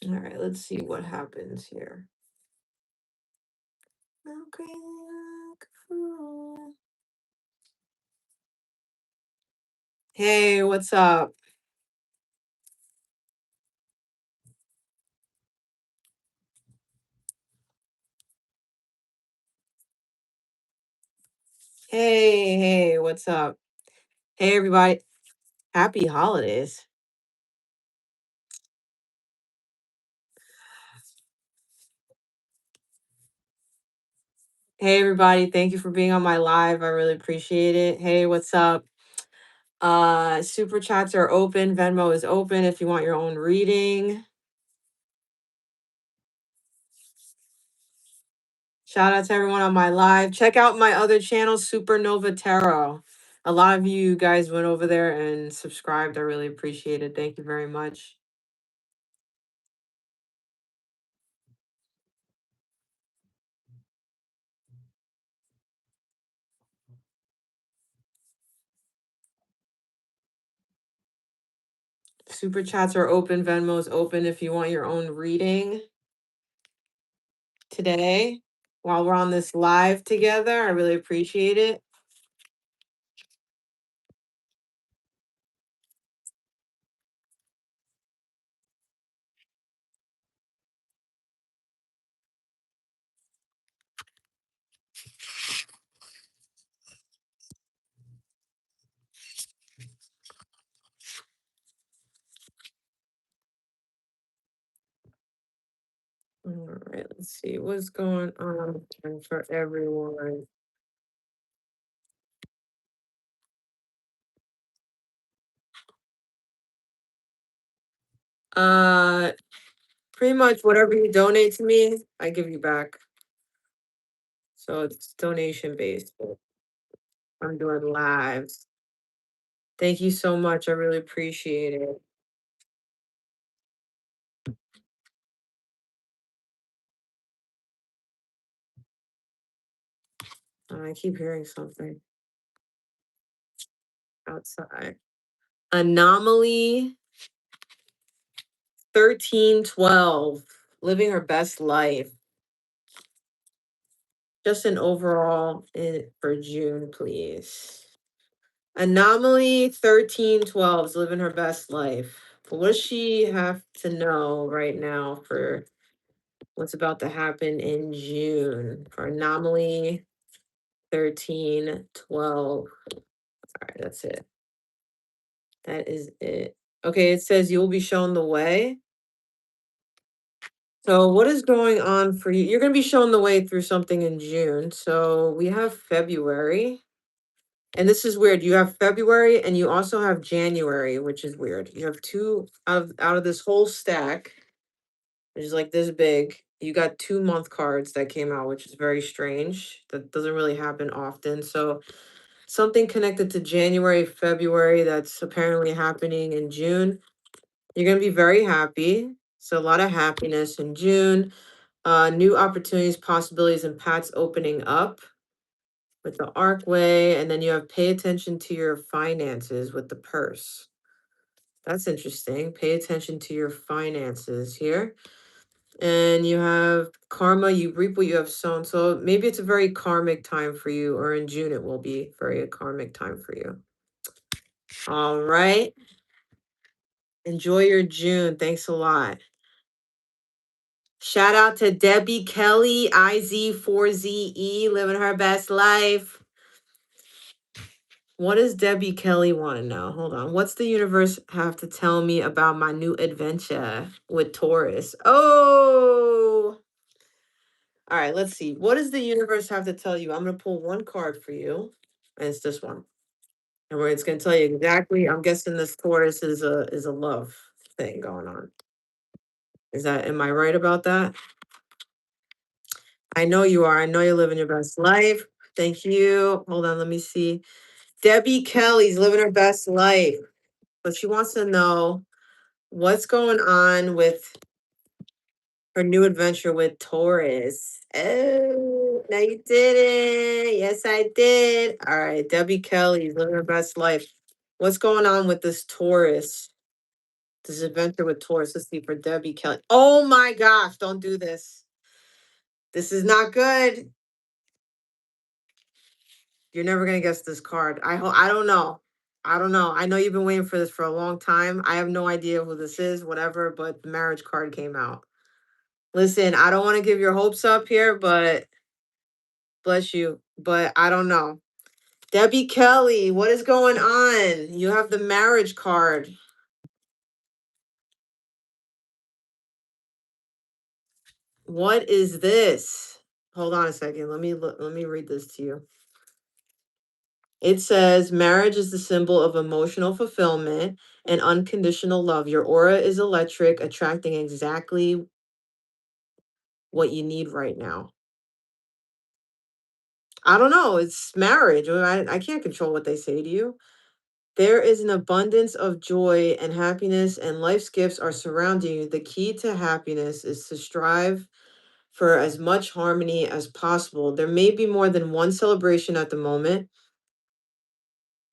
All right, let's see what happens here. Hey, what's up? Hey, what's up? Hey, everybody. Happy holidays. Hey, everybody. Thank you for being on my live. I really appreciate it. Hey, what's up? Super chats are open. Venmo is open if you want your own reading. Shout out to everyone on my live. Check out my other channel, Supernova Tarot. A lot of you guys went over there and subscribed. I really appreciate it. Thank you very much. Super chats are open. Venmo is open if you want your own reading today while we're on this live together. I really appreciate it. All right, let's see what's going on for everyone. Uh, Pretty much whatever you donate to me, I give you back. So it's donation based. I'm doing lives. Thank you so much. I really appreciate it. I keep hearing something outside. Anomaly 1312, living her best life. Just an overall for June, please. Anomaly 1312 is living her best life. What does she have to know right now for what's about to happen in June for Anomaly 1312? All right, that's it. That is it. Okay, it says you will be shown the way. So, what is going on for you? You're going to be shown the way through something in June. So, we have February. And this is weird. You have February and you also have January, which is weird. You have two out of this whole stack, which is like this big. You got 2 month cards that came out, which is very strange. That doesn't really happen often. So, something connected to January, February that's apparently happening in June. You're going to be very happy. So, a lot of happiness in June. New opportunities, possibilities, and paths opening up with the arcway. And then you have pay attention to your finances with the purse. That's interesting. Pay attention to your finances here. And you have karma, you reap what you have sown. So maybe it's a very karmic time for you, or in June it will be very a karmic time for you. All right. Enjoy your June. Thanks a lot. Shout out to Debbie Kelly, IZ4ZE, living her best life. What does Debbie Kelly want to know? Hold on. What's the universe have to tell me about my new adventure with Taurus? Oh, all right. Let's see. What does the universe have to tell you? I'm going to pull one card for you, and it's this one. And where it's going to tell you exactly. I'm guessing this Taurus is a love thing going on. Am I right about that? I know you are. I know you're living your best life. Thank you. Hold on. Let me see. Debbie Kelly's living her best life. But she wants to know what's going on with Her new adventure with Taurus. Oh, no, you didn't. Yes, I did. All right, Debbie Kelly's living her best life. What's going on with this Taurus? This adventure with Taurus. Let's see for Debbie Kelly. Oh my gosh, don't do this. This is not good. You're never gonna guess this card. I don't know. I don't know. I know you've been waiting for this for a long time. I have no idea who this is, whatever, but the marriage card came out. Listen, I don't want to give your hopes up here, but bless you. But I don't know. Debbie Kelly, what is going on? You have the marriage card. What is this? Hold on a second. Let me read this to you. It says marriage is the symbol of emotional fulfillment and unconditional love. Your aura is electric, attracting exactly what you need right now. I don't know. It's marriage. I can't control what they say to you. There is an abundance of joy and happiness, and life's gifts are surrounding you. The key to happiness is to strive for as much harmony as possible. There may be more than one celebration at the moment,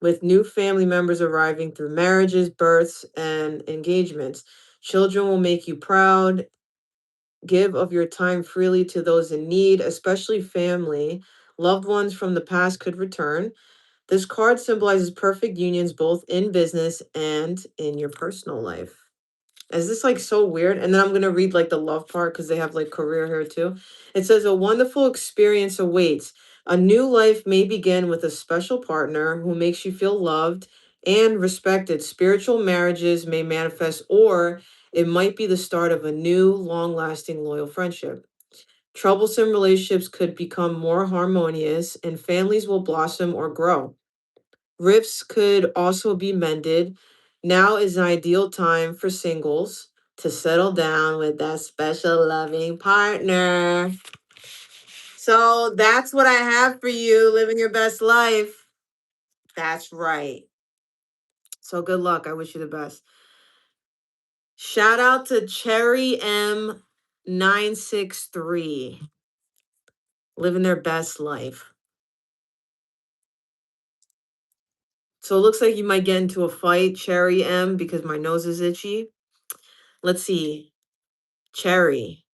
with new family members arriving through marriages, births, and engagements. Children will make you proud. Give of your time freely to those in need, especially family. Loved ones from the past could return. This card symbolizes perfect unions both in business and in your personal life. Is this like so weird? And then I'm going to read like the love part because they have like career here too. It says a wonderful experience awaits. A new life may begin with a special partner who makes you feel loved and respected. Spiritual marriages may manifest, or it might be the start of a new, long lasting, loyal friendship. Troublesome relationships could become more harmonious, and families will blossom or grow. Rifts could also be mended. Now is an ideal time for singles to settle down with that special loving partner. So that's what I have for you, living your best life. That's right. So good luck. I wish you the best. Shout out to Cherry M963, living their best life. So it looks like you might get into a fight, Cherry M, because my nose is itchy. Let's see. Cherry.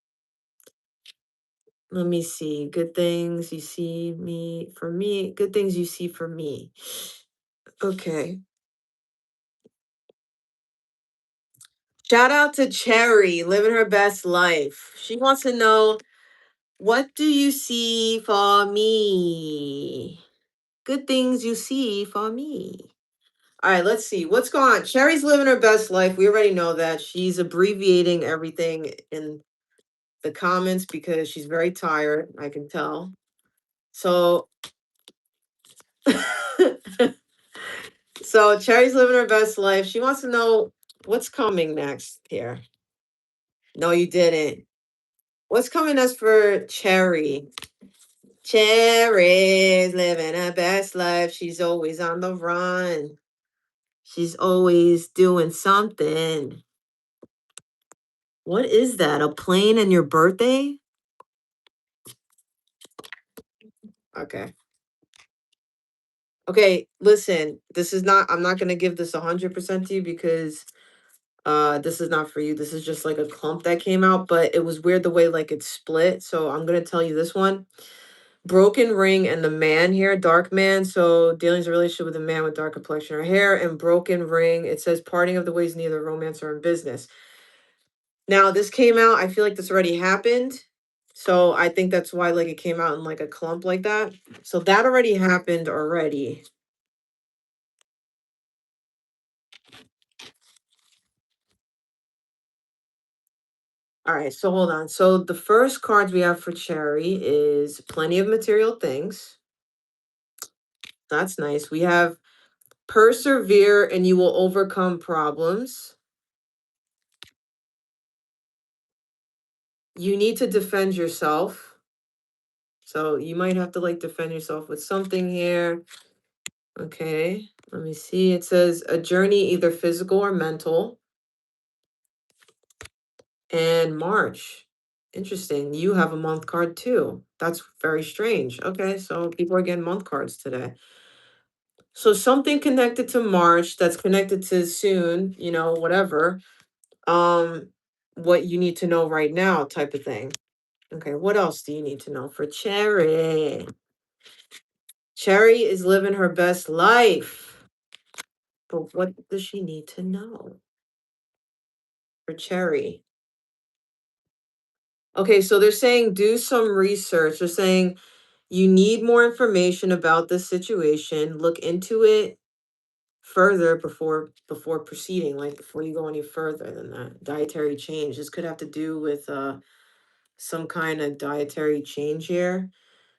Let me see. Good things you see me for me. Good things you see for me. Okay. Shout out to Cherry, living her best life. She wants to know, what do you see for me? Good things you see for me. All right, let's see. What's going on? Cherry's living her best life. We already know that. She's abbreviating everything in the comments because she's very tired. I can tell. So So Cherry's living her best life. She wants to know what's coming next here. No, you didn't. What's coming next for Cherry? Cherry's living her best life. She's always on the run. She's always doing something. What is that? A plane and your birthday? Okay. Okay, listen, I'm not gonna give this 100% to you because this is not for you. This is just like a clump that came out, but it was weird the way like it split. So I'm gonna tell you this one. Broken ring and the man here, dark man. So dealing with a relationship with a man with dark complexion or hair, and broken ring. It says parting of the ways, neither romance or in business. Now this came out. I feel like this already happened. So I think that's why like it came out in like a clump like that. So that already happened already. All right, so hold on. So the first cards we have for Cherry is plenty of material things. That's nice. We have persevere and you will overcome problems. You need to defend yourself. So you might have to like defend yourself with something here. Okay, let me see. It says a journey, either physical or mental. And March. Interesting. You have a month card too. That's very strange. Okay, so people are getting month cards today. So something connected to March that's connected to soon, whatever. Um, what you need to know right now, type of thing. Okay, what else do you need to know for Cherry? Cherry is living her best life. But what does she need to know for Cherry? Okay, so they're saying do some research. They're saying you need more information about the situation. Look into it further before proceeding, like before you go any further than that. Dietary change. This could have to do with some kind of dietary change here.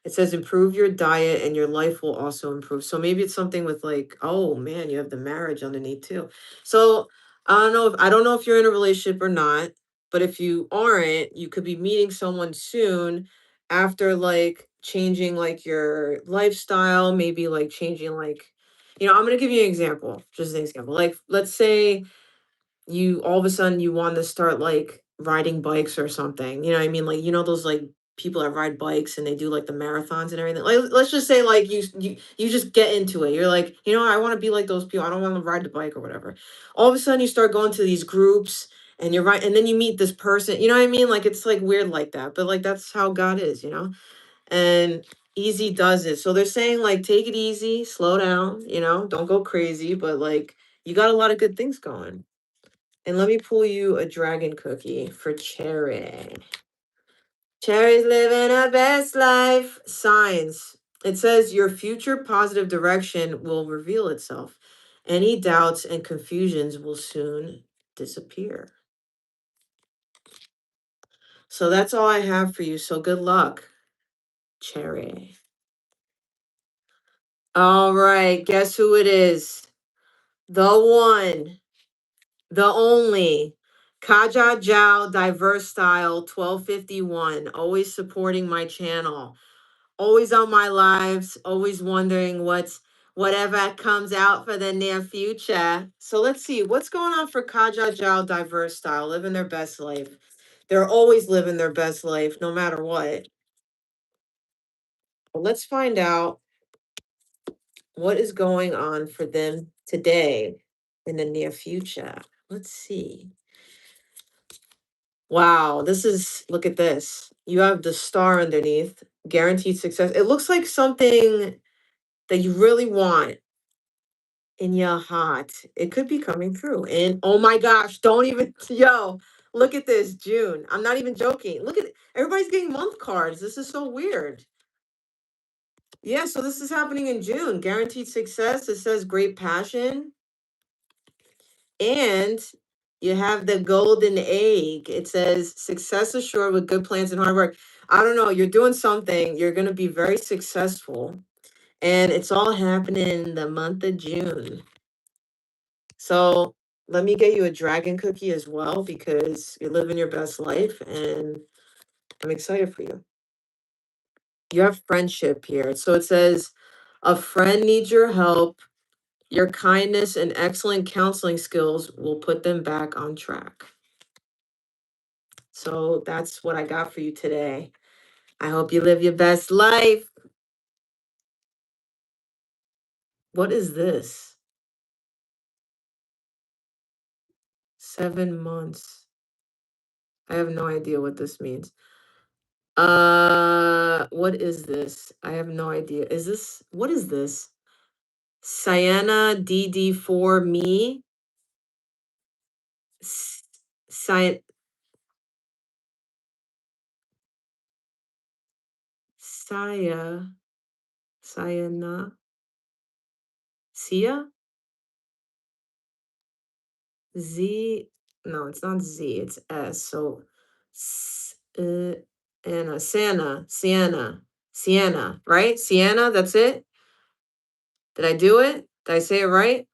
It says improve your diet and your life will also improve. So maybe it's something with like, oh man, you have the marriage underneath too. So I don't know if you're in a relationship or not, but if you aren't, you could be meeting someone soon after like changing like your lifestyle, maybe like changing like, I'm gonna give you an example, just an example. Like let's say you all of a sudden you want to start like riding bikes or something. You know what I mean? Like those like people that ride bikes and they do like the marathons and everything. Like let's just say like you just get into it. You're like, I want to be like those people. I don't want to ride the bike or whatever. All of a sudden you start going to these groups and you're right and then you meet this person. You know what I mean? Like it's like weird like that. But like that's how God is. And easy does it. So they're saying like take it easy, slow down, don't go crazy, but like you got a lot of good things going. And let me pull you a dragon cookie for Cherry. Cherry's living her best life. Signs. It says your future positive direction will reveal itself. Any doubts and confusions will soon disappear. So that's all I have for you. So good luck, Cherry. All right. Guess who it is? The one, the only. Kaja Zhao, Diverse Style 1251, always supporting my channel, always on my lives, always wondering whatever comes out for the near future. So let's see what's going on for Kaja Zhao, Diverse Style, living their best life. They're always living their best life, no matter what. But let's find out what is going on for them today in the near future. Let's see. Wow, look at this. You have the star underneath, guaranteed success. It looks like something that you really want in your heart. It could be coming true. And oh my gosh, don't even, yo, look at this, June. I'm not even joking. Look at it. Everybody's getting month cards. This is so weird. Yeah, so this is happening in June. Guaranteed success. It says great passion. And you have the golden egg. It says success assured with good plans and hard work. I don't know. You're doing something. You're going to be very successful. And it's all happening in the month of June. So let me get you a dragon cookie as well because you're living your best life and I'm excited for you. You have friendship here. So it says a friend needs your help. Your kindness and excellent counseling skills will put them back on track. So that's what I got for you today. I hope you live your best life. What is this? 7 months. I have no idea what this means. What is this? I have no idea. What is this? Sienna DD4 me? S- Cy- Saya, Sienna, Sia? Z, no, it's not Z, it's S. So, Anna, Sienna, right? Sienna, that's it? Did I do it? Did I say it right?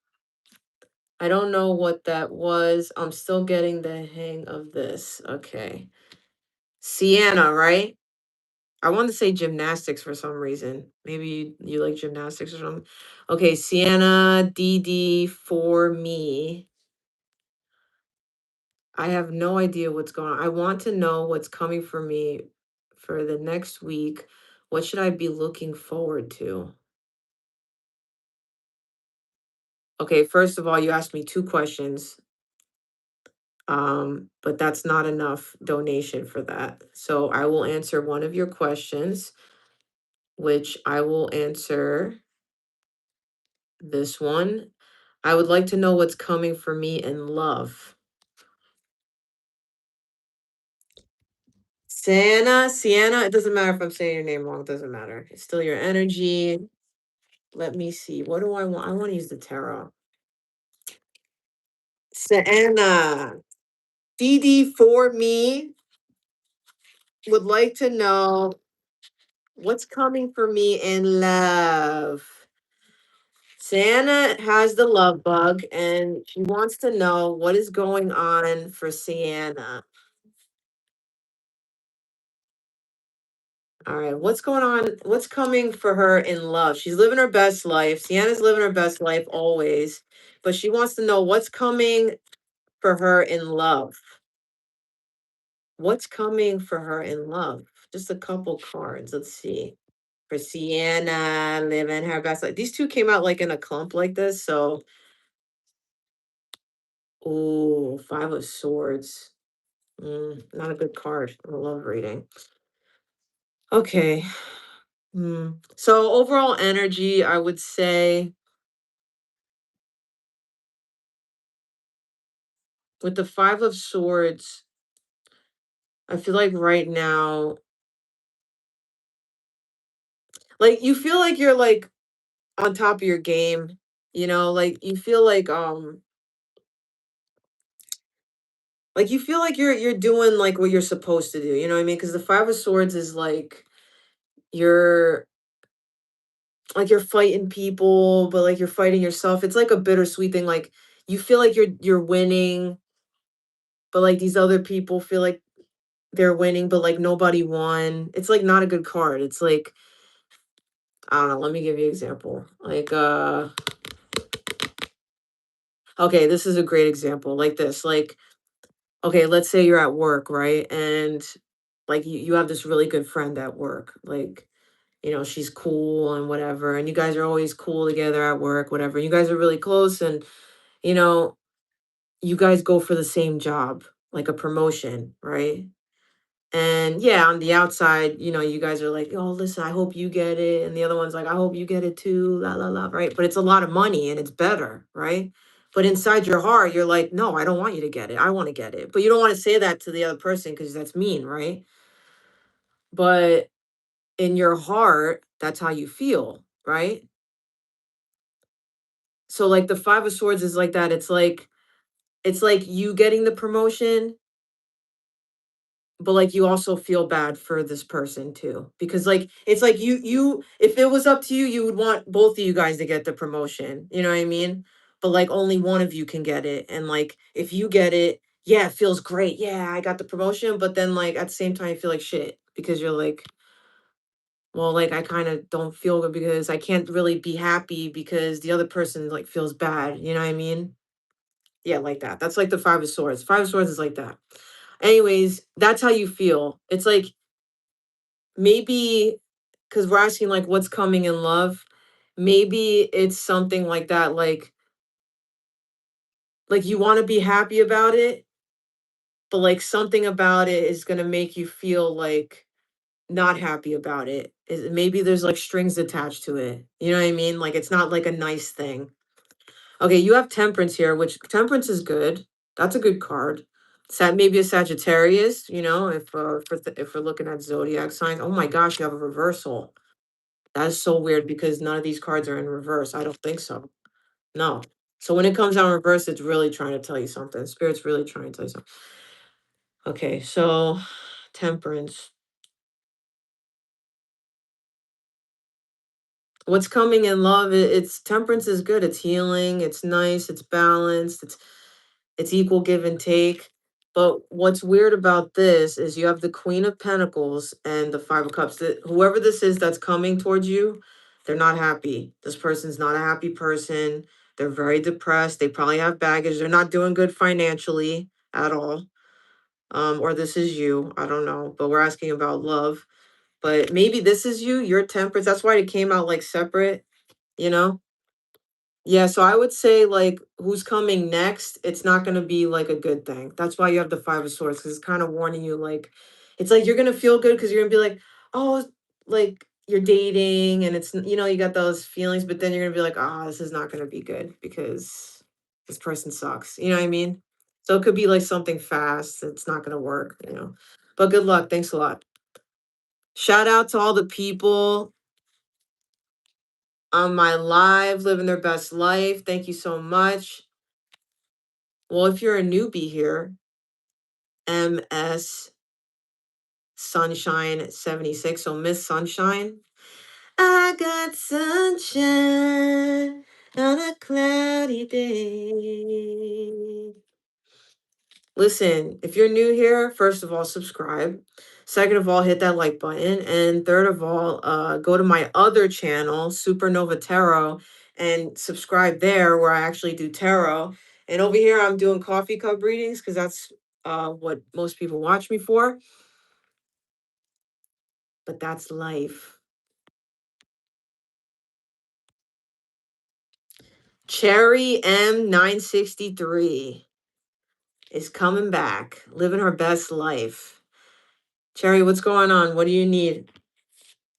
I don't know what that was. I'm still getting the hang of this. Okay. Sienna, right? I want to say gymnastics for some reason. Maybe you like gymnastics or something. Okay, Sienna DD for me. I have no idea what's going on. I want to know what's coming for me for the next week. What should I be looking forward to? Okay, first of all, you asked me two questions, but that's not enough donation for that. So I will answer one of your questions, which I will answer this one. I would like to know what's coming for me in love. Sienna, it doesn't matter if I'm saying your name wrong, it doesn't matter. It's still your energy. Let me see. What do I want? I want to use the tarot. Sienna, DD for me would like to know what's coming for me in love. Sienna has the love bug and she wants to know what is going on for Sienna. All right, what's going on? What's coming for her in love? She's living her best life. Sienna's living her best life always, but she wants to know what's coming for her in love. What's coming for her in love? Just a couple cards. Let's see. For Sienna, living her best life. These two came out like in a clump like this. So, oh, Five of Swords. Not a good card. I love reading. Okay. So overall energy, I would say with the Five of Swords, I feel like right now, like you feel like you're like on top of your game, like you feel like you feel like you're doing like what you're supposed to do, you know what I mean? Because the Five of Swords is you're like you're fighting people, but like you're fighting yourself. It's like a bittersweet thing. Like you feel like you're winning, but like these other people feel like they're winning, but like nobody won. It's like not a good card. It's like I don't know. Let me give you an example. Okay, this is a great example. Like this, like okay, let's say you're at work, right? And like you have this really good friend at work, like she's cool and whatever, and you guys are always cool together at work, whatever. You guys are really close, and you know you guys go for the same job, like a promotion, right? And yeah, on the outside, you guys are like, oh, listen, I hope you get it. And the other one's like, I hope you get it too, la, la, la, right? But it's a lot of money and it's better, right? But inside your heart, you're like, no, I don't want you to get it. I want to get it. But you don't want to say that to the other person because that's mean, right? But in your heart, that's how you feel, right? So like the Five of Swords is like that. It's like you getting the promotion, but like you also feel bad for this person too because like it's like you if it was up to you you would want both of you guys to get the promotion, you know what I mean? But like only one of you can get it, and like if you get it, yeah, it feels great, yeah, I got the promotion, but then like at the same time you feel like shit because you're like, well, like I kind of don't feel good because I can't really be happy because the other person like feels bad, you know what I mean? Yeah, like that. That's like the Five of Swords. Five of Swords is like that. Anyways, that's how you feel. It's like maybe because we're asking like what's coming in love, maybe it's something like that, like you want to be happy about it, but like something about it is going to make you feel like not happy about it. Maybe there's like strings attached to it, you know what I mean? Like it's not like a nice thing. Okay, you have Temperance here, which Temperance is good. That's a good card. Maybe a Sagittarius, if we're looking at zodiac signs. Oh my gosh, you have a reversal. That is so weird because none of these cards are in reverse. I don't think so. No. So when it comes out in reverse, it's really trying to tell you something. Spirit's really trying to tell you something. Okay, so Temperance. What's coming in love? It's Temperance is good. It's healing. It's nice. It's balanced. It's equal give and take. But what's weird about this is you have the Queen of Pentacles and the Five of Cups. Whoever this is that's coming towards you, they're not happy. This person's not a happy person. They're very depressed. They probably have baggage. They're not doing good financially at all. Or this is you. I don't know, but we're asking about love. But maybe this is you, your temperance. That's why it came out like separate, you know? Yeah, so I would say like who's coming next, it's not gonna be like a good thing. That's why you have the Five of Swords, because it's kind of warning you like it's like you're gonna feel good because you're gonna be like, oh, like you're dating and you got those feelings, but then you're gonna be like, ah, this is not gonna be good because this person sucks. You know what I mean? So it could be like something fast, it's not gonna work. But good luck. Thanks a lot. Shout out to all the people on my live living their best life. Thank you so much. Well, if you're a newbie here, MS Sunshine 76. So Miss Sunshine. I got sunshine on a cloudy day. Listen, if you're new here, first of all, subscribe. Second of all, hit that like button. And third of all, go to my other channel, Supernova Tarot, and subscribe there where I actually do tarot. And over here, I'm doing coffee cup readings because that's what most people watch me for. But that's life. Cherry M963 is coming back, living her best life. Cherry, what's going on? What do you need?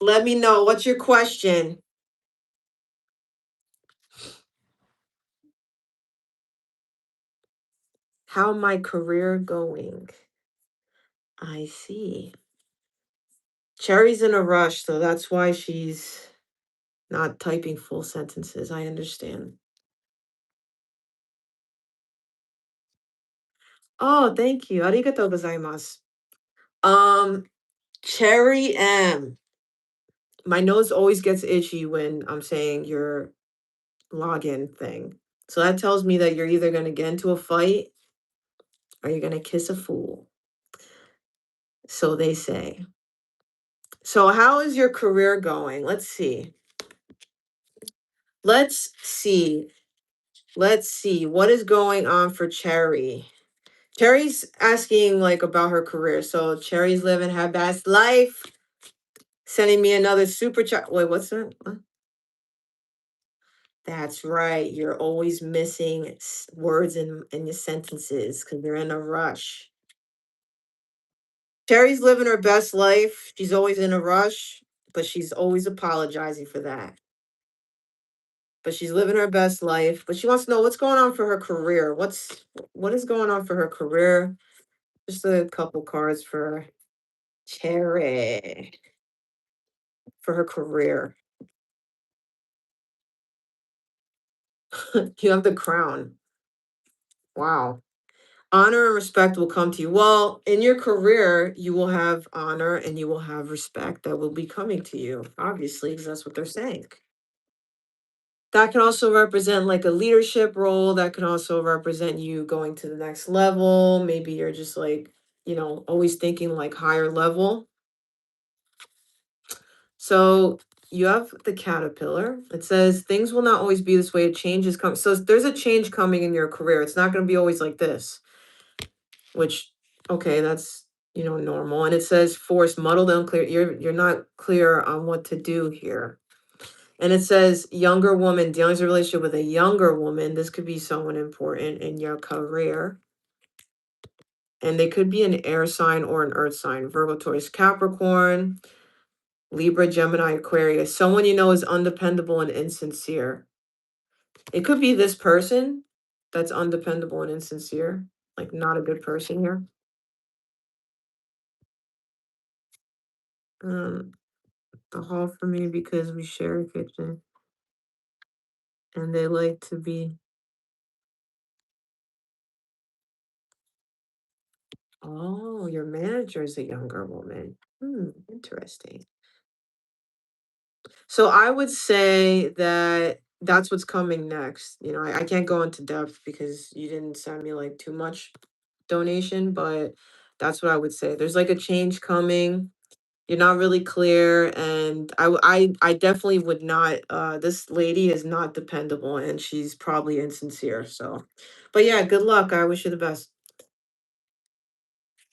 Let me know. What's your question? How my career going? I see. Cherry's in a rush, so that's why she's not typing full sentences. I understand. Oh, thank you. Arigatou gozaimasu. Um, Cherry M. My nose always gets itchy when I'm saying your login thing. So that tells me that you're either going to get into a fight or you're going to kiss a fool. So they say. So, how is your career going? Let's see. Let's see. Let's see. What is going on for Cherry? Cherry's asking like about her career. So, Cherry's living her best life. Sending me another super chat. Wait, what's that? What? That's right. You're always missing words in your sentences because you're in a rush. Cherry's living her best life. She's always in a rush, but she's always apologizing for that. But she's living her best life. But she wants to know what's going on for her career. What is going on for her career? Just a couple cards for Cherry for her career. You have the crown. Wow. Honor and respect will come to you. Well, in your career, you will have honor and you will have respect that will be coming to you, obviously, because that's what they're saying. That can also represent like a leadership role. That can also represent you going to the next level. Maybe you're just like, always thinking like higher level. So you have the caterpillar. It says things will not always be this way. A change is coming. So there's a change coming in your career. It's not going to be always like this, which, okay, that's, normal. And it says force muddled, unclear. You're not clear on what to do here. And it says younger woman, dealing with a relationship with a younger woman. This could be someone important in your career. And they could be an air sign or an earth sign. Virgo, Taurus, Capricorn, Libra, Gemini, Aquarius. Someone you know is undependable and insincere. It could be this person that's undependable and insincere. Like not a good person here. Um, the hall for me because we share a kitchen. And they like to be. Oh, your manager is a younger woman. Interesting. So I would say that that's what's coming next. I can't go into depth because you didn't send me like too much donation, but that's what I would say. There's like a change coming. You're not really clear, and I definitely would not. This lady is not dependable, and she's probably insincere. So, but yeah, good luck. I wish you the best.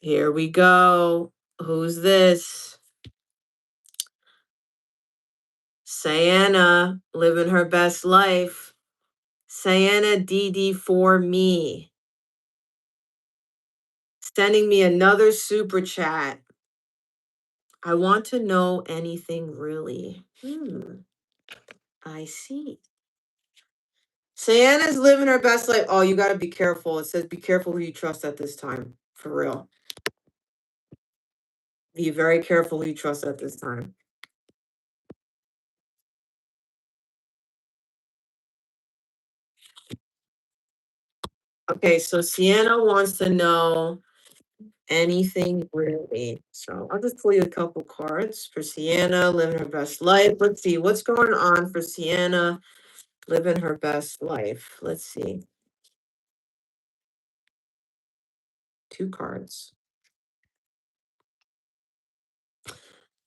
Here we go. Who's this? Sienna living her best life. Sienna DD for me. Sending me another super chat. I want to know anything really. I see. Sienna's living her best life. Oh, you got to be careful. It says be careful who you trust at this time. For real. Be very careful who you trust at this time. Okay, so Sienna wants to know anything really. So I'll just pull you a couple cards for Sienna living her best life. Let's see what's going on for Sienna living her best life. Let's see. Two cards.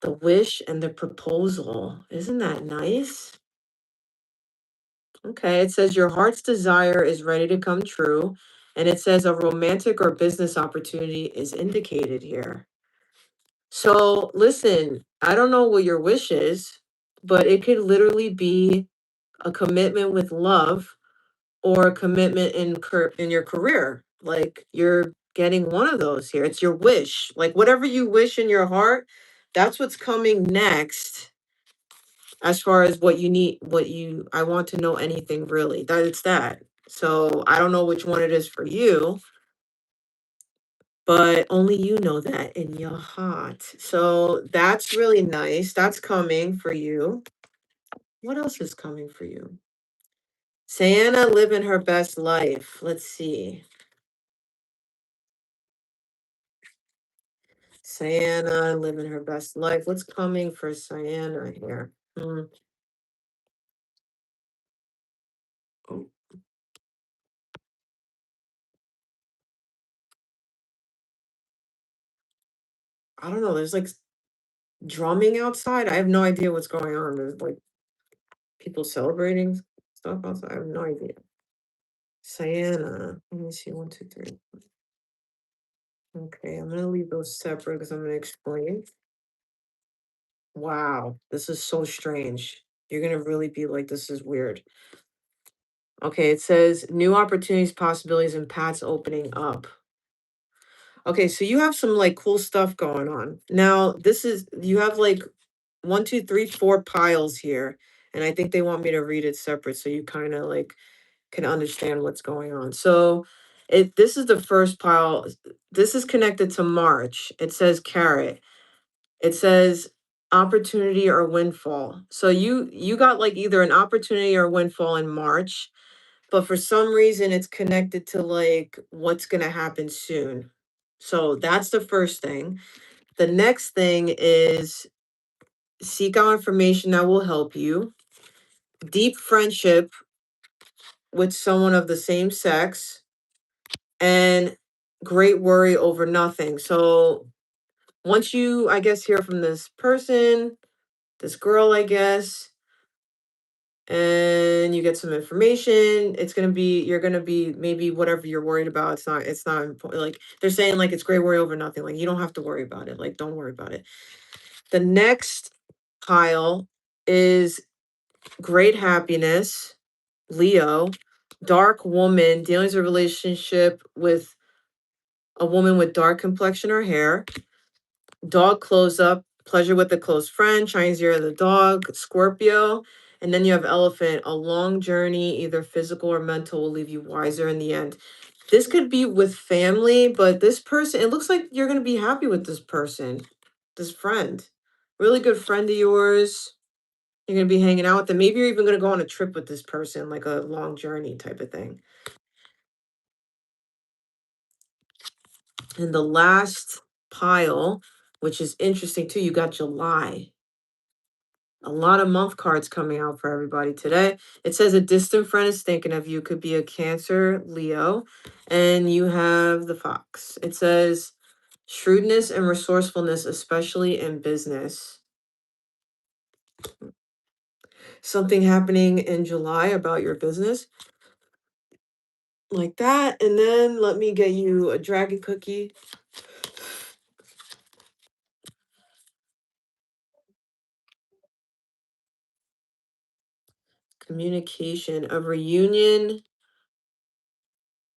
The wish and the proposal. Isn't that nice? Okay, it says your heart's desire is ready to come true. And it says a romantic or business opportunity is indicated here. So listen, I don't know what your wish is, but it could literally be a commitment with love or a commitment in your career. Like you're getting one of those here. It's your wish. Like whatever you wish in your heart, that's what's coming next as far as what you need, I want to know anything really. That it's that. So I don't know which one it is for you, but only you know that in your heart. So that's really nice. That's coming for you. What else is coming for you? Sienna living her best life. Let's see. Sienna living her best life. What's coming for Sienna here? Oh, I don't know. There's like drumming outside. I have no idea what's going on. There's like people celebrating stuff outside. I have no idea. Sienna. Let me see. One, two, three. Okay, I'm gonna leave those separate because I'm gonna explain. Wow, this is so strange. You're gonna really be like, this is weird. Okay, it says new opportunities, possibilities, and paths opening up. Okay, so you have some like cool stuff going on. Now, you have like one, two, three, four piles here. And I think they want me to read it separate so you kind of like can understand what's going on. So this is the first pile. This is connected to March. It says carrot. It says opportunity or windfall. So you got like either an opportunity or windfall in March, but for some reason it's connected to like what's gonna happen soon. So that's the first thing. The next thing is seek out information that will help you. Deep friendship with someone of the same sex and great worry over nothing. So once you, I guess, hear from this person, this girl, I guess, and you get some information, you're gonna be maybe whatever you're worried about. It's not important. Like they're saying, like it's great worry over nothing. Like you don't have to worry about it. Like don't worry about it. The next pile is great happiness, Leo, dark woman, dealing with a relationship with a woman with dark complexion or hair, dog close up, pleasure with a close friend, Chinese year of the dog, Scorpio. And then you have elephant, a long journey, either physical or mental, will leave you wiser in the end. This could be with family, but this person, it looks like you're going to be happy with this person, this friend. Really good friend of yours. You're going to be hanging out with them. Maybe you're even going to go on a trip with this person, like a long journey type of thing. And the last pile, which is interesting too, you got July. A lot of month cards coming out for everybody today. It says a distant friend is thinking of you, could be a Cancer, Leo, and you have the fox. It says shrewdness and resourcefulness, especially in business. Something happening in July about your business, like that. And then let me get you a dragon cookie. Communication. A reunion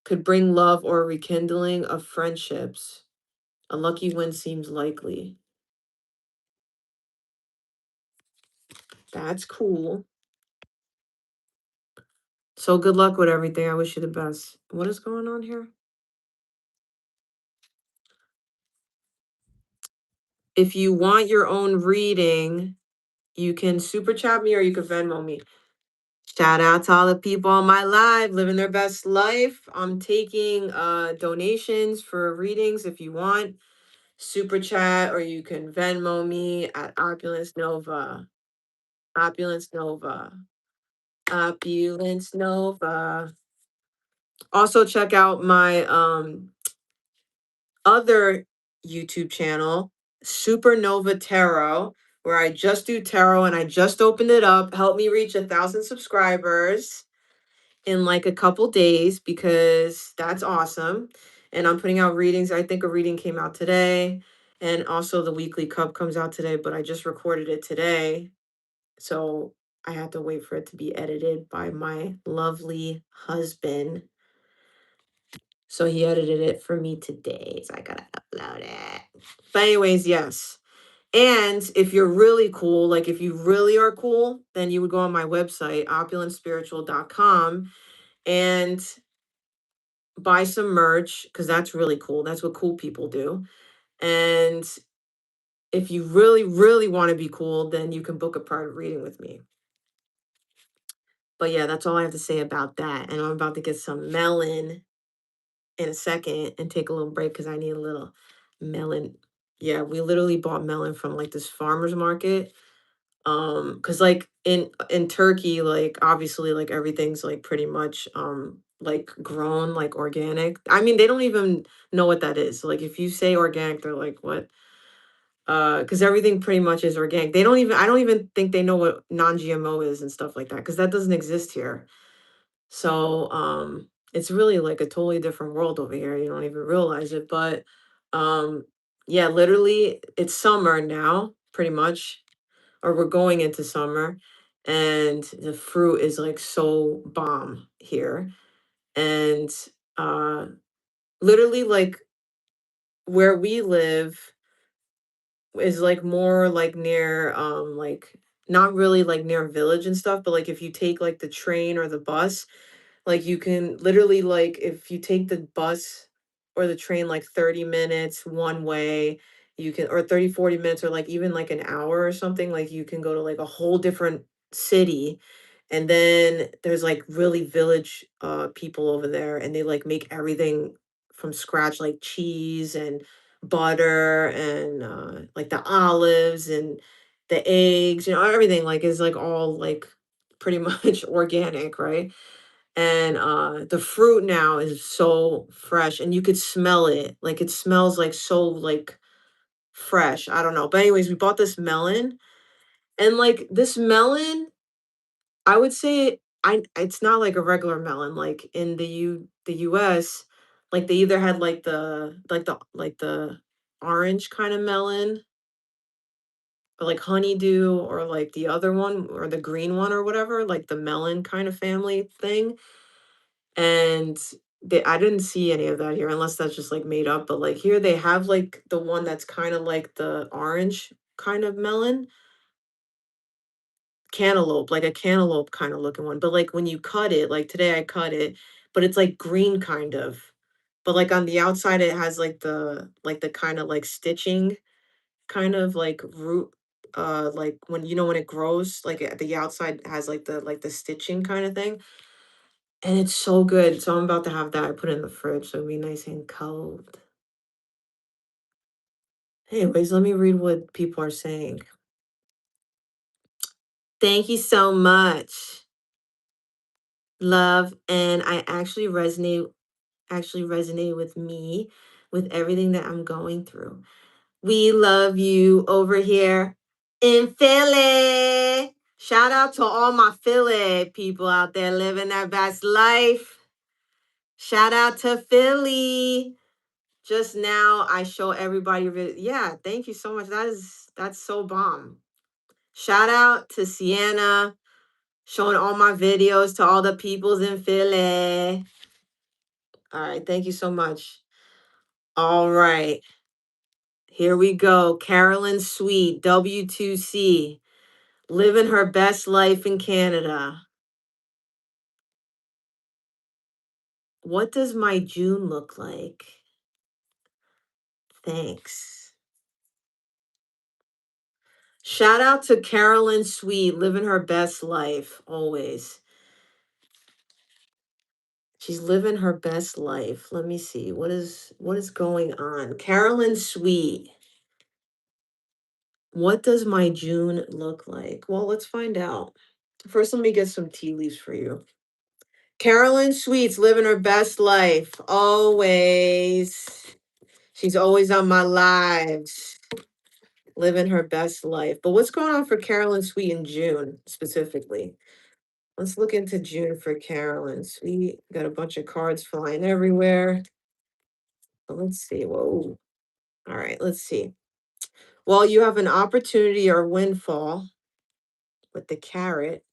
could bring love or rekindling of friendships. A lucky win seems likely. That's cool. So good luck with everything. I wish you the best. What is going on here? If you want your own reading, you can super chat me or you can Venmo me. Shout out to all the people on my live living their best life. I'm taking donations for readings if you want. Super chat or you can Venmo me at Opulence Nova. Opulence Nova. Opulence Nova. Also check out my other YouTube channel, Supernova Tarot, where I just do tarot and I just opened it up. Help me reach 1,000 subscribers in like a couple days because that's awesome. And I'm putting out readings. I think a reading came out today. And also the weekly cup comes out today, but I just recorded it today. So I had to wait for it to be edited by my lovely husband. So he edited it for me today. So I gotta upload it. But anyways, yes. And if you're really cool, like if you really are cool, then you would go on my website, opulentspiritual.com, and buy some merch because that's really cool. That's what cool people do. And if you really, really want to be cool, then you can book a private reading with me. But yeah, that's all I have to say about that. And I'm about to get some melon in a second and take a little break because I need a little melon. Yeah, we literally bought melon from like this farmer's market. Because like in Turkey, like obviously like everything's like pretty much like grown like organic. I mean, they don't even know what that is. Like if you say organic, they're like, what? Because everything pretty much is organic. They don't even I don't even think they know what non-GMO is and stuff like that, because that doesn't exist here. So it's really like a totally different world over here. You don't even realize it. But um yeah, literally it's summer now, pretty much, or we're going into summer, and the fruit is like so bomb here. And uh literally like where we live is like more like near like not really like near a village and stuff, but like if you take like the train or the bus, like you can literally like if you take the bus or the train like 30 minutes one way, you can, or 30 40 minutes, or like even like an hour or something, like you can go to like a whole different city. And then there's like really village people over there, and they like make everything from scratch, like cheese and butter and like the olives and the eggs, everything like is like all like pretty much organic, right? And the fruit now is so fresh and you could smell it. Like it smells like so like fresh. I don't know. But anyways, we bought this melon, and like this melon, I would say it's not like a regular melon. Like in the US, like they either had like the orange kind of melon, or like honeydew, or like the other one, or the green one, or whatever, like the melon kind of family thing. And I didn't see any of that here, unless that's just like made up. But like here they have like the one that's kind of like the orange kind of melon, cantaloupe, like a cantaloupe kind of looking one. But like when you cut it, like today I cut it, but it's like green kind of. But like on the outside it has like the kind of like stitching kind of like root, like when when it grows, like at the outside has like the stitching kind of thing. And it's so good. So I'm about to have that. I put it in the fridge so it'll be nice and cold. Anyways, let me read what people are saying. Thank you so much. Love, and I actually resonate with me with everything that I'm going through. We love you over here in Philly. Shout out to all my Philly people out there living their best life. Shout out to Philly. Just now I show everybody yeah, thank you so much. That's so bomb. Shout out to Sienna. Showing all my videos to all the peoples in Philly. All right, thank you so much. All right, here we go. Carolyn Sweet, W2C, living her best life in Canada. What does my June look like? Thanks. Shout out to Carolyn Sweet, living her best life always. She's living her best life. Let me see. What is going on? Carolyn Sweet. What does my June look like? Well, let's find out. First, let me get some tea leaves for you. Carolyn Sweet's living her best life. Always. She's always on my lives, living her best life. But what's going on for Carolyn Sweet in June specifically? Let's look into June for Carolyn Sweet. Got a bunch of cards flying everywhere. But let's see. Whoa. All right, let's see. Well, you have an opportunity or windfall with the carrot.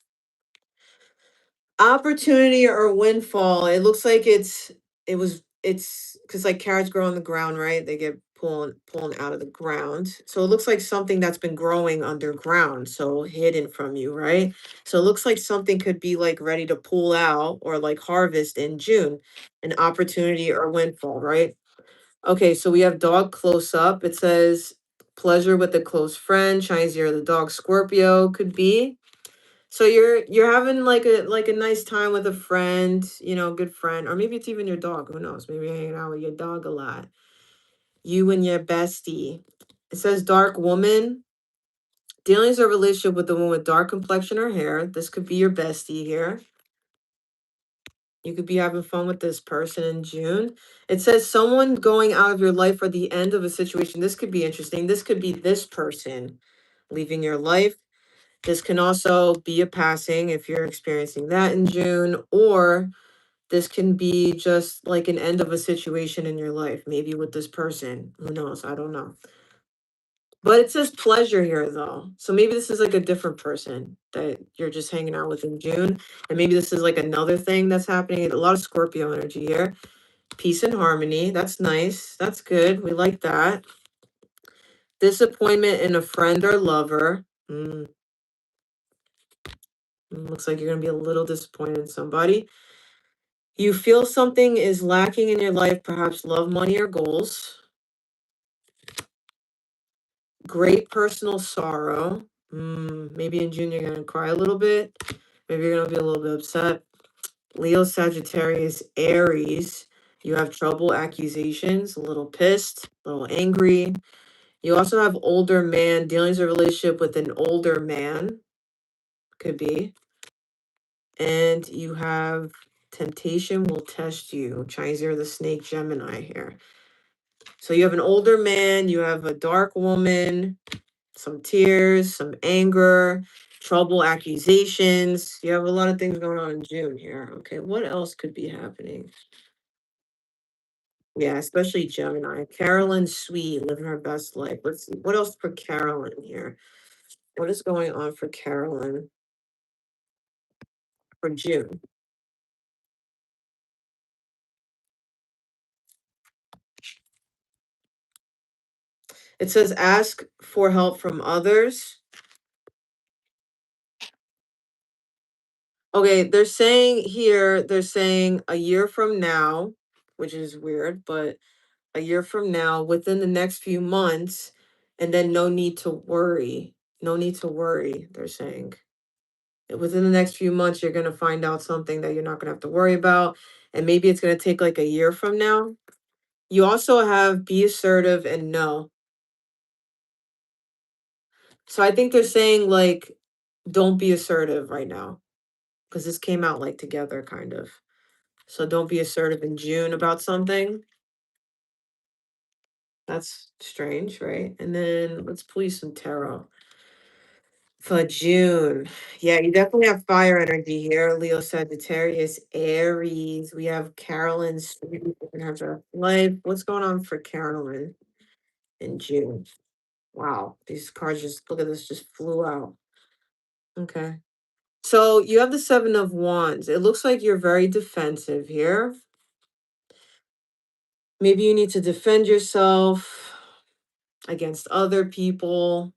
Opportunity or windfall. It looks like it's because like carrots grow on the ground, right? They get pulling out of the ground. So it looks like something that's been growing underground, so hidden from you, right? So it looks like something could be like ready to pull out or like harvest in June, an opportunity or windfall, right? Okay, so we have dog close up. It says pleasure with a close friend, Chinese year of the dog, Scorpio could be. So you're having like a nice time with a friend, good friend, or maybe it's even your dog. Who knows? Maybe you're hanging out with your dog a lot. You and your bestie. It says dark woman. Dealings or relationship with a woman with dark complexion or hair. This could be your bestie here. You could be having fun with this person in June. It says someone going out of your life or the end of a situation. This could be interesting. This could be this person leaving your life. This can also be a passing if you're experiencing that in June, or this can be just like an end of a situation in your life, maybe with this person. Who knows? I don't know. But it says pleasure here though. So maybe this is like a different person that you're just hanging out with in June. And maybe this is like another thing that's happening. A lot of Scorpio energy here. Peace and harmony. That's nice. That's good. We like that. Disappointment in a friend or lover. Looks like you're going to be a little disappointed in somebody. You feel something is lacking in your life, perhaps love, money, or goals. Great personal sorrow. Maybe in June you're going to cry a little bit. Maybe you're going to be a little bit upset. Leo, Sagittarius, Aries. You have trouble, accusations, a little pissed, a little angry. You also have older man, dealings or relationship with an older man. Could be. And you have temptation will test you. Chinese year of the snake, Gemini here. So you have an older man, you have a dark woman, some tears, some anger, trouble, accusations. You have a lot of things going on in June here. Okay, what else could be happening? Yeah, especially Gemini. Carolyn Sweet, living her best life. Let's see. What else for Carolyn here? What is going on for Carolyn for June? It says ask for help from others. Okay, they're saying a year from now, which is weird, but a year from now, within the next few months, and then no need to worry. No need to worry, they're saying. Within the next few months, you're going to find out something that you're not going to have to worry about. And maybe it's going to take like a year from now. You also have be assertive and no. So I think they're saying like, don't be assertive right now because this came out like together kind of. So don't be assertive in June about something. That's strange, right? And then let's pull you some tarot for June. Yeah, you definitely have fire energy here. Leo, Sagittarius, Aries. We have Carolyn in her life. What's going on for Carolyn in June? Wow, these cards just look at this, just flew out. Okay. So you have the Seven of Wands. It looks like you're very defensive here. Maybe you need to defend yourself against other people.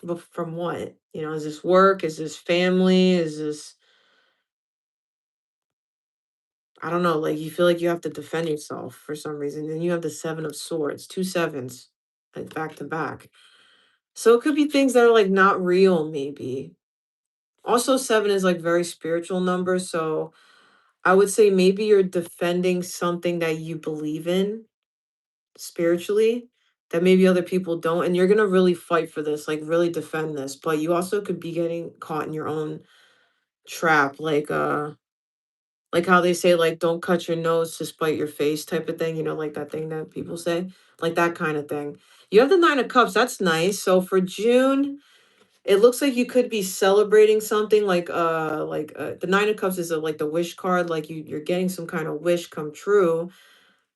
But from what? You know, is this work? Is this family? Is this, I don't know, like you feel like you have to defend yourself for some reason. Then you have the Seven of Swords, two sevens, like back to back. So it could be things that are like not real, maybe. Also, seven is like very spiritual number. So I would say maybe you're defending something that you believe in spiritually that maybe other people don't. And you're going to really fight for this, like really defend this. But you also could be getting caught in your own trap, like how they say, like, don't cut your nose to spite your face type of thing, you know, like that thing that people say, like that kind of thing. You have the Nine of Cups. That's nice. So for June, it looks like you could be celebrating something the Nine of Cups is like the wish card, like you're getting some kind of wish come true,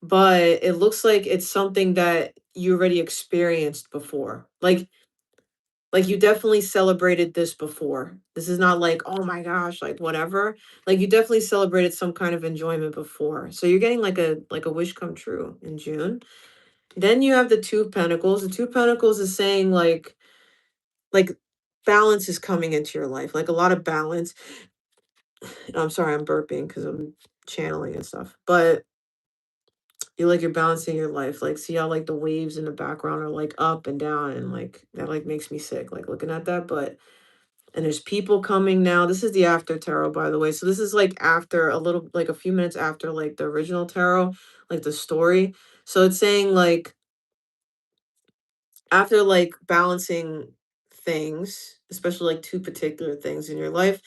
but it looks like it's something that you already experienced before. Like you definitely celebrated this before. This is not like, oh my gosh, like whatever. Like you definitely celebrated some kind of enjoyment before. So you're getting like a wish come true in June. Then you have the Two of Pentacles. The Two of Pentacles is saying like balance is coming into your life, like a lot of balance. I'm sorry, I'm burping because I'm channeling and stuff. But you like you're balancing your life. Like see how like the waves in the background are like up and down and like that like makes me sick, like looking at that. But and there's people coming now. This is the after tarot, by the way. So this is like after a little like a few minutes after like the original tarot, like the story. So it's saying like after like balancing things, especially like two particular things in your life,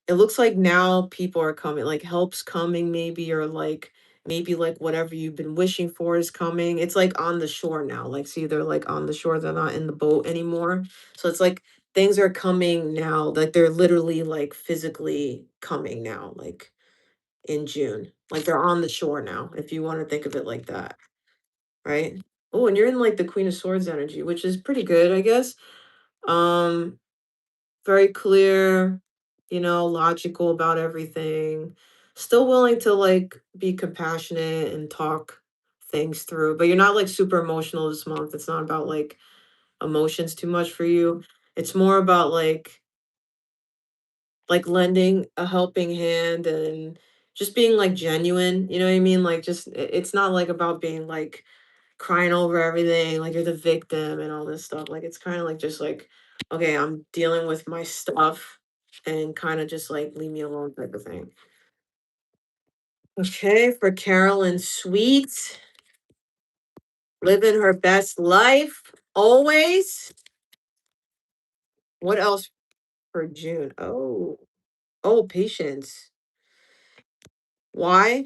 it looks like now people are coming, like help's coming maybe, or like maybe like whatever you've been wishing for is coming. It's like on the shore now. Like see, they're like on the shore, they're not in the boat anymore. So it's like things are coming now, like they're literally like physically coming now, like in June. Like they're on the shore now, if you want to think of it like that, right? Oh, and you're in like the Queen of Swords energy, which is pretty good, I guess. Um, very clear, you know, logical about everything. Still willing to like be compassionate and talk things through, but you're not like super emotional this month. It's not about like emotions too much for you. It's more about like lending a helping hand and just being like genuine, you know what I mean? Like just it's not like about being like crying over everything, like you're the victim and all this stuff. Like it's kind of like just like, okay, I'm dealing with my stuff and kind of just like leave me alone type of thing. Okay, for Carolyn Sweet, living her best life always. What else for June? Oh, patience. Why?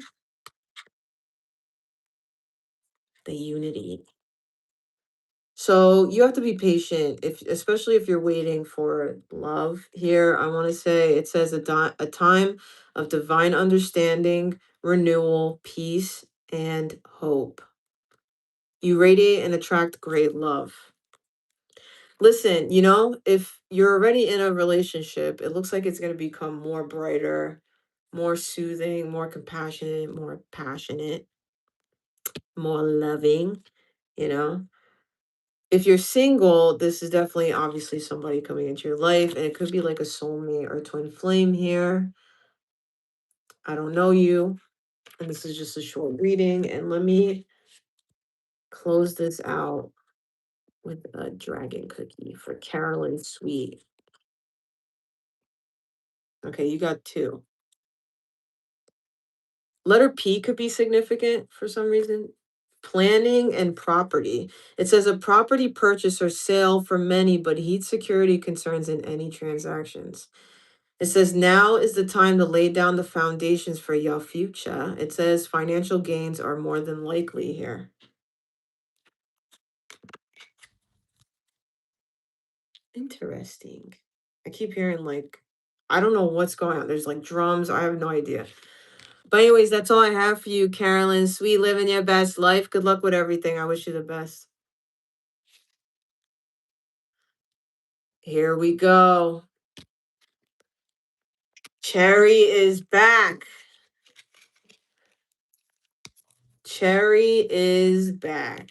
The unity. So you have to be patient, if especially if you're waiting for love. Here, I want to say it says a time of divine understanding, renewal, peace, and hope. You radiate and attract great love. Listen, you know, if you're already in a relationship, it looks like it's going to become more brighter, more soothing, more compassionate, more passionate, more loving, you know. If you're single, this is definitely obviously somebody coming into your life, and it could be like a soulmate or twin flame here. I don't know you, and this is just a short reading. And let me close this out with a dragon cookie for Carolyn Sweet. Okay, you got two. Letter P could be significant for some reason. Planning and property. It says a property purchase or sale for many, but heed security concerns in any transactions. It says now is the time to lay down the foundations for your future. It says financial gains are more than likely here. Interesting. I keep hearing like, I don't know what's going on. There's like drums. I have no idea. But anyways, that's all I have for you, Carolyn. Sweet, living your best life. Good luck with everything. I wish you the best. Here we go. Cherry is back. Cherry is back.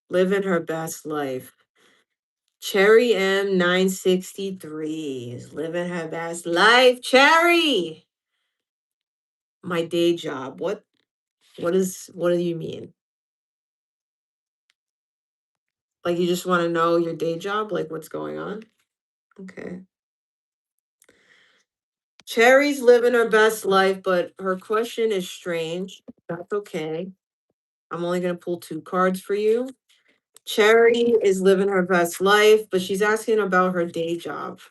Living her best life. Cherry M963 is living her best life. Cherry! My day job. What do you mean? Like you just want to know your day job, like what's going on? Okay. Cherry's living her best life, but her question is strange. That's okay. I'm only going to pull two cards for you. Cherry is living her best life, but she's asking about her day job.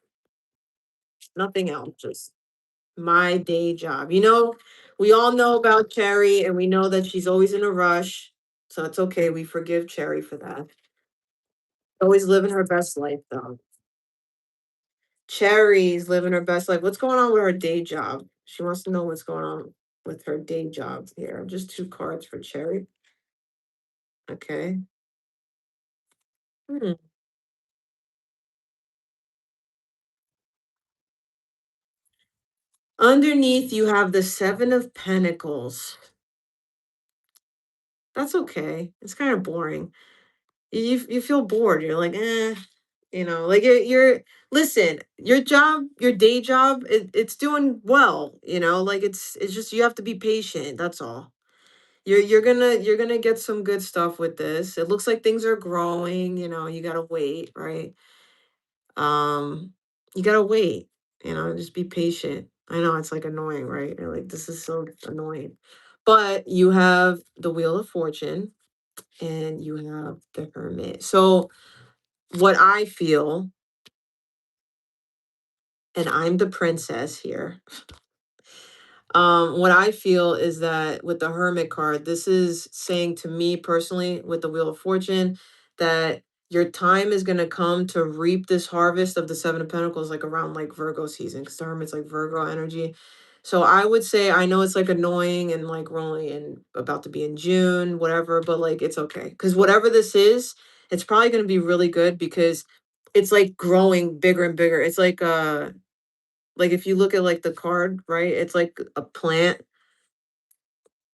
Nothing else, just my day job. We all know about Cherry and we know that she's always in a rush. So it's okay. We forgive Cherry for that. Always living her best life, though. Cherry's living her best life. What's going on with her day job? She wants to know what's going on with her day job here. Just two cards for Cherry. Okay. Hmm. Underneath, you have the Seven of Pentacles. That's okay. It's kind of boring. You feel bored. You're like, like you're listen, your job, your day job, it's doing well, like it's just you have to be patient. That's all. You're gonna get some good stuff with this. It looks like things are growing, you gotta wait, right? Um, you gotta wait, just be patient. I know it's like annoying, right? You're like, this is so annoying. But you have the Wheel of Fortune and you have the Hermit. So what I feel, and I'm the princess here. What I feel is that with the Hermit card, this is saying to me personally with the Wheel of Fortune that your time is going to come to reap this harvest of the Seven of Pentacles, like around like Virgo season, because the Hermit's like Virgo energy. So I would say, I know it's like annoying and like we're only about to be in June, whatever, but like it's okay. Because whatever this is, it's probably going to be really good because it's like growing bigger and bigger. It's like if you look at like the card, right? It's like a plant,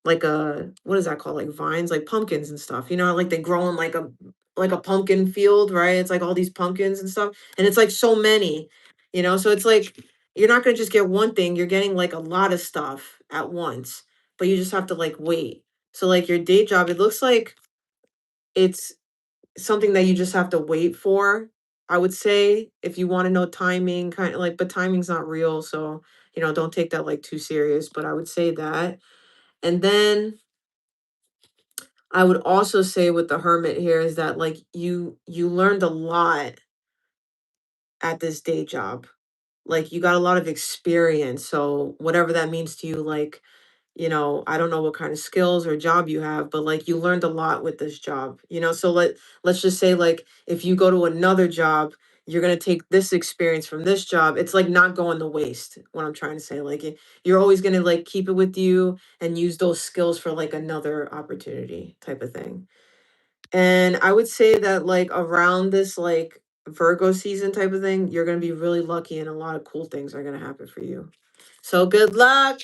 like a what is that called? Like vines, like pumpkins and stuff. Like they grow in like a pumpkin field, right? It's like all these pumpkins and stuff. And it's like so many, so it's like you're not gonna just get one thing, you're getting like a lot of stuff at once, but you just have to like wait. So like your day job, it looks like it's something that you just have to wait for. I would say if you want to know timing, kind of like, but timing's not real, so don't take that like too serious. But I would say that, and then I would also say with the Hermit here is that like you learned a lot at this day job. Like you got a lot of experience, so whatever that means to you, like I don't know what kind of skills or job you have, but like you learned a lot with this job, so let's just say like if you go to another job, you're going to take this experience from this job. It's like not going to waste. What I'm trying to say, like you're always going to like keep it with you and use those skills for like another opportunity type of thing. And I would say that like around this like Virgo season type of thing, you're going to be really lucky and a lot of cool things are going to happen for you. So good luck.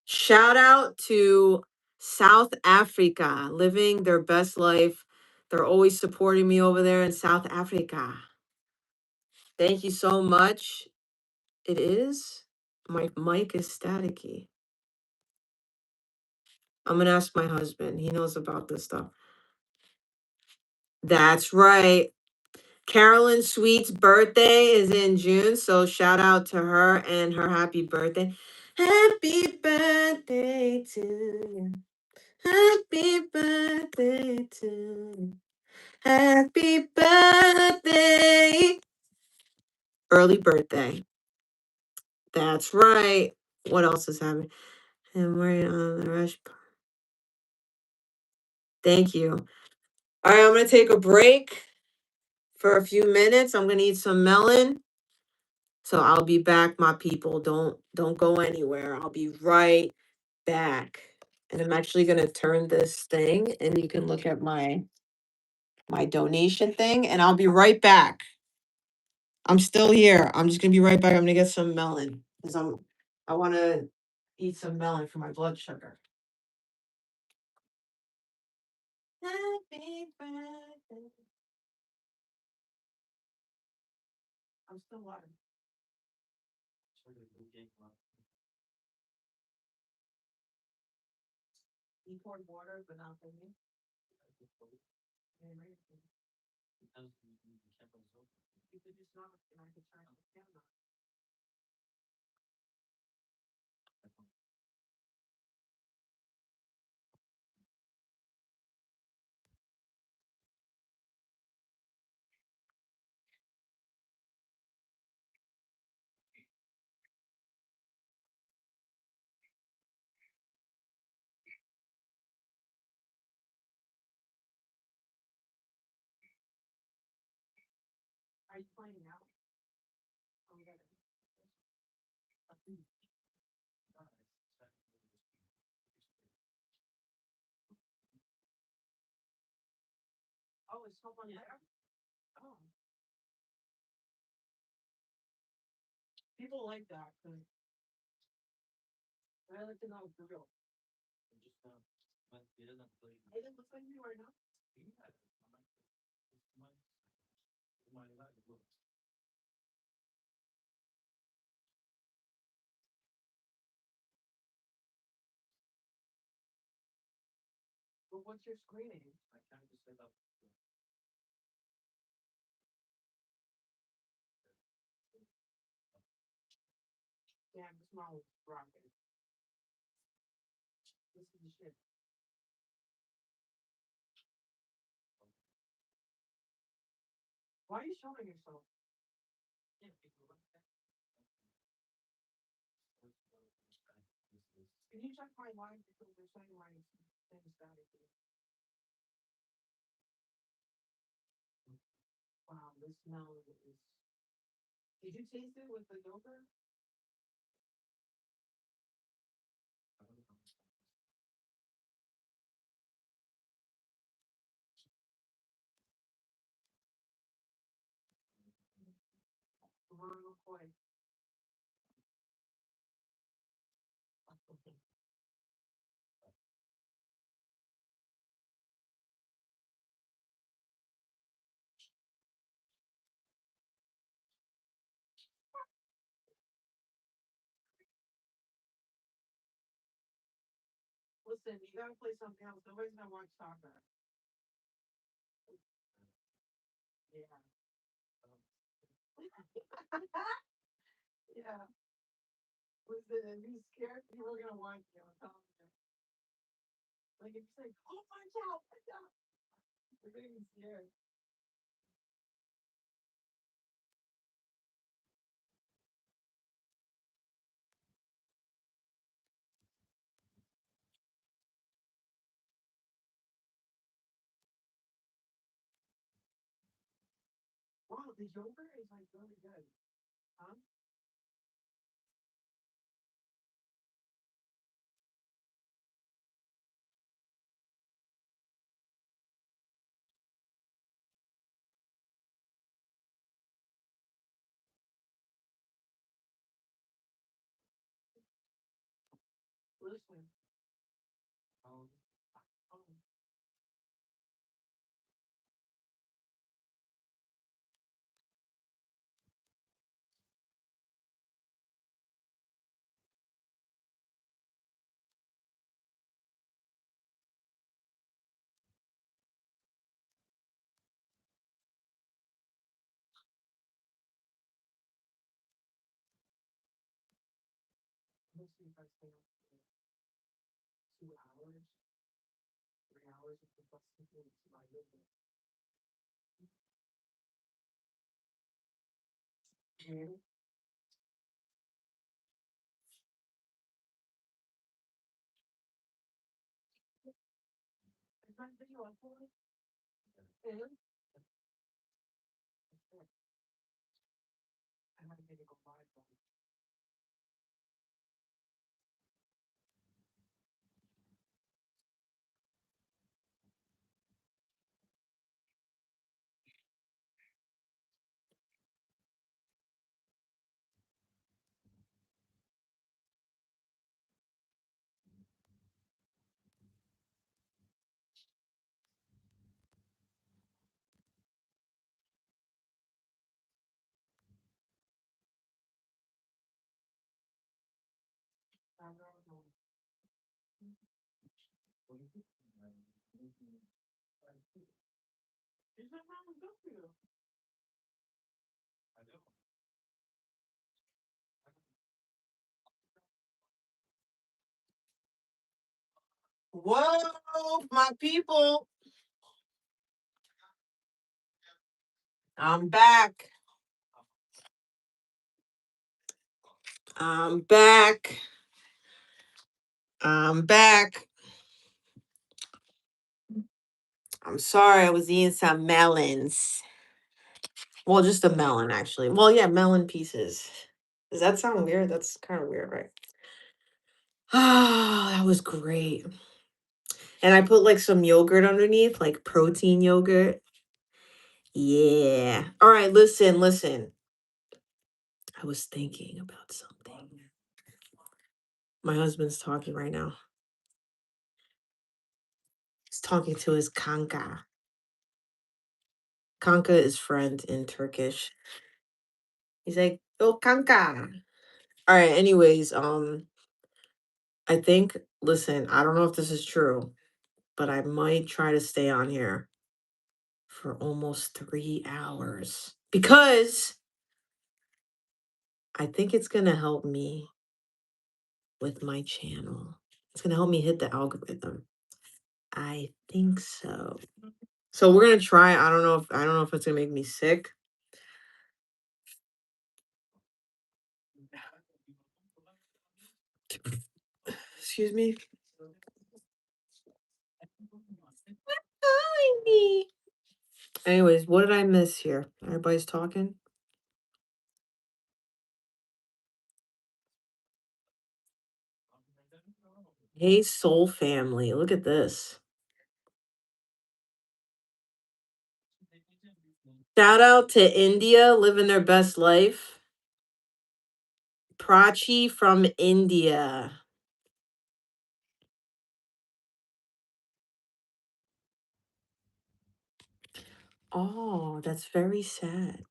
Shout out to South Africa, living their best life. They're always supporting me over there in South Africa. Thank you so much. It is. My mic is staticky. I'm going to ask my husband. He knows about this stuff. That's right. Carolyn Sweet's birthday is in June. So shout out to her and her happy birthday. Happy birthday to you. Happy birthday to you. Happy birthday. Early birthday. That's right. What else is happening? And we're on the rush. Thank you. All right, I'm going to take a break for a few minutes. I'm going to eat some melon. So I'll be back, my people. Don't go anywhere. I'll be right back. And I'm actually going to turn this thing and you can look at my my donation thing, and I'll be right back. I'm still here. I'm just gonna be right back. I'm gonna get some melon because I want to eat some melon for my blood sugar. Happy birthday. I'm still watering. You poured water, but not for me. You could just knock and I could turn the camera. Are you playing now? Oh, we got it. Oh, it's someone there? Oh, people like that. I like to know for real. It doesn't look like you right now. But what's your screening? Yeah, the small rocket. This is the shit. Why are you showing yourself? Can you check my line because they're saying my thing is static? Wow, this smell is. Did you taste it with the yogurt? Real quick. Listen, you gotta play something else. Nobody's gonna watch soccer. Yeah. Yeah. Listen, and be scared. People are gonna watch you. I'm telling you. Like if you say, "Oh, watch out!" They're gonna be scared. Wow, the yogurt is like really good, huh? Listen. Um, let's see if I stay up for 2 hours, 3 hours of the bus to my yogurt. Really? Is that video on for it? And I might need to go buy some. Whoa, my people. I'm back. I'm back. I'm back. I'm sorry, I was eating some melons. Well, just a melon, actually. Well, yeah, melon pieces. Does that sound weird? That's kind of weird, right? Ah, that was great. And I put like some yogurt underneath, like protein yogurt. Yeah. All right, listen, listen. I was thinking about something. My husband's talking right now. He's talking to his kanka. Kanka is friend in Turkish. He's like, "Oh, kanka." All right, anyways, I think listen, I don't know if this is true, but I might try to stay on here for almost 3 hours because I think it's going to help me with my channel. It's going to help me hit the algorithm. I think so. So we're going to try. I don't know if it's going to make me sick. Excuse me. Hi, me. Anyways, what did I miss here? Everybody's talking. Hey, soul family. Look at this. Shout out to India living their best life. Prachi from India. Oh, that's very sad.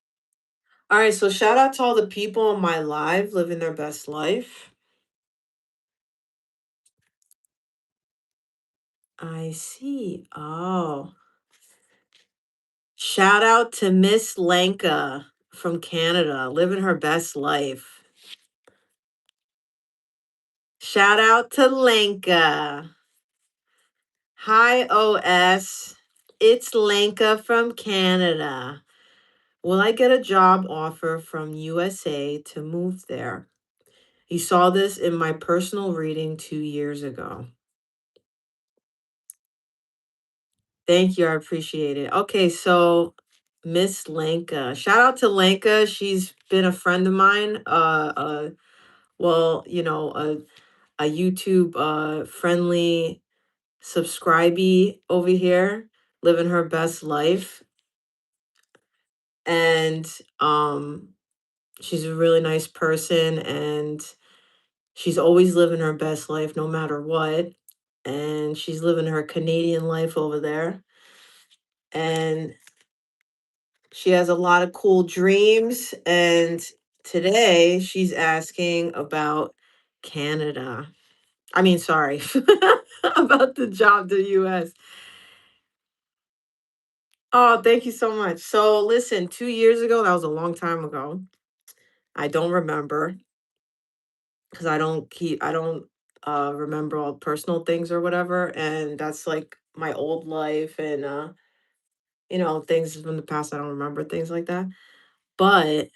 All right, so shout out to all the people on my live living their best life. I see. Oh, shout out to Miss Lanka from Canada living her best life. Shout out to Lanka. Hi, OS. It's Lanka from Canada. Will I get a job offer from USA to move there? You saw this in my personal reading 2 years ago. Thank you. I appreciate it. Okay, so Miss Lanka. Shout out to Lanka. She's been a friend of mine. Well, a YouTube friendly subscribee over here, living her best life. And she's a really nice person and she's always living her best life no matter what. And she's living her Canadian life over there. And she has a lot of cool dreams. And today she's asking about Canada. I mean, sorry, about the job to the US. Oh, thank you so much. So, listen, 2 years ago, that was a long time ago. I don't remember because I don't remember all personal things or whatever. And that's like my old life and, things from the past. I don't remember things like that. But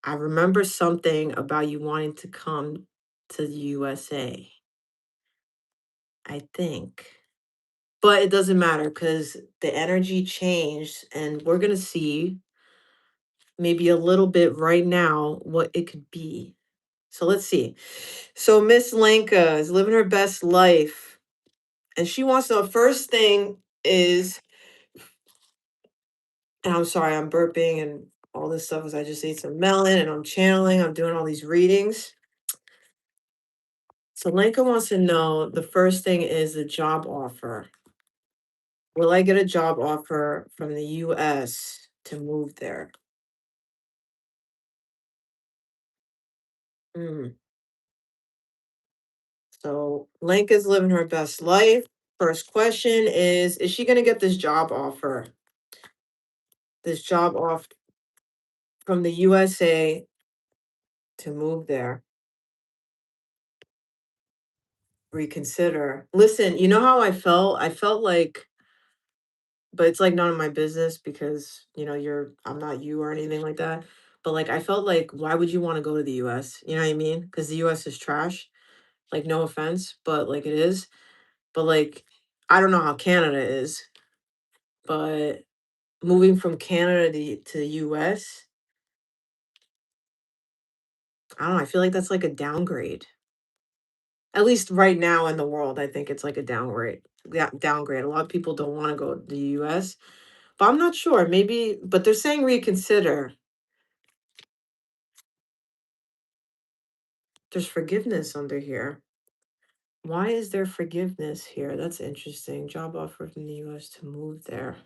I remember something about you wanting to come to the USA, I think. But it doesn't matter because the energy changed, and we're going to see maybe a little bit right now what it could be. So let's see. So Miss Lenka is living her best life, and she wants to. First thing is, and I'm sorry, I'm burping and all this stuff as I just ate some melon and I'm channeling. I'm doing all these readings. So Lenka wants to know the first thing is a job offer. Will I get a job offer from the US to move there? Mm. So Lenka's living her best life. First question is she gonna get this job offer? This job off from the USA to move there. Reconsider. Listen, you know how I felt? I felt like, but it's like none of my business because I'm not you or anything like that. But like I felt like why would you want to go to the US? You know what I mean? Because the US is trash. Like no offense, but like it is. But like I don't know how Canada is, but moving from Canada to the US, I don't know, I feel like that's like a downgrade. At least right now in the world, I think it's like a downgrade. Yeah, downgrade. A lot of people don't want to go to the US, but I'm not sure. Maybe, but they're saying reconsider. There's forgiveness under here. Why is there forgiveness here? That's interesting. Job offer from the US to move there.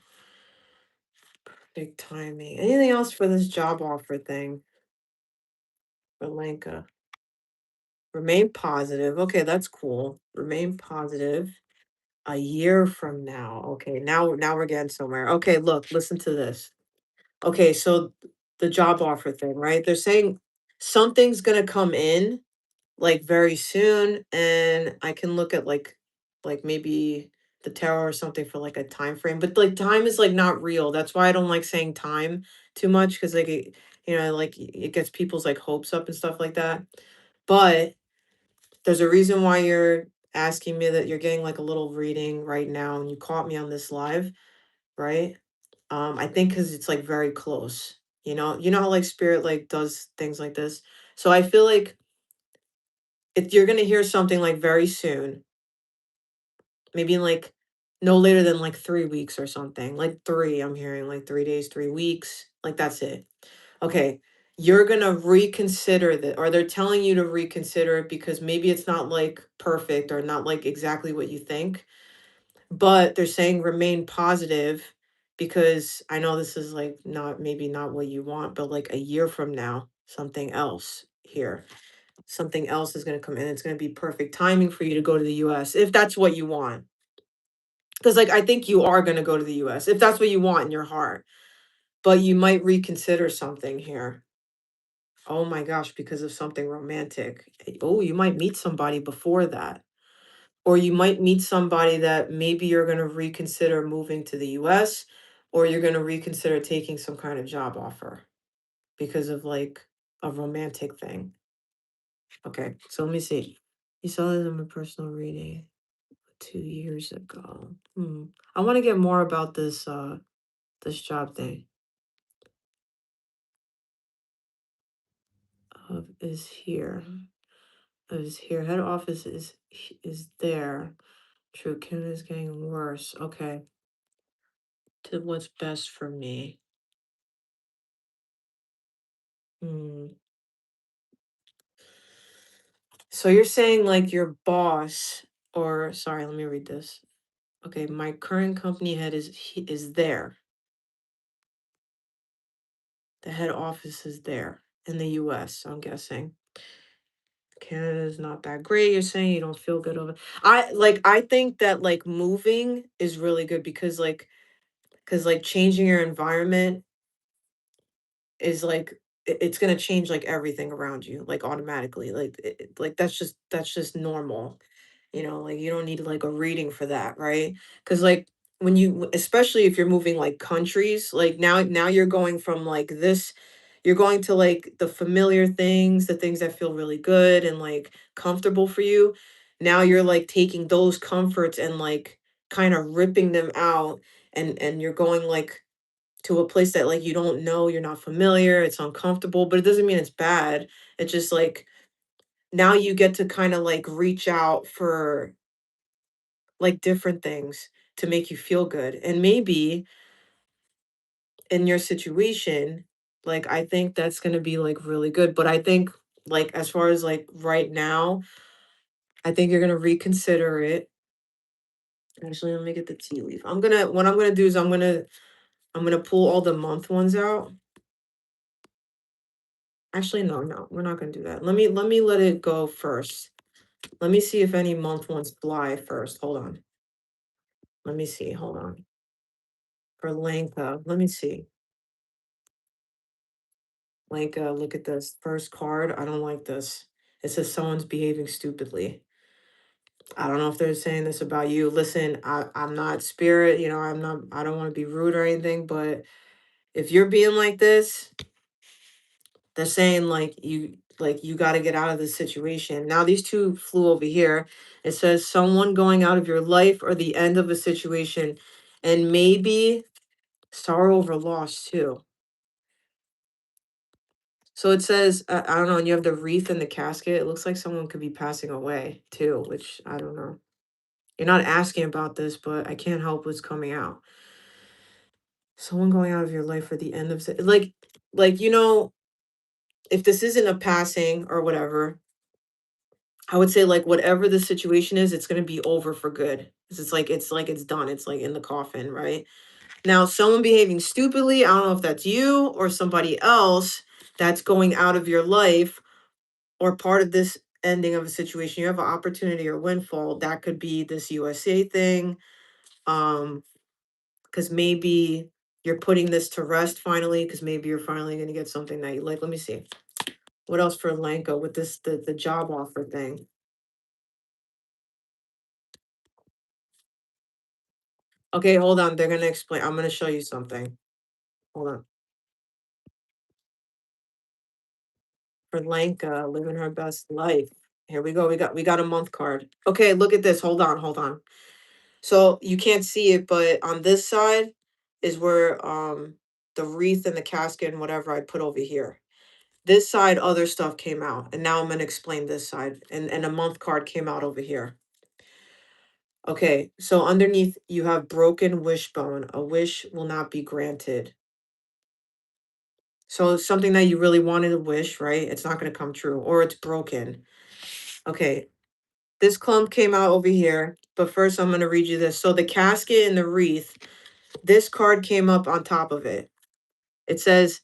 Big timing. Anything else for this job offer thing for Lenka? Remain positive. Okay, that's cool. Remain positive. A year from now. Okay, now we're getting somewhere. Okay, look, listen to this. Okay, so the job offer thing, right? They're saying something's gonna come in like very soon, and I can look at like maybe the tarot or something for like a time frame. But like time is like not real. That's why I don't like saying time too much because like like it gets people's like hopes up and stuff like that. But there's a reason why you're asking me that you're getting like a little reading right now and you caught me on this live, right? I think because it's like very close. You know how like spirit like does things like this. So I feel like if you're gonna hear something like very soon, maybe in like no later than like 3 weeks or something. Like three, I'm hearing like 3 days, 3 weeks. Like that's it. Okay. You're gonna reconsider that, or they're telling you to reconsider it because maybe it's not like perfect or not like exactly what you think. But they're saying remain positive because I know this is like not maybe not what you want, but like a year from now, something else here. Something else is going to come in. It's going to be perfect timing for you to go to the US if that's what you want. Because like I think you are going to go to the US if that's what you want in your heart. But you might reconsider something here. Oh my gosh, because of something romantic. Oh, you might meet somebody before that. Or you might meet somebody that maybe you're going to reconsider moving to the US, or you're going to reconsider taking some kind of job offer because of like a romantic thing. Okay, so let me see. You saw this in my personal reading 2 years ago. I want to get more about this job thing. Is here. Is here. Head office is there. True, Canada is getting worse. Okay. To what's best for me. Hmm. So you're saying like your boss, or sorry, let me read this. Okay, my current company head is there. The head office is there in the US, I'm guessing. Canada is not that great. You're saying you don't feel good over. I think that like moving is really good because like changing your environment is like it's gonna change like everything around you like automatically. Like like that's just normal. Like you don't need like a reading for that, right? Because like when you, especially if you're moving like countries, like now you're going from like this, you're going to like the familiar things, the things that feel really good and like comfortable for you. Now you're like taking those comforts and like kind of ripping them out, and you're going like to a place that like you don't know, you're not familiar, it's uncomfortable, but it doesn't mean it's bad. It's just like now you get to kind of like reach out for like different things to make you feel good. And maybe in your situation, like I think that's going to be like really good, but I think like as far as like right now, I think you're going to reconsider it. Actually, let me get the tea leaf. What I'm going to do is I'm going to pull all the month ones out. Actually, no, we're not going to do that. Let me let it go first. Let me see if any month ones fly first. Hold on. Let me see. Hold on. For Lanka, let me see. Lanka, look at this. First card. I don't like this. It says someone's behaving stupidly. I don't know if they're saying this about you. Listen, I'm not spirit, I don't want to be rude or anything, but if you're being like this, they're saying like you got to get out of this situation. Now these two flew over here. It says someone going out of your life or the end of a situation and maybe sorrow over loss too. So it says I don't know, and you have the wreath and the casket. It looks like someone could be passing away too, which I don't know. You're not asking about this, but I can't help what's coming out. Someone going out of your life for the end of like if this isn't a passing or whatever, I would say like whatever the situation is, it's gonna be over for good. 'Cause it's like it's done. It's like in the coffin, right? Now, someone behaving stupidly, I don't know if that's you or somebody else that's going out of your life or part of this ending of a situation. You have an opportunity or windfall. That could be this USA thing. Um, because maybe you're putting this to rest finally, because maybe you're finally gonna get something that you like. Let me see. What else for Lanka with this the job offer thing? Okay, hold on. They're gonna explain. I'm gonna show you something. Hold on. For Lanka, living her best life. Here we go. We got a month card. Okay, look at this. Hold on, hold on. So you can't see it, but on this side is where the wreath and the casket and whatever I put over here. This side, other stuff came out, and now I'm gonna explain this side. And a month card came out over here. Okay, so underneath you have broken wishbone. A wish will not be granted. So it's something that you really wanted to wish, right? It's not gonna come true, or it's broken. Okay, this clump came out over here, but first I'm gonna read you this. So the casket and the wreath, this card came up on top of it. It says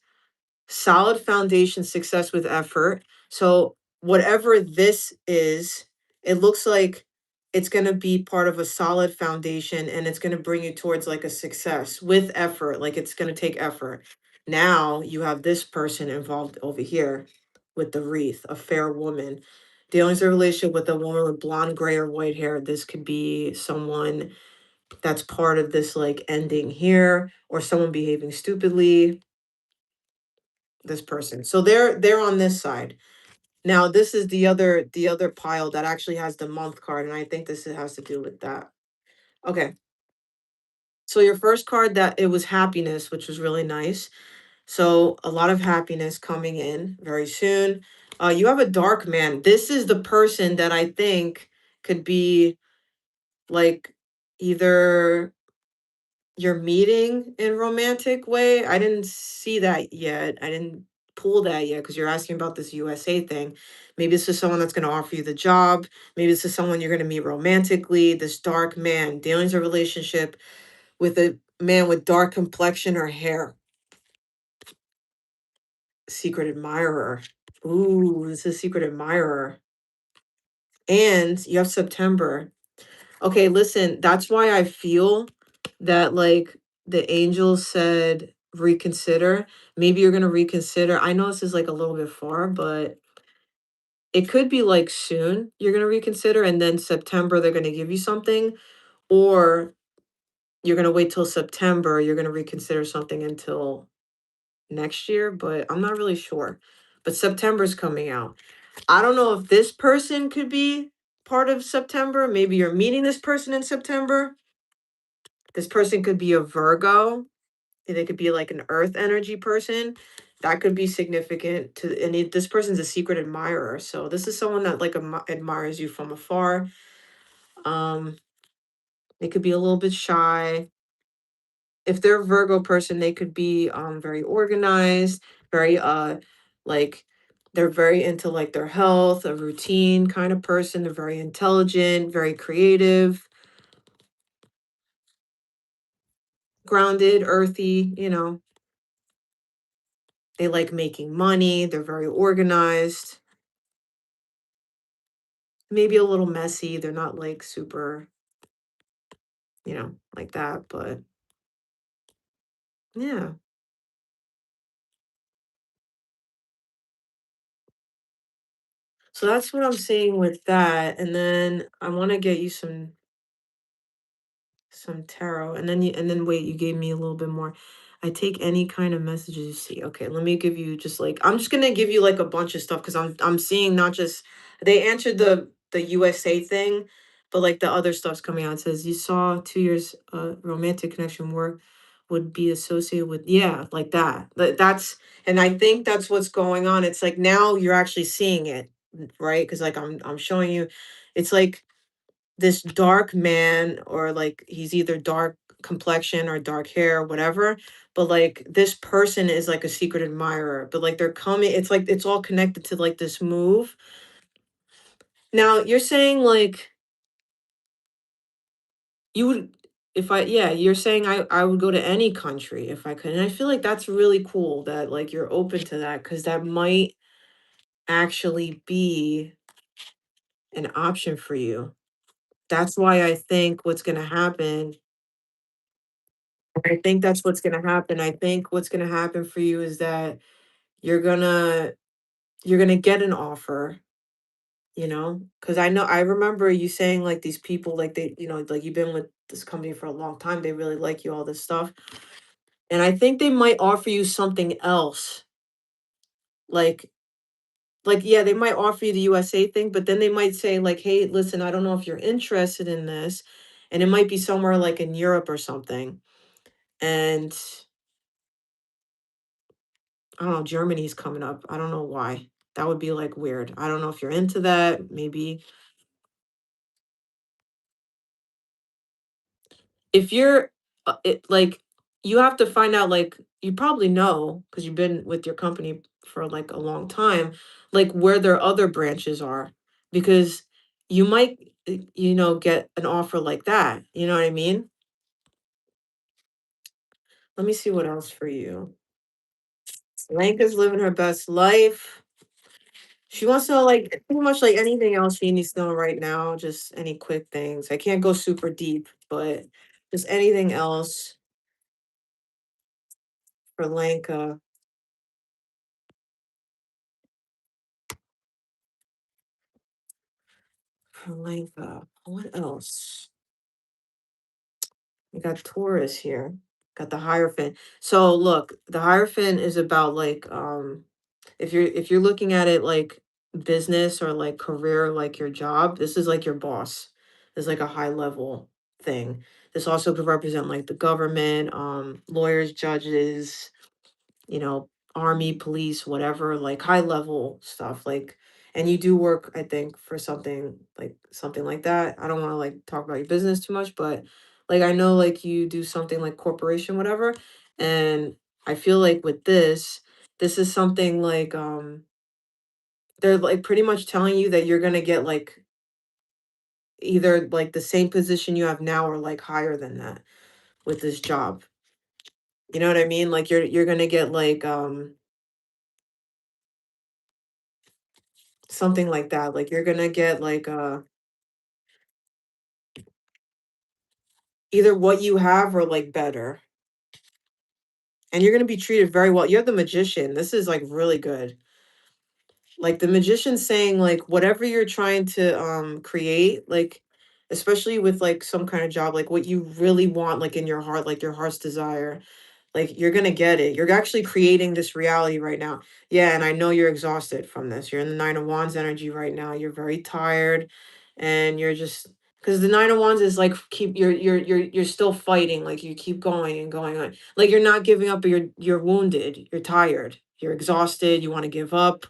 solid foundation, success with effort. So whatever this is, it looks like it's going to be part of a solid foundation and it's going to bring you towards like a success with effort. Like it's going to take effort. Now you have this person involved over here with the wreath, a fair woman. Dealing with a relationship with a woman with blonde, gray, or white hair. This could be someone that's part of this like ending here, or someone behaving stupidly, this person. So they're on this side. Now this is the other pile that actually has the month card, and I think this has to do with that. Okay. So your first card, that it was happiness, which was really nice. So a lot of happiness coming in very soon. You have a dark man. This is the person that I think could be like either you're meeting in romantic way? I didn't see that yet. I didn't pull that yet because you're asking about this USA thing. Maybe this is someone that's going to offer you the job. Maybe this is someone you're going to meet romantically. This dark man dealing with a relationship with a man with dark complexion or hair. Secret admirer. Ooh, this is secret admirer. And you have September. Okay, listen, that's why I feel that like the angels said reconsider. Maybe you're gonna reconsider. I know this is like a little bit far, but it could be like soon you're gonna reconsider, and then September they're gonna give you something, or you're gonna wait till September, you're gonna reconsider something until next year, but I'm not really sure. But September's coming out. I don't know if this person could be part of September. Maybe you're meeting this person in September. This person could be a Virgo, and they could be like an earth energy person. That could be significant to, and this person's a secret admirer. So this is someone that like admires you from afar. Um, they could be a little bit shy. If they're a Virgo person, they could be very organized, very like they're very into like their health, a routine kind of person. They're very intelligent, very creative, grounded, earthy, they like making money, they're very organized. maybe a little messy. They're not like super, like that, but yeah. So that's what I'm seeing with that. And then I want to get you some tarot, and then wait, you gave me a little bit more. I take any kind of messages you see. Okay, let me give you just like, I'm just gonna give you like a bunch of stuff because I'm seeing not just they answered the USA thing, but like the other stuff's coming out. It says you saw 2 years romantic connection work would be associated with, yeah, like that. That's, and I think that's what's going on. It's like now you're actually seeing it, right? Because like I'm showing you, it's like this dark man, or like he's either dark complexion or dark hair, whatever, but like this person is like a secret admirer, but like they're coming, it's like it's all connected to like this move. Now you're saying like you would, if I, yeah, you're saying I would go to any country if I could, and I feel like that's really cool that like you're open to that, because that might actually be an option for you. That's why I think what's going to happen, I think that's what's gonna happen. I think what's gonna happen for you is that you're gonna you're gonna get an offer, because I remember you saying like these people, like they, like you've been with this company for a long time, they really like you, all this stuff. And I think they might offer you something else. Like yeah, they might offer you the USA thing, but then they might say like, hey, listen, I don't know if you're interested in this. And it might be somewhere like in Europe or something. And I don't know, Germany's coming up. I don't know why. That would be, like, weird. I don't know if you're into that, maybe. If you're, like, you have to find out, like, you probably know because 'cause you've been with your company for, like, a long time, like, where their other branches are, because you might, get an offer like that, you know what I mean? Let me see what else for you. Lenka's living her best life. She wants to know, like, pretty much, like, anything else she needs to know right now, just any quick things. I can't go super deep, but just anything else for Lenka. For Lenka. What else? We got Taurus here. Got the Hierophant. So look, the Hierophant is about like if you're looking at it like business or like career, like your job, this is like your boss. It's like a high level thing. This also could represent like the government, lawyers, judges, army, police, whatever, like high level stuff. Like, and you do work, I think, for something like that. I don't want to like talk about your business too much, but like I know like you do something like corporation, whatever. And I feel like with this is something like they're like pretty much telling you that you're gonna get like either like the same position you have now or like higher than that with this job. You know what I mean? Like you're gonna get like something like that. Like you're gonna get like either what you have or like better. And you're gonna be treated very well. You're the magician. This is like really good. Like the magician saying like whatever you're trying to create, like especially with like some kind of job, like what you really want, like in your heart, like your heart's desire, like you're gonna get it. You're actually creating this reality right now. Yeah, and I know you're exhausted from this. You're in the Nine of Wands energy right now. You're very tired, and you're just because the Nine of Wands is like keep you're still fighting. Like you keep going and going on. Like you're not giving up, but you're wounded. You're tired. You're exhausted. You want to give up.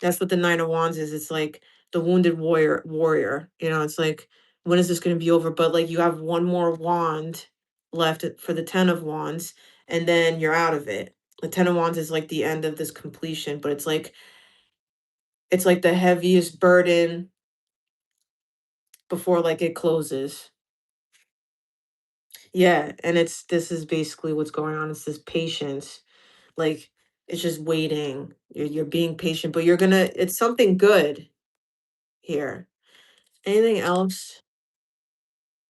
That's what the Nine of Wands is. It's like the wounded warrior. It's like, when is this gonna be over? But like you have one more wand left for the Ten of Wands, and then you're out of it. The Ten of Wands is like the end of this completion, but it's like the heaviest burden before like it closes. Yeah, and this is basically what's going on. It's this patience. Like it's just waiting. You're being patient, but it's something good here. Anything else?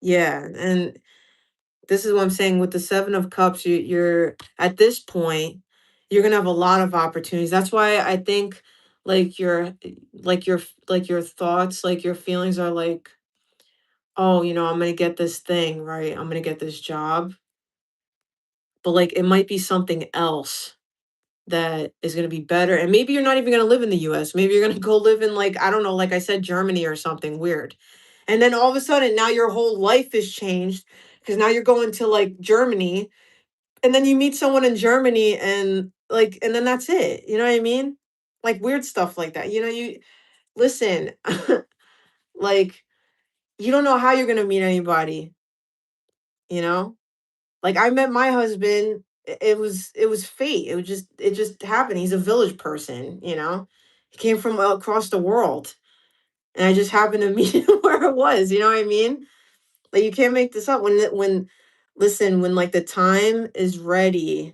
Yeah, and this is what I'm saying with the 7 of cups, you're at this point, you're gonna have a lot of opportunities. That's why I think like your thoughts, like your feelings are like, oh, I'm gonna get this thing, right? I'm gonna get this job. But like it might be something else that is gonna be better. And maybe you're not even gonna live in the US. Maybe you're gonna go live in like, I don't know, like I said, Germany or something weird. And then all of a sudden now your whole life is changed because now you're going to like Germany and then you meet someone in Germany and like and then that's it. You know what I mean? Like weird stuff like that. You listen, like you don't know how you're gonna meet anybody, you know? Like I met my husband, it was fate. It just happened. He's a village person. He came from across the world and I just happened to meet him where it was, you know what I mean? Like you can't make this up when listen, when like the time is ready,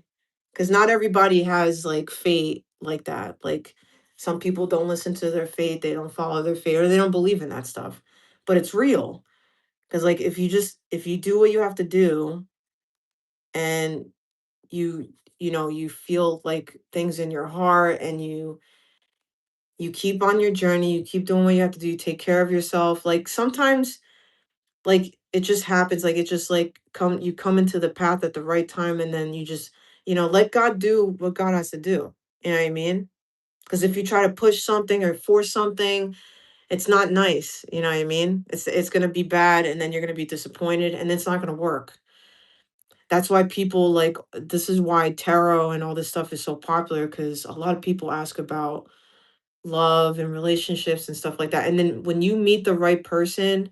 because not everybody has like fate like that. Like some people don't listen to their fate, they don't follow their fate, or they don't believe in that stuff. But it's real. Because like if you do what you have to do and you you feel like things in your heart and you keep on your journey, you keep doing what you have to do, you take care of yourself. Like sometimes like it just happens, like it just like come into the path at the right time and then you just let God do what God has to do. You know what I mean? Because if you try to push something or force something, it's not nice. You know what I mean? It's gonna be bad and then you're gonna be disappointed and it's not gonna work. That's why people like this is why tarot and all this stuff is so popular because a lot of people ask about love and relationships and stuff like that. And then when you meet the right person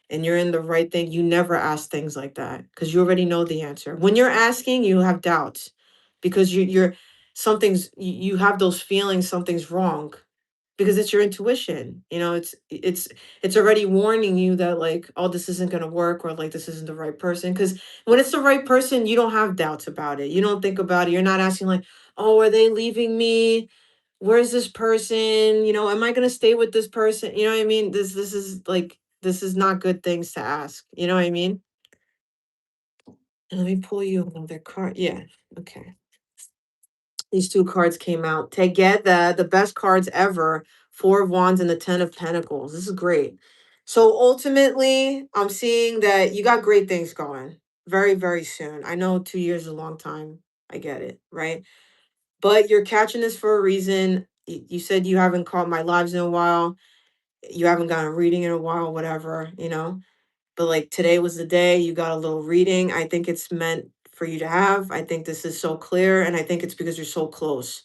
and you're in the right thing, you never ask things like that because you already know the answer. When you're asking, you have doubts because you have those feelings something's wrong because it's your intuition. It's already warning you that like, oh, this isn't going to work or like this isn't the right person because when it's the right person, you don't have doubts about it. You don't think about it. You're not asking like, oh, are they leaving me? Where's this person? Am I going to stay with this person? You know what I mean? This is like this is not good things to ask. You know what I mean? And let me pull you another card. Yeah. Okay. These two cards came out together, the best cards ever. Four of Wands and the Ten of Pentacles. This is great. So ultimately, I'm seeing that you got great things going very, very soon. I know 2 years is a long time. I get it, right? But you're catching this for a reason. You said you haven't caught my lives in a while. You haven't gotten a reading in a while, whatever. But like today was the day you got a little reading. I think it's meant for you to have. I think this is so clear. And I think it's because you're so close.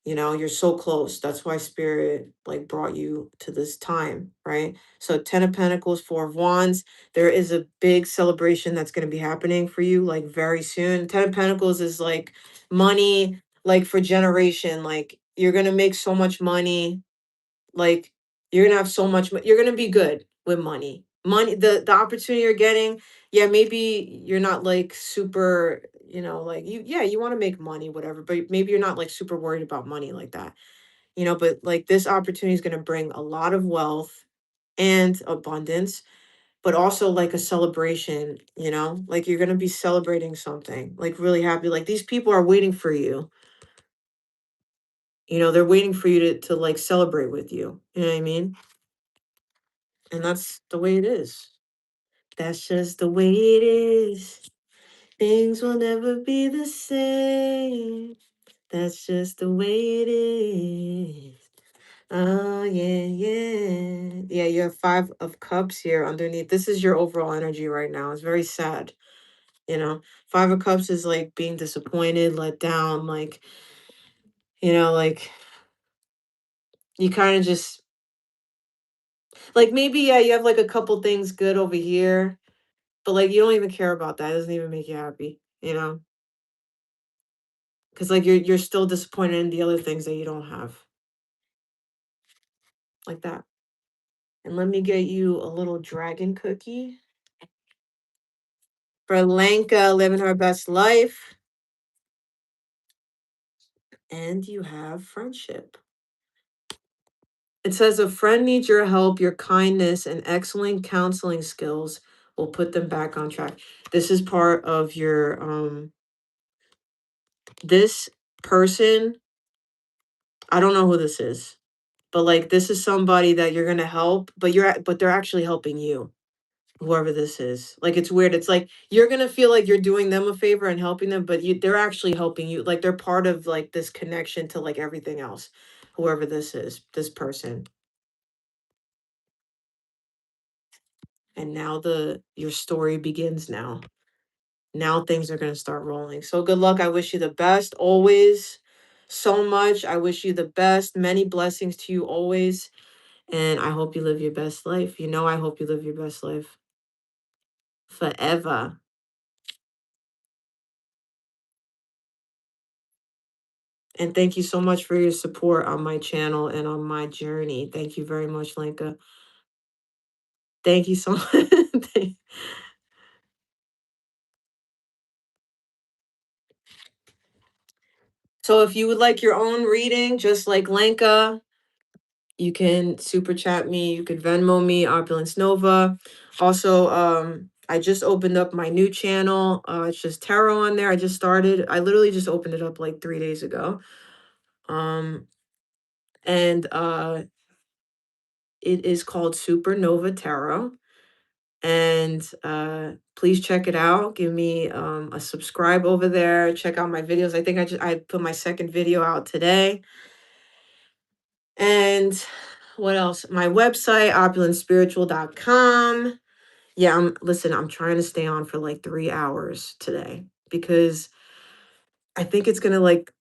You're so close. That's why spirit like brought you to this time, right? So 10 of Pentacles, 4 of Wands. There is a big celebration that's going to be happening for you like very soon. 10 of Pentacles is like money, like for generation. Like you're going to make so much money, like you're gonna have so much you're gonna be good with money, the opportunity you're getting. Yeah, maybe you're not like super, like you want to make money, whatever, but maybe you're not like super worried about money like that. But like this opportunity is going to bring a lot of wealth and abundance, but also like a celebration. Like you're going to be celebrating something like really happy, like these people are waiting for you. They're waiting for you to like celebrate with you. You know what I mean? And that's the way it is. That's just the way it is. Things will never be the same. That's just the way it is. Oh, yeah, yeah. Yeah, you have 5 of Cups here underneath. This is your overall energy right now. It's very sad. 5 of Cups is like being disappointed, let down, like you kind of just like maybe, yeah, you have like a couple things good over here. But, like, you don't even care about that, it doesn't even make you happy. Because like, you're still disappointed in the other things that you don't have, like that. And let me get you a little dragon cookie. For Lenka living her best life, and you have friendship. It says a friend needs your help, your kindness, and excellent counseling skills will put them back on track. This is part of your this person, I don't know who this is, but like this is somebody that you're gonna help, but but they're actually helping you, whoever this is. Like it's weird. It's like you're gonna feel like you're doing them a favor and helping them, but they're actually helping you. Like they're part of like this connection to like everything else. Whoever this is, this person. And now the your story begins now. Now things are gonna start rolling. So good luck. I wish you the best always. So much. I wish you the best. Many blessings to you always. And I hope you live your best life. You know, I hope you live your best life forever. And thank you so much for your support on my channel and on my journey. Thank you very much, Lenka. Thank you so much. So if you would like your own reading, just like Lenka, you can super chat me. You could Venmo me, Opulence Nova. Also, I just opened up my new channel. It's just tarot on there. I just started. I literally just opened it up like 3 days ago. Um, and it is called Supernova Tarot. And please check it out. Give me a subscribe over there. Check out my videos. I think I put my second video out today. And what else? My website, opulentspiritual.com. Yeah, I'm trying to stay on for like 3 hours today because I think it's gonna like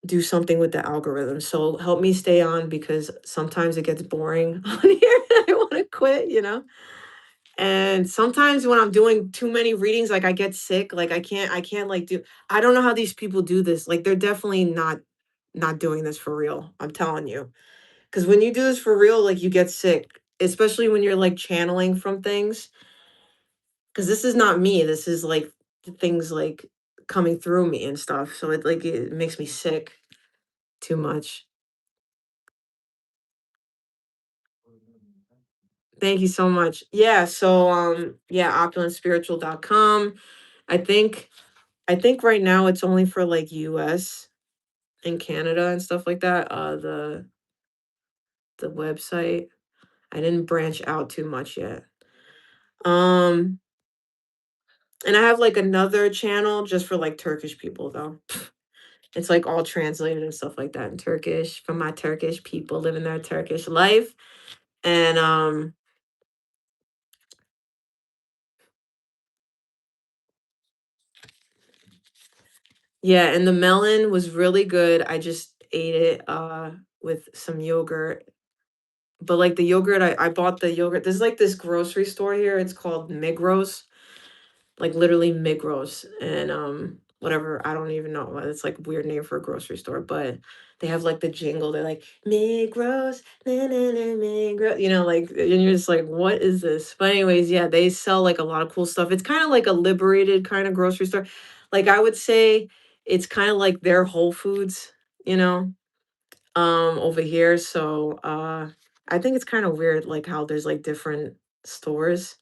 do something with the algorithm. So help me stay on because sometimes it gets boring on here. I want to quit, you know? And sometimes when I'm doing too many readings, like I get sick. Like I can't like do I don't know how these people do this. Like they're definitely not doing this for real. I'm telling you. Because when you do this for real, like you get sick, especially when you're like channeling from things. Because this is not me. This is like things like coming through me and stuff. So it makes me sick too much. Thank you so much. Yeah, so yeah, opulentspiritual.com. I think I think right now it's only for like US and Canada and stuff like that. The website. I didn't branch out too much yet. Um and I have like another channel just for like Turkish people though. It's like all translated and stuff like that in Turkish for my Turkish people living their Turkish life. And yeah, and the melon was really good. I just ate it with some yogurt. But like the yogurt, I bought the yogurt. There's like this grocery store here. It's called Migros, like literally Migros, and whatever. I don't even know. It's like a weird name for a grocery store, but they have like the jingle. They're like Migros, na, na, na, Migros. You know, like and you're just like, what is this? But anyways, yeah, they sell like a lot of cool stuff. It's kind of like a liberated kind of grocery store. Like I would say, it's kind of like their Whole Foods. You know, over here. So I think it's kind of weird, like how there's like different stores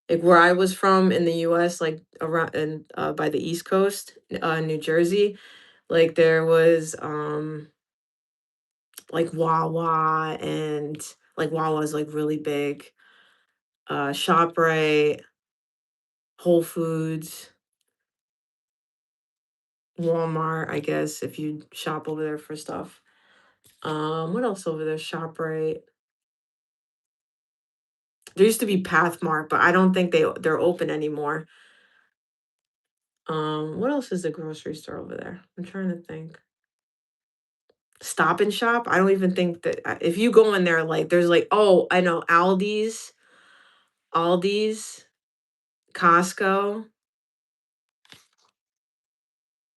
like where I was from in the US, like around and by the East Coast, New Jersey, like there was like Wawa and like Wawa's like really big, ShopRite, Whole Foods, Walmart, I guess if you shop over there for stuff. What else over there? ShopRite. There used to be Pathmark, but I don't think they're open anymore. What else is the grocery store over there? I'm trying to think. Stop and Shop? I don't even think that if you go in there, like, there's like, oh, I know Aldi's, Costco,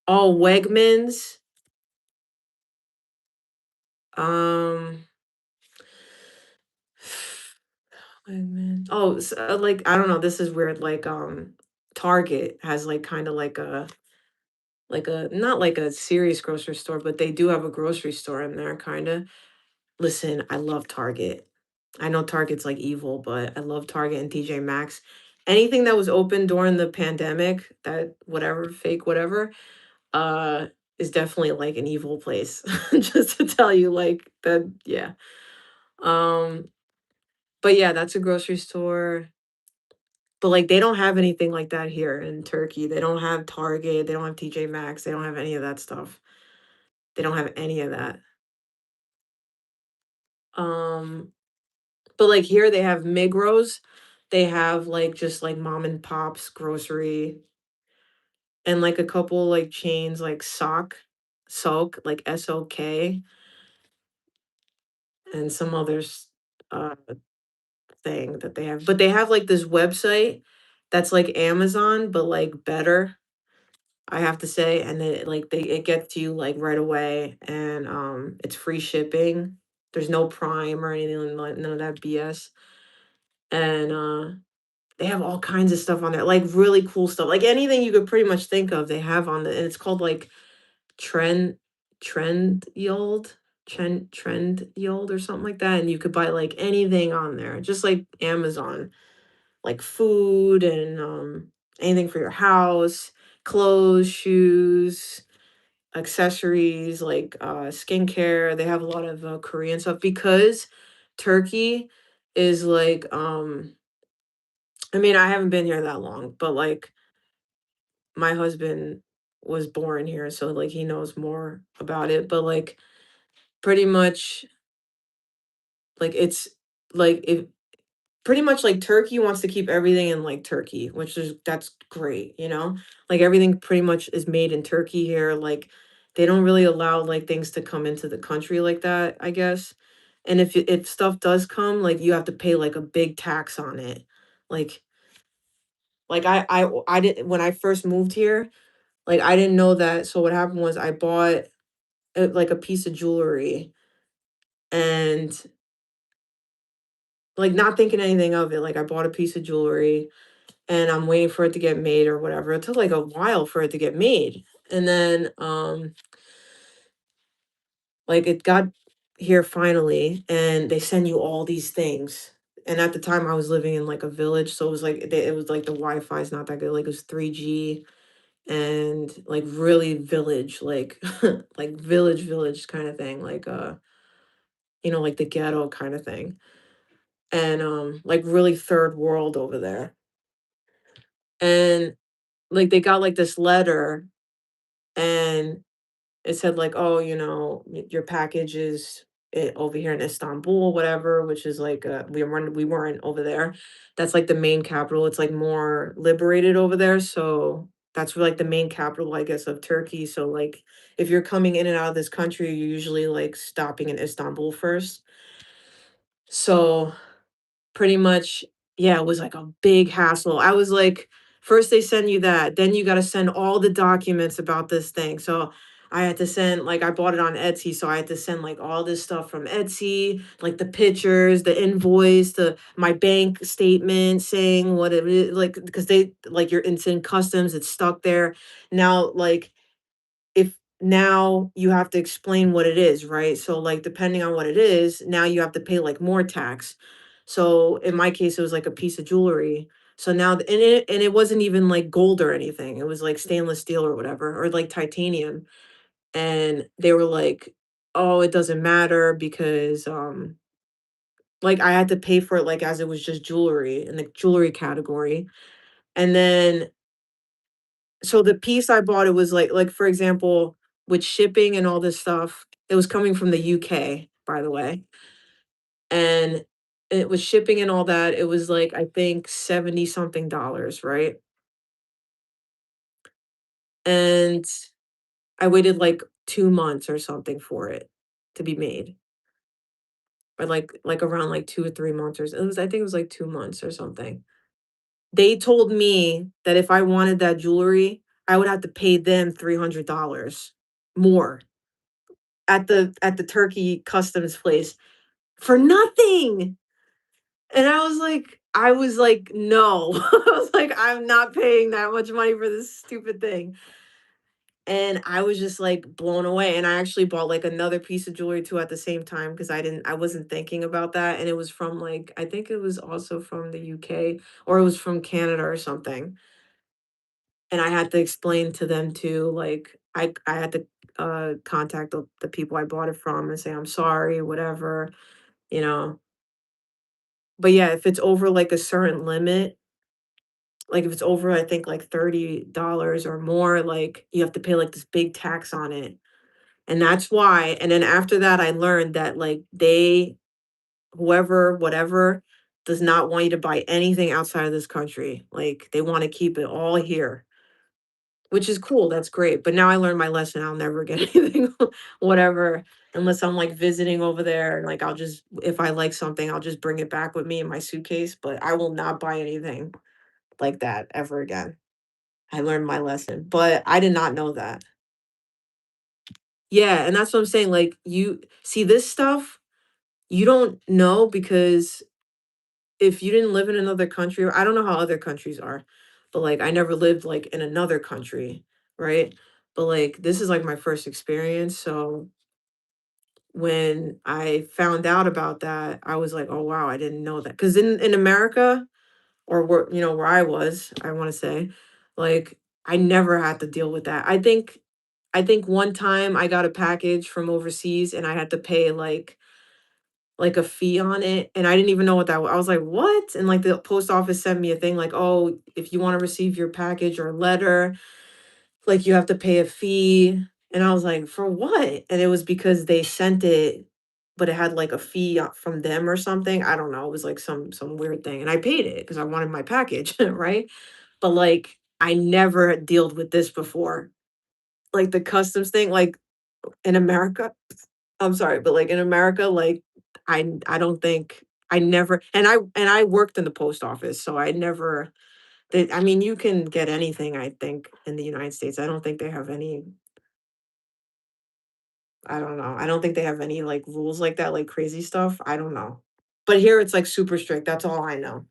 oh, Wegmans, um, Wegmans. Oh, like I don't know. This is weird. Like, Target has like kind of like a not like a serious grocery store, but they do have a grocery store in there, kind of. Listen, I love Target. I know Target's like evil, but I love Target and TJ Maxx. Anything that was open during the pandemic, that whatever, fake whatever, uh, is definitely like an evil place. Just to tell you, like that, yeah. Um, but yeah, that's a grocery store. But like they don't have anything like that here in Turkey. They don't have Target, they don't have TJ Maxx, they don't have any of that stuff. They don't have any of that. Um, but like here they have Migros, they have like just like mom and pops grocery and like a couple like chains like Sok, like SOK, and some others uh thing that they have. But they have like this website that's like Amazon, but like better, I have to say. And then like it gets to you like right away, and it's free shipping. There's no Prime or anything like none of that BS. And they have all kinds of stuff on there, like really cool stuff. Like anything you could pretty much think of, they have on the and it's called like Trend Trend Yield. Trend Yield or something like that. And you could buy like anything on there, just like Amazon, like food and anything for your house, clothes, shoes, accessories, like skincare. They have a lot of Korean stuff because Turkey is like I mean, I haven't been here that long, but like my husband was born here, so like he knows more about it. But like pretty much like it's like if pretty much like Turkey wants to keep everything in like Turkey, which is that's great, you know? Like everything pretty much is made in Turkey here. Like they don't really allow like things to come into the country like that, I guess. And if stuff does come, like you have to pay like a big tax on it. Like I didn't when I first moved here, like I didn't know that. So what happened was I bought like a piece of jewelry and like not thinking anything of it. Like I bought a piece of jewelry and I'm waiting for it to get made or whatever. It took like a while for it to get made. And then like it got here finally and they send you all these things. And at the time I was living in like a village, so it was like it was like the Wi-Fi is not that good. Like it was 3G and like really village, like like village kind of thing, like you know, like the ghetto kind of thing. And like really third world over there. And like they got like this letter and it said like, "Oh, you know, your package is over here in Istanbul, whatever," which is like we weren't over there. That's like the main capital. It's like more liberated over there, so that's like the main capital, I guess, of Turkey. So like, if you're coming in and out of this country, you're usually like stopping in Istanbul first. So pretty much, yeah, it was like a big hassle. I was like, first they send you that, then you gotta send all the documents about this thing. So I had to send like I bought it on Etsy, so I had to send like all this stuff from Etsy, like the pictures, the invoice, my bank statement saying what it is, like because they like it's in customs, it's stuck there. Now, like if now you have to explain what it is, right? So like depending on what it is, now you have to pay like more tax. So in my case, it was like a piece of jewelry. So now and it wasn't even like gold or anything. It was like stainless steel or whatever, or like titanium. And they were like, "Oh, it doesn't matter because like I had to pay for it like as it was just jewelry in the jewelry category." And then so the piece I bought, it was like, for example, with shipping and all this stuff, it was coming from the UK, by the way, and it was shipping and all that, it was, like, I think 70 something dollars, right? And I waited, like, 2 months or something for it to be made, or, like, around, like, 2 or 3 months or it was I think it was, like, 2 months or something. They told me that if I wanted that jewelry, I would have to pay them $300 more. At the turkey customs place for nothing, and I was like, "No." I was like, "I'm not paying that much money for this stupid thing." And I was just, like, blown away, and I actually bought, like, another piece of jewelry too at the same time because I wasn't thinking about that, and it was from, like, I think it was also from the UK, or it was from Canada or something, and I had to explain to them too, like, I had to, contact the people I bought it from and say, "I'm sorry," whatever, you know? But yeah, if it's over, like, a certain limit, like, if it's over, I think, like, $30 or more, like, you have to pay, like, this big tax on it. And that's why, and then after that, I learned that, like, whoever, whatever, does not want you to buy anything outside of this country. Like, they wanna keep it all here, which is cool, that's great, but now I learned my lesson, I'll never get anything, whatever, unless I'm, like, visiting over there, and, like, I'll just, if I like something, I'll just bring it back with me in my suitcase, but I will not buy anything like that ever again. I learned my lesson, but I did not know that. Yeah, and that's what I'm saying, like, you see this stuff, you don't know because if you didn't live in another country, I don't know how other countries are, but, like, I never lived, like, in another country, right? But, like, this is, like, my first experience, so when I found out about that, I was like, "Oh, wow, I didn't know that." Because in America, or where, where I was, I wanna say, like, I never had to deal with that. I think one time I got a package from overseas and I had to pay, like a fee on it, and I didn't even know what that was. I was like, "What?" And, like, the post office sent me a thing like, "Oh, if you wanna receive your package or letter, like, you have to pay a fee." And I was like, "For what?" And it was because they sent it, but it had, like, a fee, from them or something. I don't know, it was, like, some weird thing, and I paid it because I wanted my package, right? But, like, I never dealt with this before. Like, the customs thing, like, in America, I'm sorry, but, like, in America, like, I don't think, I never, and I worked in the post office, so I never, I mean, you can get anything, I think, in the United States. I don't think they have any, I don't know. I don't think they have any, like, rules like that, like, crazy stuff. I don't know. But here it's, like, super strict. That's all I know.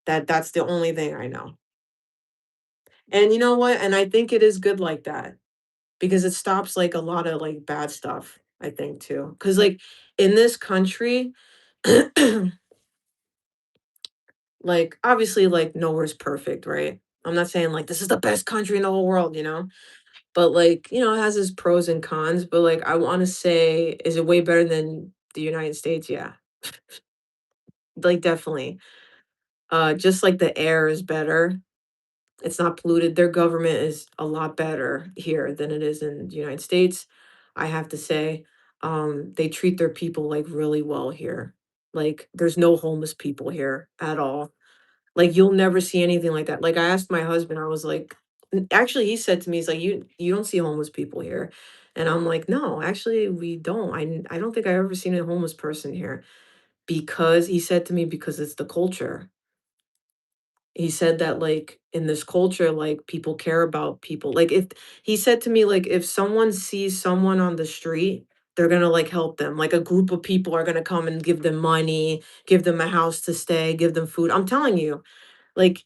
That's the only thing I know. And you know what? And I think it is good like that because it stops, like, a lot of, like, bad stuff, I think, too. Because, like, in this country, like, obviously, like, nowhere's perfect, right? I'm not saying, like, this is the best country in the whole world, you know? But, like, it has its pros and cons, but, like, I wanna say, is it way better than the United States? Yeah. Like, definitely. Just like the air is better. It's not polluted. Their government is a lot better here than it is in the United States, I have to say. They treat their people, like, really well here. Like, there's no homeless people here at all. Like, you'll never see anything like that. Like, I asked my husband, I was like, actually, he said to me, he's like, "You don't see homeless people here." And I'm like, "No, actually, we don't. I don't think I've ever seen a homeless person here." Because he said to me, "Because it's the culture." He said that, like, in this culture, like, people care about people. Like, if he said to me, like, if someone sees someone on the street, they're gonna, like, help them. Like, a group of people are gonna come and give them money, give them a house to stay, give them food. I'm telling you, like,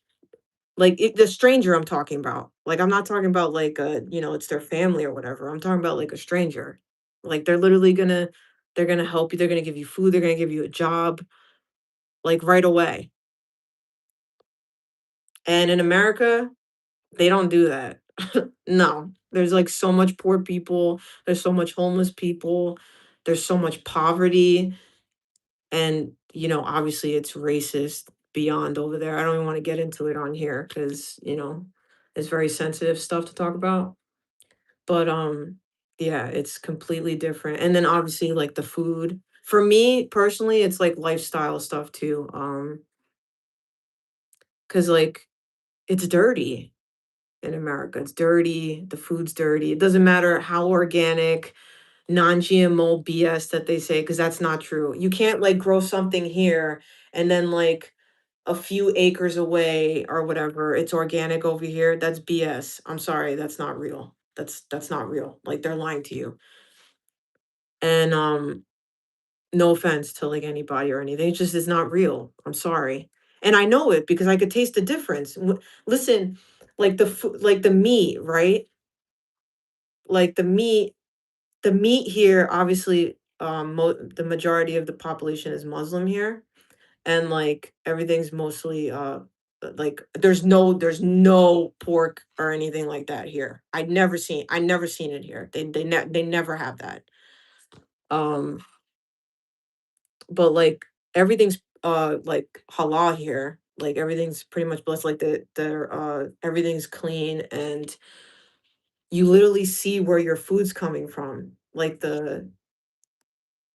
the stranger I'm talking about. Like, I'm not talking about, like, it's their family or whatever. I'm talking about, like, a stranger. Like, they're gonna help you. They're gonna give you food. They're gonna give you a job, like, right away. And in America, they don't do that. No. There's, like, so much poor people. There's so much homeless people. There's so much poverty. And, obviously, it's racist beyond over there. I don't even wanna get into it on here because it's very sensitive stuff to talk about. But, yeah, it's completely different. And then, obviously, like, the food. For me, personally, it's, like, lifestyle stuff too, because like, it's dirty in America. It's dirty, the food's dirty. It doesn't matter how organic, non-GMO BS that they say, because that's not true. You can't, like, grow something here and then, like, a few acres away or whatever, it's organic over here. That's BS. I'm sorry, that's not real. That's not real. Like, they're lying to you. And, no offense to, like, anybody or anything, it just is not real. I'm sorry. And I know it because I could taste the difference. Listen, like, the meat, right? like the meat here, obviously, the majority of the population is Muslim here, and like everything's mostly like there's no pork or anything like that here. I never seen it here. They never have that. Um, but like everything's like halal here. Like everything's pretty much blessed. Like everything's clean, and you literally see where your food's coming from. Like the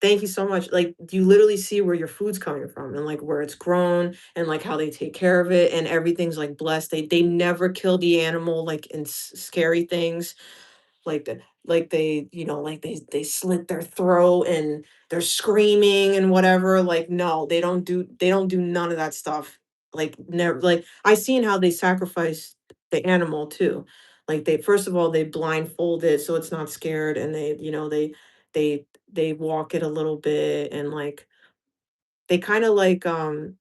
Thank you so much. Like, you literally see where your food's coming from and, like, where it's grown and, like, how they take care of it, and everything's, like, blessed. They never kill the animal, like, in scary things. Like like they slit their throat and they're screaming and whatever. Like, no, they don't do none of that stuff. Like, never. Like, I seen how they sacrifice the animal too. Like, they first of all, they blindfold it so it's not scared, and they they walk it a little bit, and like they kinda, like,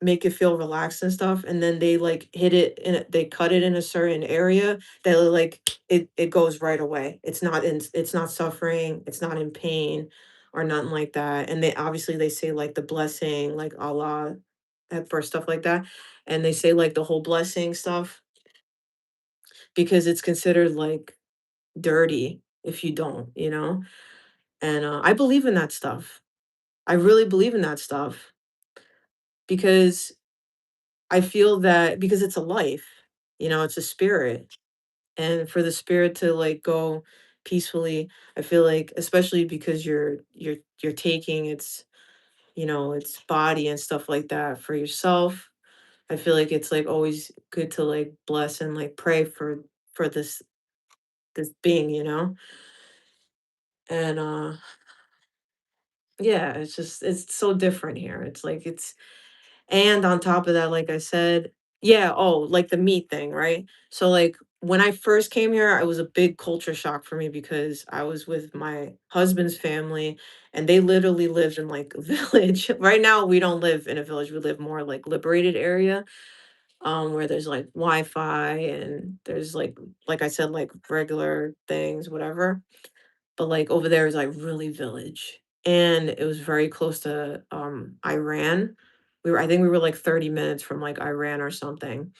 make it feel relaxed and stuff, and then they, like, hit it in a they cut it in a certain area that, like, it goes right away. It's not suffering, it's not in pain or nothing like that, and they say, like, the blessing, like, Allah, for stuff like that, and they say, like, the whole blessing stuff because it's considered, like, dirty if you don't, you know? And, I believe in that stuff. I really believe in that stuff because I feel that because it's a life, it's a spirit. And for the spirit to like go peacefully, I feel like especially because you're taking its body and stuff like that for yourself. I feel like it's like always good to like bless and like pray for this being, you know? And yeah, it's so different here. It's like and on top of that, like I said, yeah, oh, like the meat thing, right? So like when I first came here, it was a big culture shock for me because I was with my husband's family and they literally lived in like a village. Right now we don't live in a village. We live more like liberated area where there's like Wi-Fi and there's like I said like regular things, whatever. But like over there is like really village. And it was very close to Iran. I think we were like 30 minutes from like Iran or something.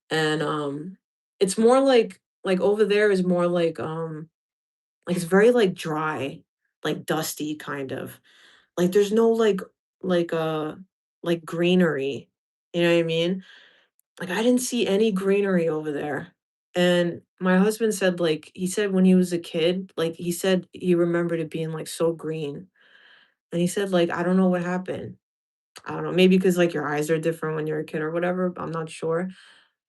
And it's more like over there is more like it's very like dry, like dusty kind of. Like there's no like like greenery. You know what I mean? Like I didn't see any greenery over there. And my husband said like he said when he was a kid, like he said he remembered it being like so green. And he said like I don't know what happened. I don't know, maybe because like your eyes are different when you're a kid or whatever. I'm not sure.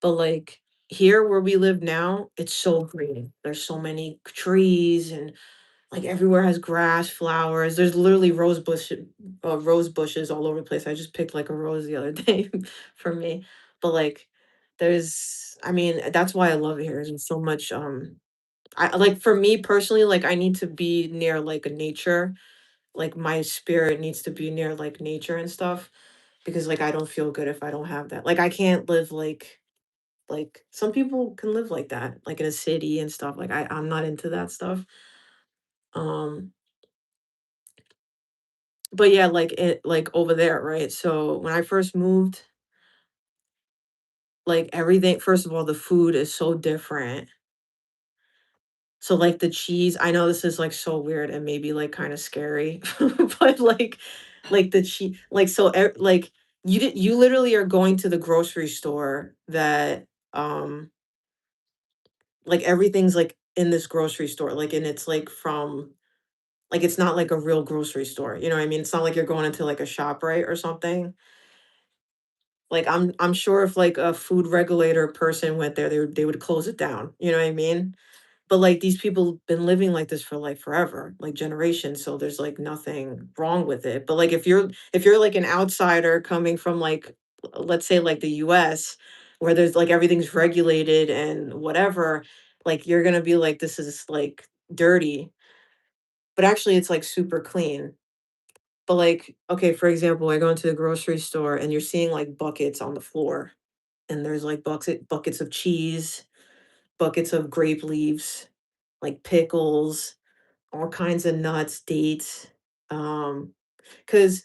But like here where we live now, it's so green. There's so many trees and like everywhere has grass, flowers. There's literally rose bushes all over the place. I just picked like a rose the other day for me. But like I mean, that's why I love it here. There's so much I like for me personally, like I need to be near like a nature. Like my spirit needs to be near like nature and stuff because like I don't feel good if I don't have that. Like I can't live like some people can live like that, like in a city and stuff. Like I'm not into that stuff. Um But yeah, like over there, right? So when I first moved, like everything first of all, the food is so different. So like the cheese, I know this is like so weird and maybe like kind of scary, but like the cheese, like like you literally are going to the grocery store that like everything's like in this grocery store, like and it's like from like it's not like a real grocery store. You know what I mean? It's not like you're going into like a shop, right, or something. Like, I'm sure if, like, a food regulator person went there, they would close it down, you know what I mean? But, like, these people been living like this for, like, forever, like, generations, so there's, like, nothing wrong with it, but, like, if you're, like, an outsider coming from, like, let's say, like, the US, where there's, like, everything's regulated and whatever, like, you're gonna be like, "This is, like, dirty," but actually it's, like, super clean. But, like, okay, for example, I go into the grocery store and you're seeing, like, buckets on the floor. And there's, like, buckets of cheese, buckets of grape leaves, like pickles, all kinds of nuts, dates. Because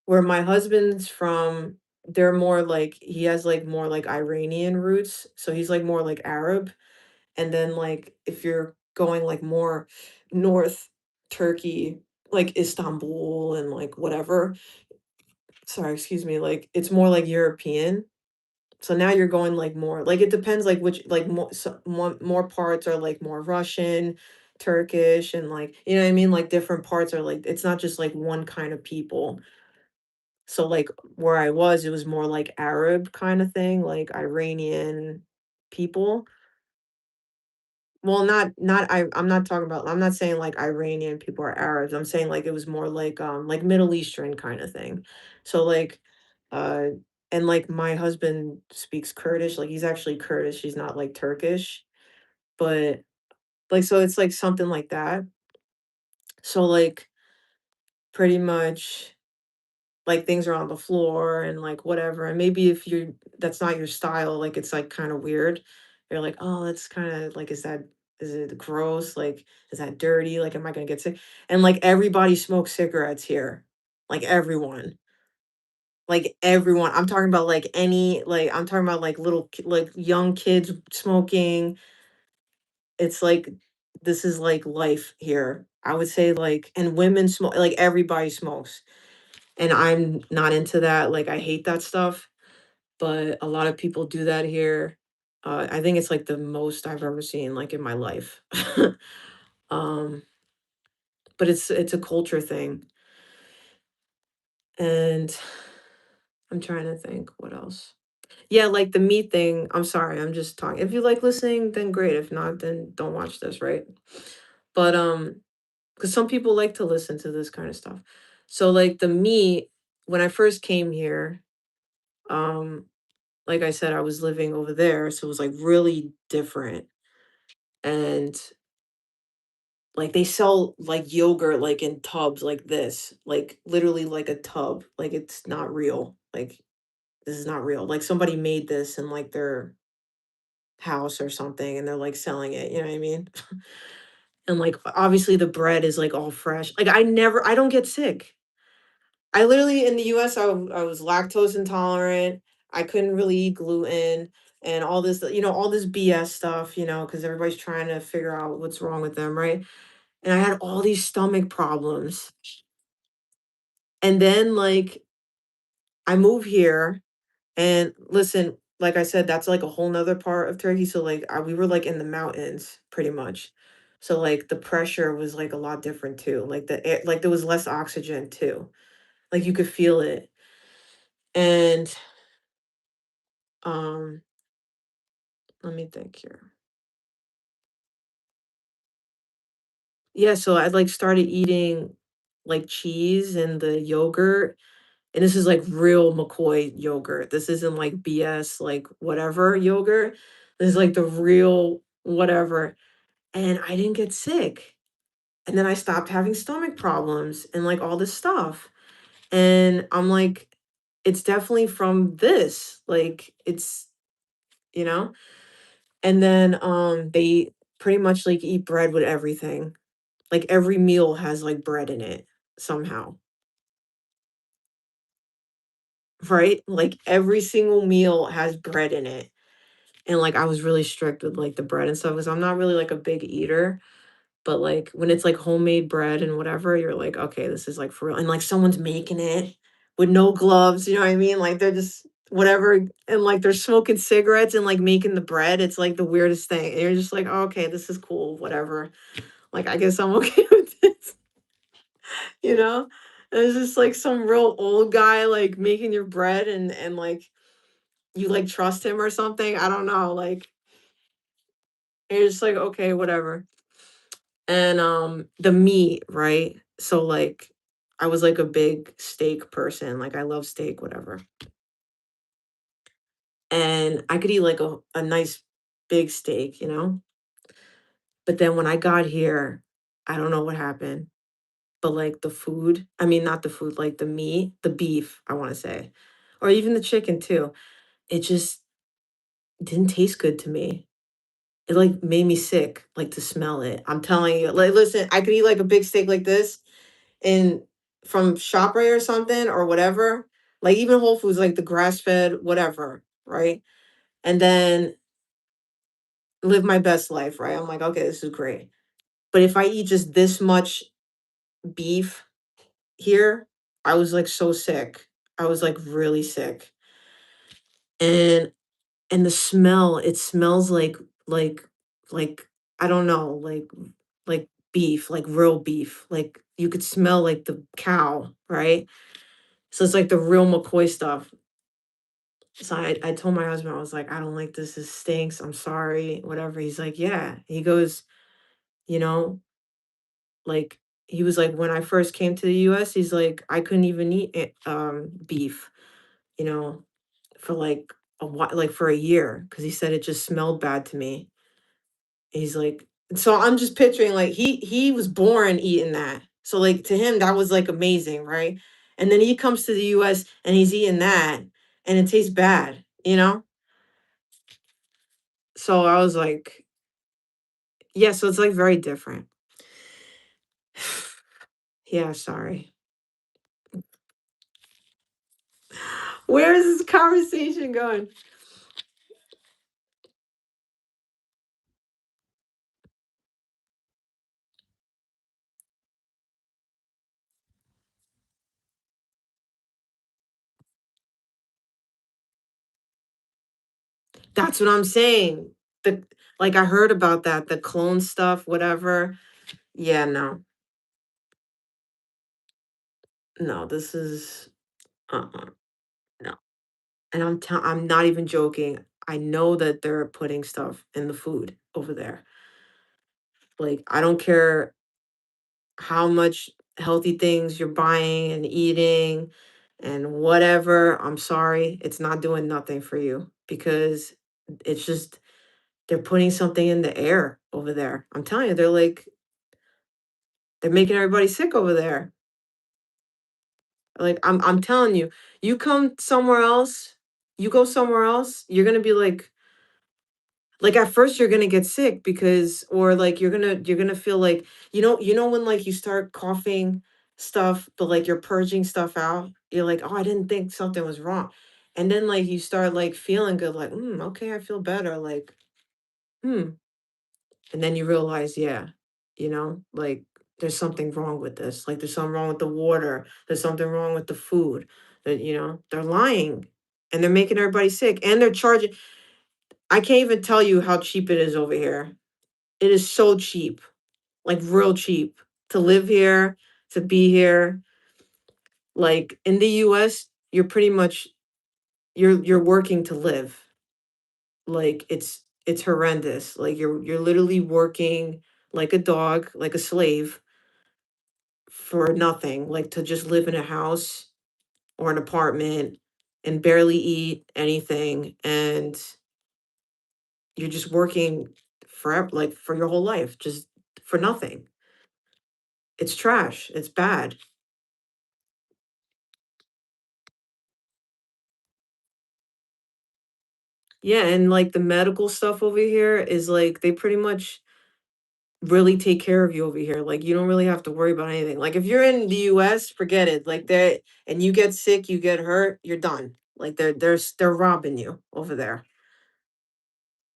where my husband's from, they're more like he has like more like Iranian roots, so he's like more like Arab. And then like if you're going like more north, Turkey, like Istanbul and like whatever, sorry, excuse me, like it's more like European. So now you're going like more like it depends like which like more parts are like more Russian, Turkish, and like you know what I mean? Like different parts are like it's not just like one kind of people. So like where I was, it was more like Arab kind of thing, like Iranian people. Well, I'm not talking about I'm not saying like Iranian people are Arabs. I'm saying like it was more like Middle Eastern kind of thing. So like uh and like my husband speaks Kurdish, like he's actually Kurdish, he's not like Turkish, but like so it's like something like that. So like pretty much like things are on the floor and like whatever. And maybe if you that's not your style, like it's like kind of weird. You're like, oh, that's kind of like, is it gross? Like, is that dirty? Like, am I gonna get sick? And like everybody smokes cigarettes here. Like everyone. Like everyone. I'm talking about like any like I'm talking about like like young kids smoking. It's like this is like life here. I would say like and women smoke like everybody smokes. And I'm not into that. Like I hate that stuff. But a lot of people do that here. I think it's like the most I've ever seen like in my life. um, but it's a culture thing, and I'm trying to think what else. Yeah, like the meat thing. I'm sorry, I'm just talking. If you like listening, then great. If not, then don't watch this, right? But because some people like to listen to this kind of stuff. So like the meat, when I first came here, um, like I said, I was living over there, so it was like really different. And like, they sell, like, yogurt, like, in tubs like this, like, literally like a tub, like, it's not real, like, this is not real, like, somebody made this in, like, their house or something, and they're, like, selling it, you know what I mean? And, like, obviously, the bread is, like, all fresh, like, I don't get sick. I literally in the US, I was lactose intolerant, I couldn't really eat gluten, and all this, all this BS stuff, because everybody's trying to figure out what's wrong with them, right? And I had all these stomach problems. And then, like, I move here and listen, like I said, that's like a whole nother part of Turkey. So like we were like in the mountains pretty much. So like the pressure was like a lot different too. Like the air, like there was less oxygen too. Like you could feel it. And um let me think here. Yeah, so I like started eating like cheese and the yogurt. And this is like real McCoy yogurt. This isn't like BS, like whatever yogurt. This is like the real whatever. And I didn't get sick. And then I stopped having stomach problems and like all this stuff. And I'm like, it's definitely from this. Like it's, you know? And then they pretty much like eat bread with everything. Like every meal has like bread in it somehow. Right? Like every single meal has bread in it. And, like, I was really strict with, like, the bread and stuff because 'cause I'm not really, like, a big eater, but, like, when it's, like, homemade bread and whatever, you're like, "Okay, this is, like, for real," and, like, someone's making it with no gloves, you know what I mean? Like, they're just whatever, and, like, they're smoking cigarettes and, like, making the bread, it's, like, the weirdest thing, and you're just like, "Oh, okay, this is cool, whatever." Like, I guess I'm okay with this, you know? And it's just, like, some real old guy, like, making your bread and, like, you, like, trust him or something, I don't know, like, you're just like, "Okay, whatever." And, the meat, right? So, like, I was, like, a big steak person, like, I love steak, whatever. And I could eat, like, a nice big steak, you know? But then when I got here, I don't know what happened, but, like, the food I mean, not the food, like, the meat, the beef, I wanna say, or even the chicken too, it just didn't taste good to me. It, like, made me sick, like, to smell it. I'm telling you, like, listen, I could eat, like, a big steak like this and from ShopRite or something or whatever, like, even Whole Foods, like, the grass-fed whatever, right? And then live my best life, right? I'm like, "Okay, this is great." But if I eat just this much beef here, I was, like, so sick. I was, like, really sick. And and the smell, it smells like like, I don't know, like beef, like real beef. Like, you could smell, like, the cow, right? So it's like the real McCoy stuff. So I told my husband, I was like, "I don't like this, this stinks, I'm sorry," whatever. He's like, "Yeah." He goes, "You know," like, he was like, "When I first came to the US," he's like, "I couldn't even eat it, beef, you know, for, like, a while, like, for a year, because he said it just smelled bad to me." He's like, so I'm just picturing, like, he was born eating that. So, like, to him, that was, like, amazing, right? And then he comes to the US and he's eating that, and it tastes bad, you know? So I was like, yeah, so it's, like, very different. Yeah, sorry. Where is this conversation going? That's what I'm saying. The like, I heard about that, the clone stuff, whatever. Yeah, no. No, this is no. And I'm not even joking. I know that they're putting stuff in the food over there. Like, I don't care how much healthy things you're buying and eating and whatever. I'm sorry, it's not doing nothing for you because it's just they're putting something in the air over there. I'm telling you, they're making everybody sick over there. Like, I'm telling you, you come somewhere else, you go somewhere else, you're gonna be like, at first, you're gonna get sick because or, like, you're gonna feel like you know when, like, you start coughing stuff, but, like, you're purging stuff out? You're like, "Oh, I didn't think something was wrong." And then, like, you start, like, feeling good, like, "Mm, okay, I feel better," like, "Hmm." And then you realize, yeah, like, there's something wrong with this, like, there's something wrong with the water, there's something wrong with the food, that, they're lying, and they're making everybody sick, and they're charging I can't even tell you how cheap it is over here. It is so cheap, like real cheap to live here, to be here. Like in the US, you're pretty much you're working to live. Like it's horrendous. Like you're literally working like a dog, like a slave for nothing, like to just live in a house or an apartment and barely eat anything and you're just working forever like for your whole life just for nothing. It's trash. It's bad. Yeah, and, like, the medical stuff over here is, like, they pretty much really take care of you over here, like, you don't really have to worry about anything. Like, if you're in the US, forget it, like, they and you get sick, you get hurt, you're done. Like, they're robbing you over there.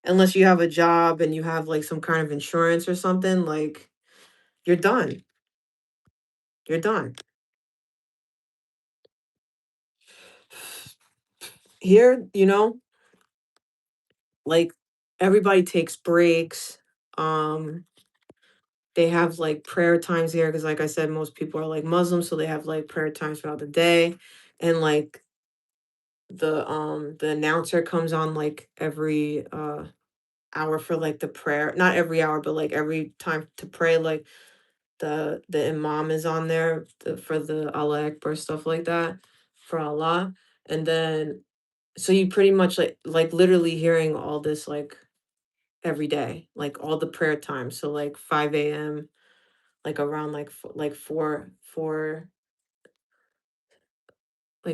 Unless you have a job and you have, like, some kind of insurance or something, like, you're done. You're done. Here, like, everybody takes breaks, um they have, like, prayer times here because, like I said, most people are, like, Muslim, so they have, like, prayer times throughout the day, and, like, the announcer comes on, like, every, hour for, like, the prayer not every hour, but, like, every time to pray, like, the imam is on there for the Allah Akbar, stuff like that, for Allah, and then so you pretty much, like, literally hearing all this, like, every day, like, all the prayer times, so, like, 5 a.m. like around like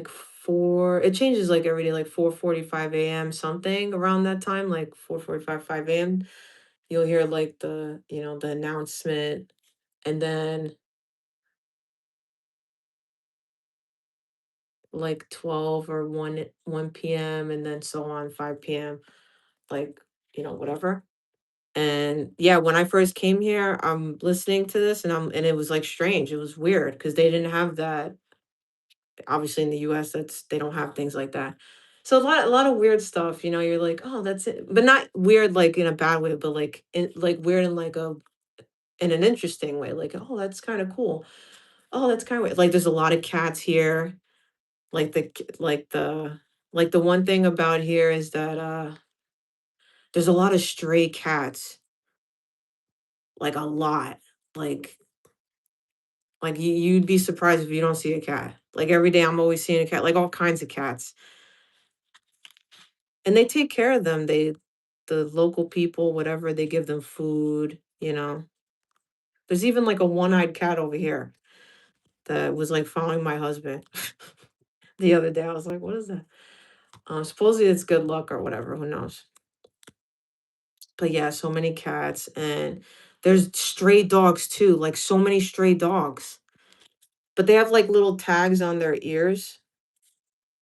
4 it changes like every day, like 4:45 a.m. something around that time, like 4:45, 5 a.m. you'll hear like the announcement, and then like 12 or 1 p.m. and then so on 5 p.m. like, whatever. And yeah, when I first came here, I'm listening to this and it was like strange. It was weird because they didn't have that. Obviously in the US, they don't have things like that. So a lot of weird stuff, you're like, "Oh, that's it." But not weird like in a bad way, but like weird in like a in an interesting way. Like, "Oh, that's kind of cool. Oh, that's kind of like there's a lot of cats here." Like the one thing about here is that there's a lot of stray cats, like a lot. Like you'd be surprised if you don't see a cat. Like every day I'm always seeing a cat, like all kinds of cats. And they take care of them. The local people, whatever, they give them food. There's even like a one-eyed cat over here that was like following my husband the other day. I was like, what is that? Supposedly it's good luck or whatever, who knows? But yeah, so many cats and there's stray dogs too, like so many stray dogs. But they have like little tags on their ears.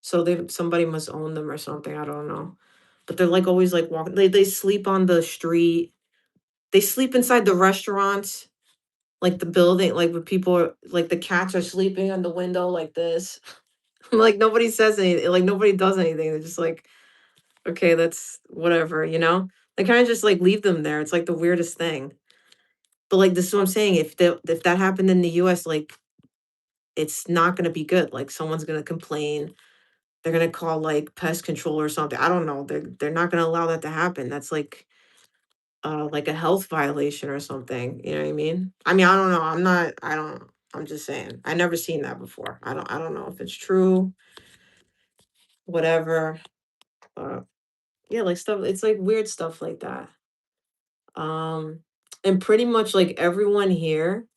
So somebody must own them or something. I don't know. But they're like always like walking. They sleep on the street. They sleep inside the restaurants, like the building, like with people like the cats are sleeping on the window like this. Like nobody says anything, like nobody does anything. They're just like, okay, that's whatever. They kind of just like leave them there. It's like the weirdest thing. But like this is what I'm saying. If that happened in the US, like it's not gonna be good. Like someone's gonna complain. They're gonna call like pest control or something. I don't know. They're not gonna allow that to happen. That's like a health violation or something. You know what I mean? I mean, I don't know. I don't I'm just saying. I never seen that before. I don't know if it's true, whatever. But yeah, like stuff, it's like weird stuff like that. Um and pretty much like everyone here,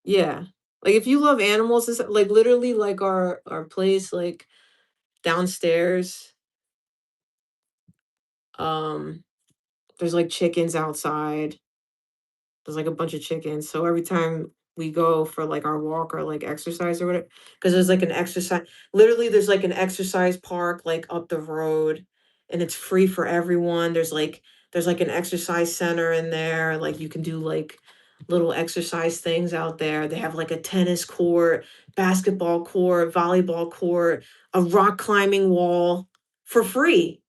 yeah. Like if you love animals, it's like literally like our place like downstairs, um there's like chickens outside. There's like a bunch of chickens. So every time we go for like our walk or like exercise or whatever, because there's like an exercise, literally, there's like an exercise park like up the road and it's free for everyone. There's like an exercise center in there. Like you can do like little exercise things out there. They have like a tennis court, basketball court, volleyball court, a rock climbing wall for free.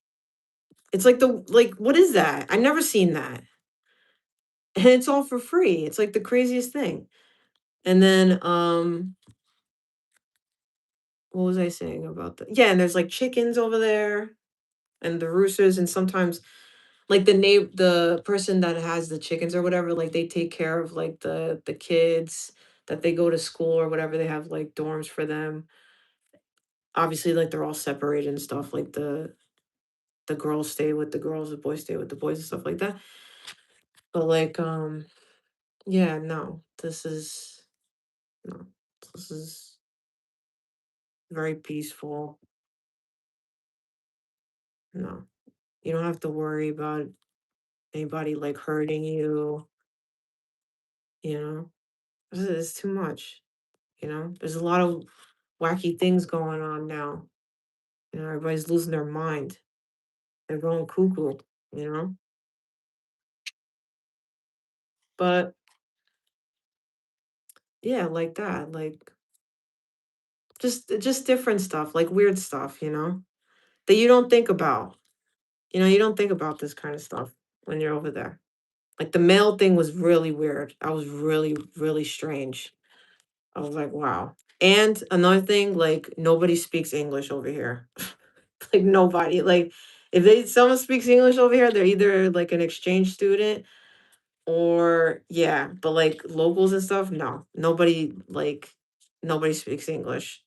It's like what is that? I've never seen that. And it's all for free. It's like the craziest thing. And then what was I saying about that? Yeah, and there's like chickens over there and the roosters and sometimes like the person that has the chickens or whatever, like they take care of like the kids that they go to school or whatever. They have like dorms for them. Obviously like they're all separated and stuff. Like the girls stay with the girls, the boys stay with the boys and stuff like that. But like yeah, no. No. This is very peaceful. No. You don't have to worry about anybody like hurting you, you know? It's too much, There's a lot of wacky things going on now. Everybody's losing their mind. They're going cuckoo, you know? But yeah, like that, like just different stuff, like weird stuff, that you don't think about. You don't think about this kind of stuff when you're over there. Like the mail thing was really weird. I was really, really strange. I was like, wow. And another thing, like nobody speaks English over here. Like nobody. Like if someone speaks English over here, they're either like an exchange student or yeah, but like locals and stuff, no. Nobody speaks English.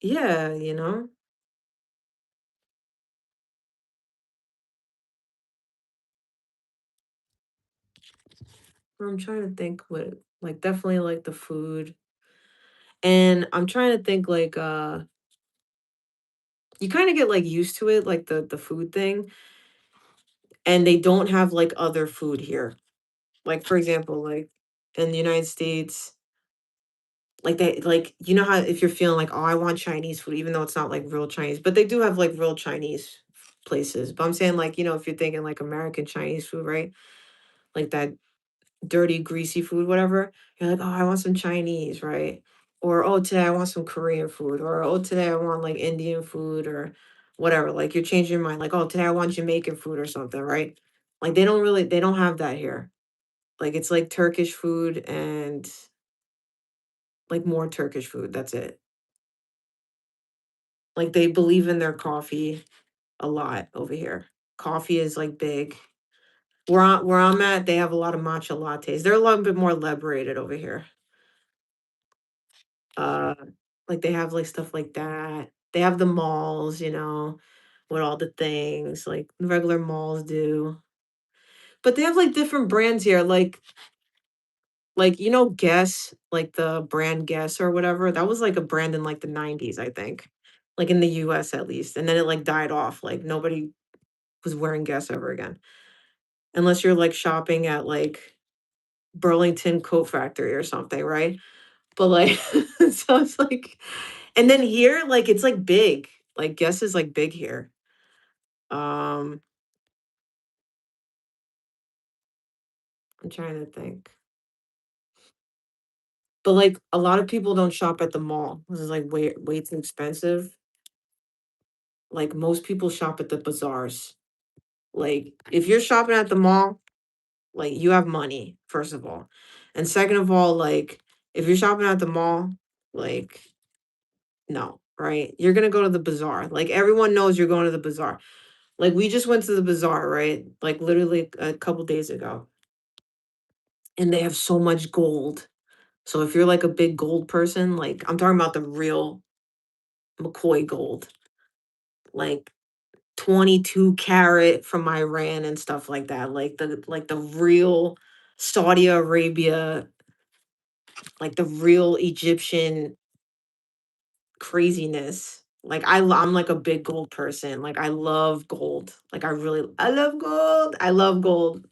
Yeah, I'm trying to think what like definitely like the food. And I'm trying to think like you kind of get like used to it, like the food thing, and they don't have like other food here. Like for example, like in the United States, like they like you know how if you're feeling like, oh, I want Chinese food, even though it's not like real Chinese, but they do have like real Chinese places. But I'm saying like, if you're thinking like American Chinese food, right? Like that dirty, greasy food, whatever. You're like, oh, I want some Chinese, right? Or oh, today I want some Korean food, or oh, today I want like Indian food or whatever. Like you're changing your mind, like, oh, today I want Jamaican food or something, right? Like they don't have that here. Like it's like Turkish food and like more Turkish food. That's it. Like they believe in their coffee a lot over here. Coffee is like big. Where I'm at, they have a lot of matcha lattes. They're a little bit more liberated over here. Uh, like, they have, like, stuff like that. They have the malls, with all the things like regular malls do. But they have, like, different brands here, Guess, like, the brand Guess or whatever, that was, like, a brand in, like, the '90s, I think, like, in the US at least, and then it, like, died off, like, nobody was wearing Guess ever again, unless you're, like, shopping at, like, Burlington Coat Factory or something, right? But, like so it's like and then here, like, it's, like, big. Like, Guess is, like, big here. Um, I'm trying to think. But, like, a lot of people don't shop at the mall. This is, like, way too expensive. Like, most people shop at the bazaars. Like, if you're shopping at the mall, like, you have money, first of all. And second of all, like, if you're shopping at the mall, like, no, right? You're gonna go to the bazaar. Like, everyone knows you're going to the bazaar. Like, we just went to the bazaar, right? Like, literally a couple days ago, and they have so much gold. So if you're, like, a big gold person, like, I'm talking about the real McCoy gold, like 22 carat from Iran and stuff like that, like the real Saudi Arabia, like the real Egyptian craziness. Like I'm like a big gold person. Like I love gold. Like I love gold. I love gold.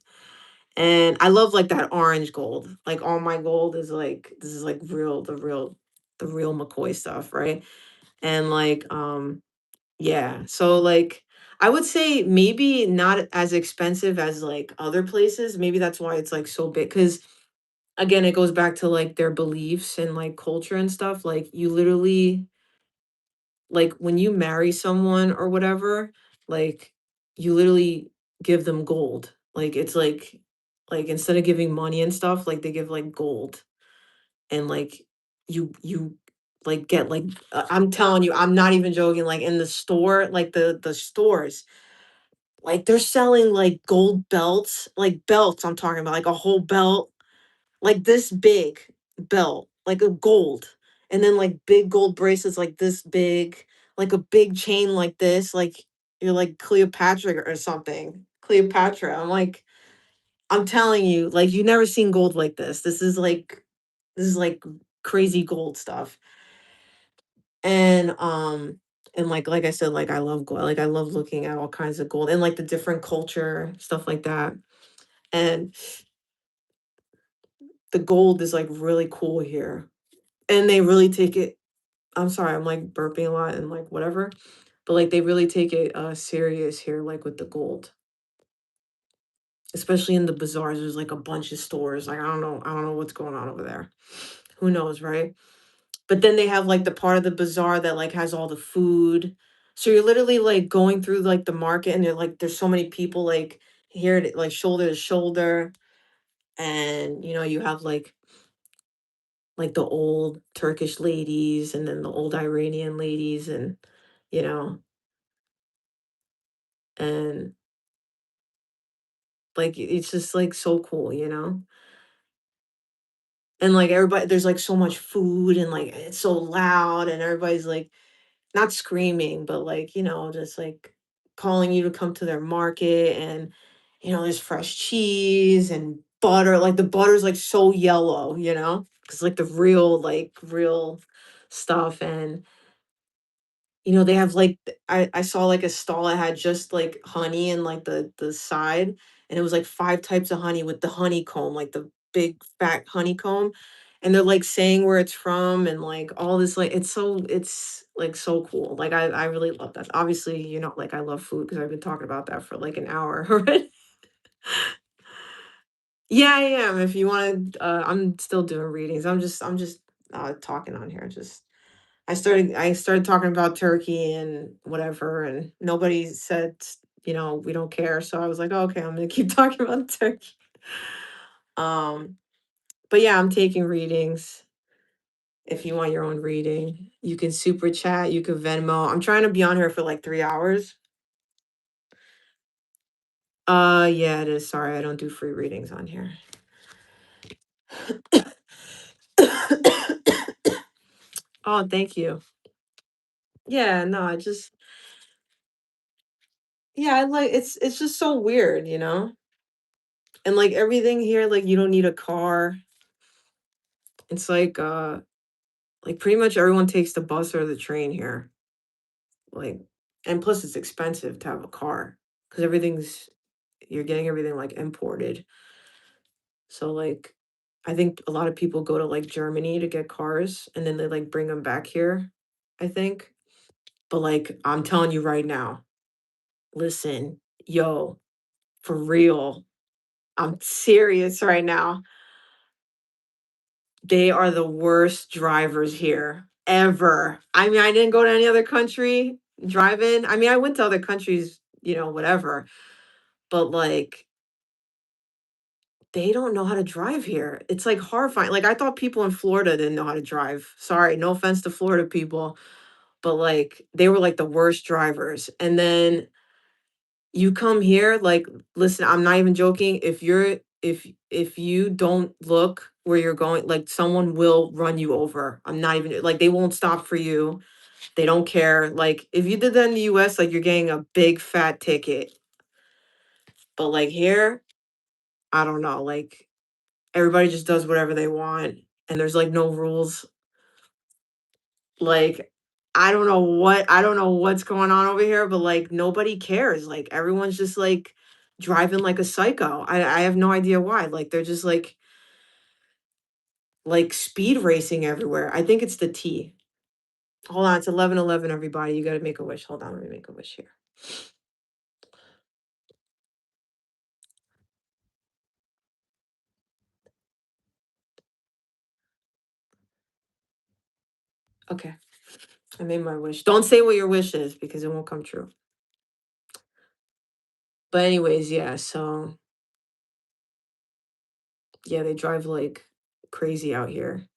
And I love like that orange gold. Like all my gold is like this is like the real McCoy stuff, right? And like yeah, so like I would say maybe not as expensive as like other places. Maybe that's why it's like so big cuz again it goes back to like their beliefs and like culture and stuff. Like you literally like when you marry someone or whatever, like you literally give them gold. Like it's like instead of giving money and stuff, like they give like gold and like you like get like I'm telling you, I'm not even joking. Like in the store, like the stores, like they're selling like gold belts, like belts. I'm talking about like a whole belt, like this big belt, like a gold, and then like big gold bracelets, like this big, like a big chain like this, like you're like Cleopatra or something. Cleopatra. I'm telling you, like you never seen gold like this. This is like crazy gold stuff. And like I said, like I love gold. Like I love looking at all kinds of gold and like the different culture, stuff like that. And the gold is like really cool here. And they really take it. I'm sorry, I'm like burping a lot and like whatever. But like they really take it serious here, like with the gold. Especially in the bazaars. There's like a bunch of stores. Like I don't know what's going on over there. Who knows, right? But then they have, like, the part of the bazaar that, like, has all the food. So you're literally, like, going through, like, the market and there's so many people, like, here to like, shoulder to shoulder, and, you have, like, the old Turkish ladies and then the old Iranian ladies and, you know, and, like, it's just, like, so cool, you know? And, like, everybody there's, like, so much food and, like, it's so loud and everybody's, like, not screaming, but like, just like calling you to come to their market and there's fresh cheese and butter. Like the butter's like so yellow, you know? 'cause, like, the real, real stuff, and, they have, like I saw, like, a stall that had just, like, honey and, like, the side, and it was, like, 5 types of honey with the honeycomb, like, the big fat honeycomb, and they're, like, saying where it's from and, like, all this, like it's, like, so cool. Like, I really love that. Obviously, like, I love food because 'cause I've been talking about that for, like, an hour already. Yeah, I am. If you wanna, I'm still doing readings. I'm just, talking on here, just I started talking about Turkey and whatever, and nobody said, "We don't care." So I was like, "Oh, okay, I'm gonna keep talking about Turkey." Um, but yeah, I'm taking readings. If you want your own reading, you can super chat, you can Venmo. I'm trying to be on here for like 3 hours. Yeah, it is. Sorry, I don't do free readings on here. Oh, thank you. Yeah, no, yeah, I like it's just so weird, And like everything here, like you don't need a car. It's like pretty much everyone takes the bus or the train here. Like, and plus it's expensive to have a car because you're getting everything like imported. So like I think a lot of people go to like Germany to get cars and then they like bring them back here, I think. But like I'm telling you right now, listen, yo, for real, I'm serious right now. They are the worst drivers here ever. I mean, I didn't go to any other country driving. I mean, I went to other countries, whatever, but like they don't know how to drive here. It's like horrifying. Like I thought people in Florida didn't know how to drive. Sorry, no offense to Florida people, but like they were like the worst drivers. And then you come here, like, listen, I'm not even joking. If you don't look where you're going, like someone will run you over. I'm not even like they won't stop for you. They don't care. Like if you did that in the US, like you're getting a big fat ticket. But like here, I don't know, like everybody just does whatever they want and there's like no rules. Like I don't know what's going on over here, but like nobody cares. Like everyone's just like driving like a psycho. I have no idea why. Like they're just like speed racing everywhere. I think it's the T. Hold on, it's 11:11 everybody. You got to make a wish. Hold on, let me make a wish here. Okay. I made my wish. Don't say what your wish is because it won't come true. But anyways, yeah, so yeah, they drive like crazy out here.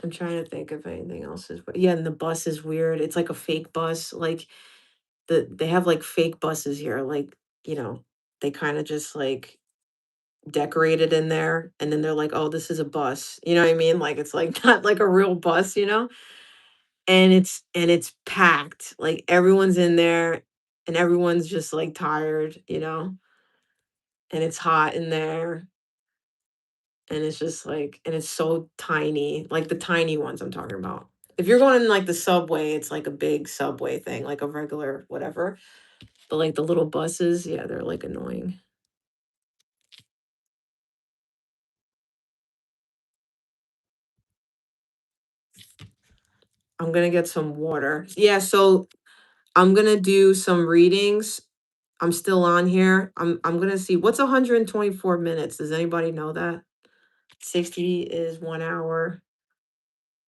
I'm trying to think if anything else is yeah, and the bus is weird. It's like a fake bus. Like they have like fake buses here. Like, they kind of just like decorated in there and then they're like, "Oh, this is a bus." You know what I mean? Like it's like not like a real bus. And it's packed. Like everyone's in there and everyone's just like tired. And it's hot in there and it's just like and it's so tiny, like the tiny ones I'm talking about. If you're going in like the subway, it's like a big subway thing, like a regular whatever. But like the little buses, yeah, they're like annoying. I'm gonna get some water. Yeah, so I'm gonna do some readings. I'm still on here. I'm gonna see what's 124 minutes. Does anybody know that? 60 is 1 hour.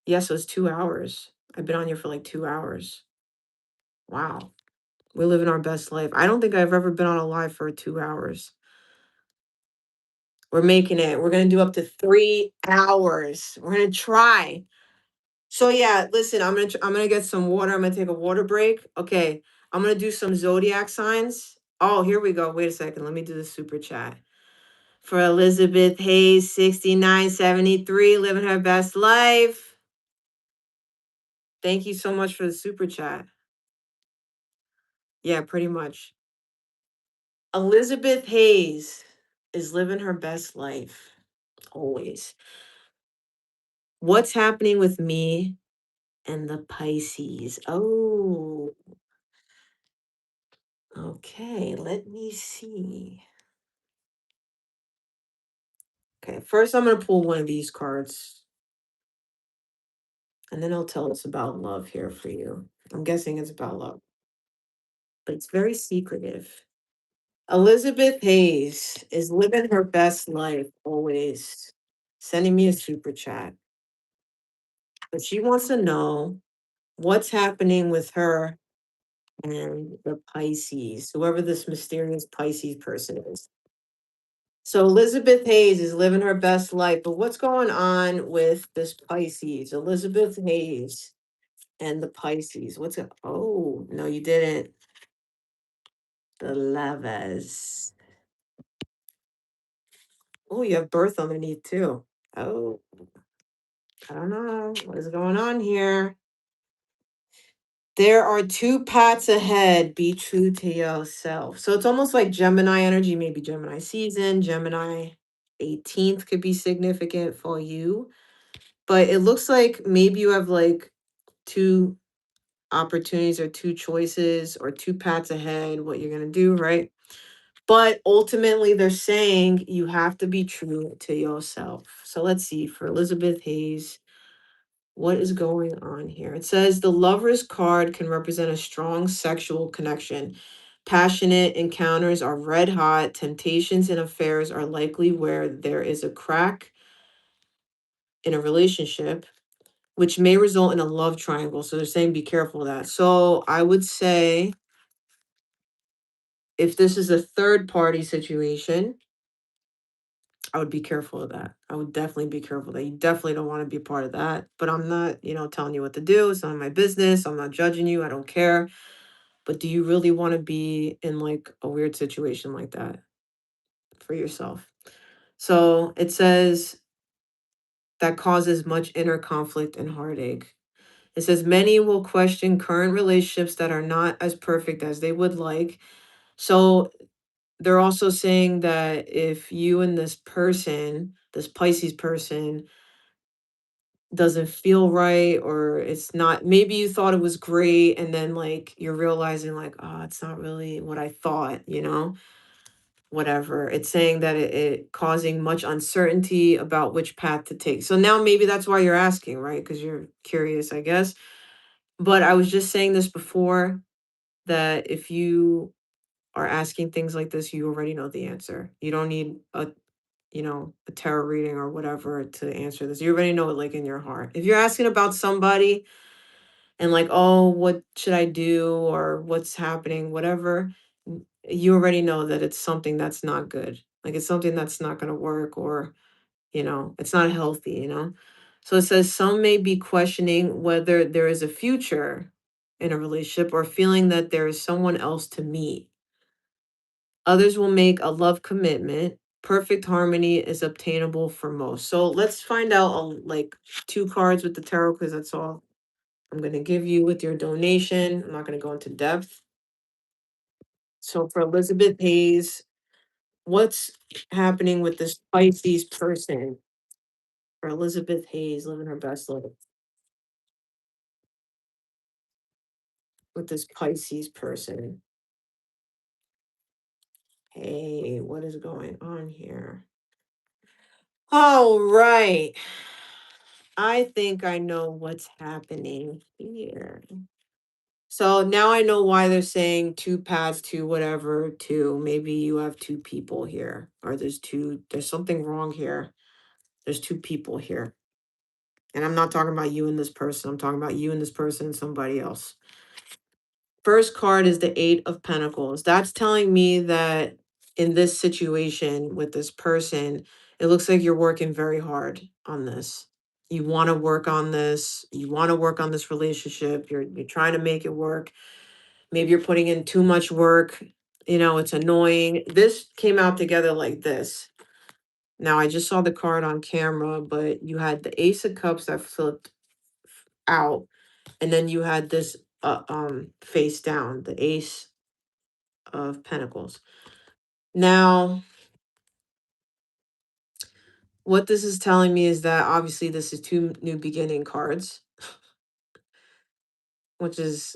Yeah, so it's 2 hours. I've been on here for like 2 hours. Wow. We're living our best life. I don't think I've ever been on a live for 2 hours. We're making it. We're gonna do up to 3 hours. We're gonna try. So yeah, listen, I'm gonna get some water. I'm gonna take a water break. Okay, I'm gonna do some zodiac signs. Oh, here we go. Wait a second. Let me do the super chat. For Elizabeth Hayes, 6973, living her best life. Thank you so much for the super chat. Yeah, pretty much. Elizabeth Hayes is living her best life. always. What's happening with me and the Pisces? Oh, okay. Let me see. Okay, first I'm going to pull one of these cards, and then it'll tell us about love here for you. I'm guessing it's about love, but it's very secretive. Elizabeth Hayes is living her best life always, sending me a super chat. But she wants to know what's happening with her and the Pisces, whoever this mysterious Pisces person is. So Elizabeth Hayes is living her best life, but what's going on with this Pisces? Elizabeth Hayes and the Pisces. What's it? Oh, no, you didn't. The Lovers. Oh, you have birth underneath too. Oh, I don't know. What is going on here? There are two paths ahead. Be true to yourself. So it's almost like Gemini energy, maybe Gemini season, Gemini 18th could be significant for you. But it looks like maybe you have like two opportunities or two choices or two paths ahead, what you're going to do, right? But ultimately, they're saying you have to be true to yourself. So let's see for Elizabeth Hayes. What is going on here? It says the lover's card can represent a strong sexual connection. Passionate encounters are red hot. Temptations and affairs are likely where there is a crack in a relationship, which may result in a love triangle. So they're saying be careful of that. So I would say if this is a third party situation, I would be careful of that. I would definitely be careful of that. You definitely don't want to be a part of that. But I'm not, telling you what to do. It's none of my business. I'm not judging you. I don't care. But do you really want to be in like a weird situation like that for yourself? So it says that causes much inner conflict and heartache. It says many will question current relationships that are not as perfect as they would like. So they're also saying that if you and this person, this Pisces person, doesn't feel right or it's not, maybe you thought it was great and then like you're realizing like, oh, it's not really what I thought, whatever. It's saying that it causing much uncertainty about which path to take. So now maybe that's why you're asking, right? Because you're curious, I guess. But I was just saying this before that if you are asking things like this, you already know the answer. You don't need a tarot reading or whatever to answer this. You already know it like in your heart. If you're asking about somebody and like, oh, what should I do or what's happening, whatever, you already know that it's something that's not good. Like it's something that's not going to work or, it's not healthy. So it says some may be questioning whether there is a future in a relationship or feeling that there is someone else to meet. Others will make a love commitment. Perfect harmony is obtainable for most. So let's find out like two cards with the tarot because that's all I'm going to give you with your donation. I'm not going to go into depth. So for Elizabeth Hayes, what's happening with this Pisces person? For Elizabeth Hayes, living her best life with this Pisces person. Hey, what is going on here? All right. I think I know what's happening here. So now I know why they're saying two paths to whatever to maybe you have two people here or there's something wrong here. There's two people here. And I'm not talking about you and this person. I'm talking about you and this person and somebody else. First card is the 8 of Pentacles. That's telling me that in this situation with this person, it looks like you're working very hard on this. You want to work on this. You want to work on this relationship. You're trying to make it work. Maybe you're putting in too much work. It's annoying. This came out together like this. Now, I just saw the card on camera, but you had the Ace of Cups that flipped out, and then you had this face down, the Ace of Pentacles. Now, what this is telling me is that obviously this is two new beginning cards, which is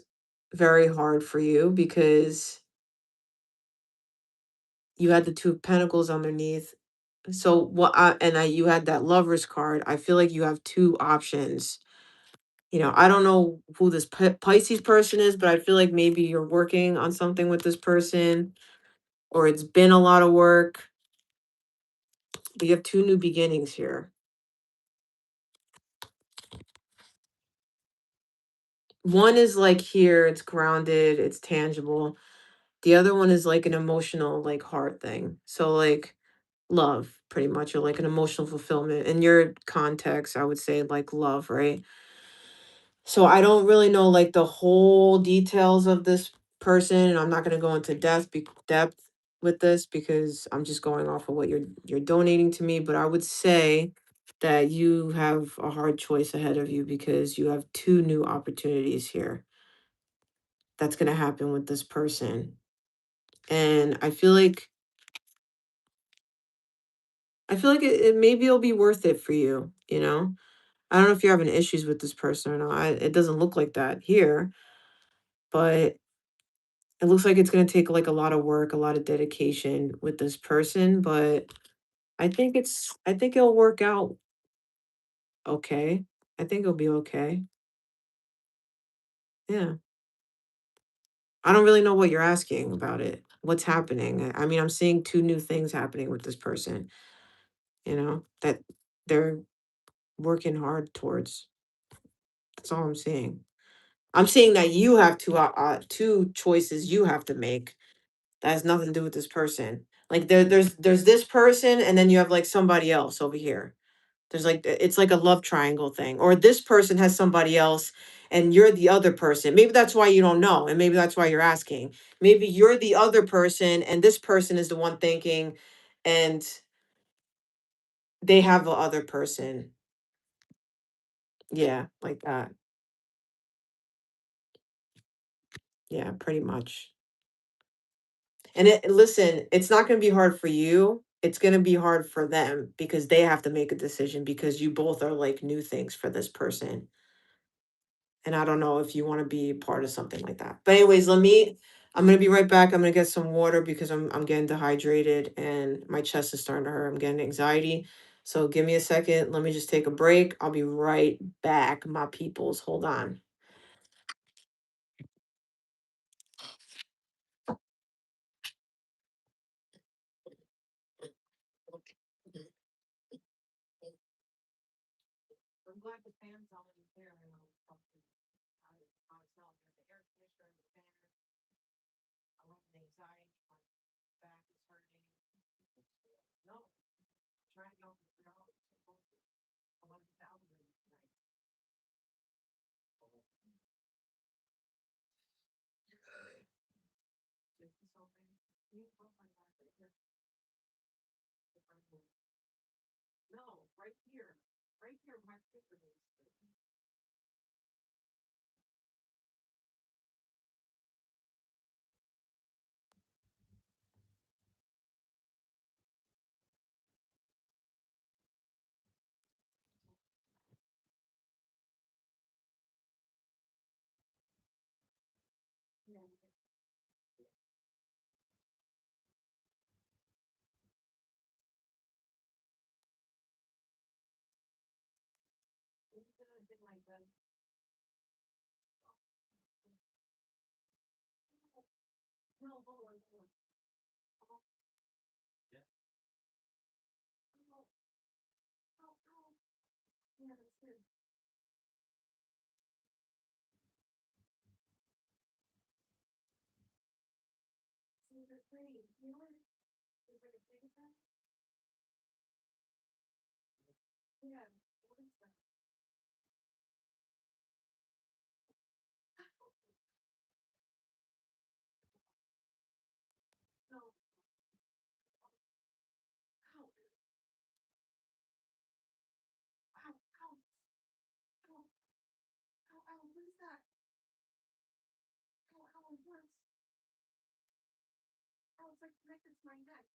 very hard for you because you had the two of pentacles underneath. So you had that lovers card. I feel like you have two options. I don't know who this Pisces person is, but I feel like maybe you're working on something with this person or it's been a lot of work. But you have two new beginnings here. One is like here, it's grounded, it's tangible. The other one is like an emotional, like heart thing. So like love, pretty much, or like an emotional fulfillment. In your context, I would say like love, right? So I don't really know like the whole details of this person, and I'm not going to go into depth with this because I'm just going off of what you're donating to me. But I would say that you have a hard choice ahead of you because you have two new opportunities here that's going to happen with this person, and I feel like it maybe it'll be worth it for you. I don't know if you're having issues with this person or not. It doesn't look like that here, but it looks like it's gonna take, like, a lot of work, a lot of dedication with this person, but I think it'll work out okay. I think it'll be okay. Yeah. I don't really know what you're asking about it. What's happening? I mean, I'm seeing 2 new things happening with this person, that they're working hard towards. That's all I'm seeing. I'm seeing that you have 2 choices you have to make. That has nothing to do with this person. Like, there's this person, and then you have, like, somebody else over here. There's, like it's like a love triangle thing, or this person has somebody else, and you're the other person. Maybe that's why you don't know, and maybe that's why you're asking. Maybe you're the other person, and this person is the one thinking, and they have the other person. Yeah, like that. Yeah, pretty much. And listen, it's not going to be hard for you. It's going to be hard for them because they have to make a decision because you both are like new things for this person. And I don't know if you want to be part of something like that. But anyways, I'm going to be right back. I'm going to get some water because I'm getting dehydrated and my chest is starting to hurt. I'm getting anxiety. So give me a second. Let me just take a break. I'll be right back, my peoples. Hold on. I'm glad the fan's already there. And I'll tell you, the air conditioner, the fan, I want the anxiety. My back is hurting. No, try to go. No, I want to tell you tonight. This is something. You put my back right here. No, right here. Right here, my finger is. No, hold on, hold on. Oh, oh, yeah, that's good. See, they're pretty. You know what? Is there a thing with that? Yeah. What is that? No. Ow, ow, ow, ow, ow, ow. What is that? Ow, ow, it hurts. Ow, it's like connected to my neck.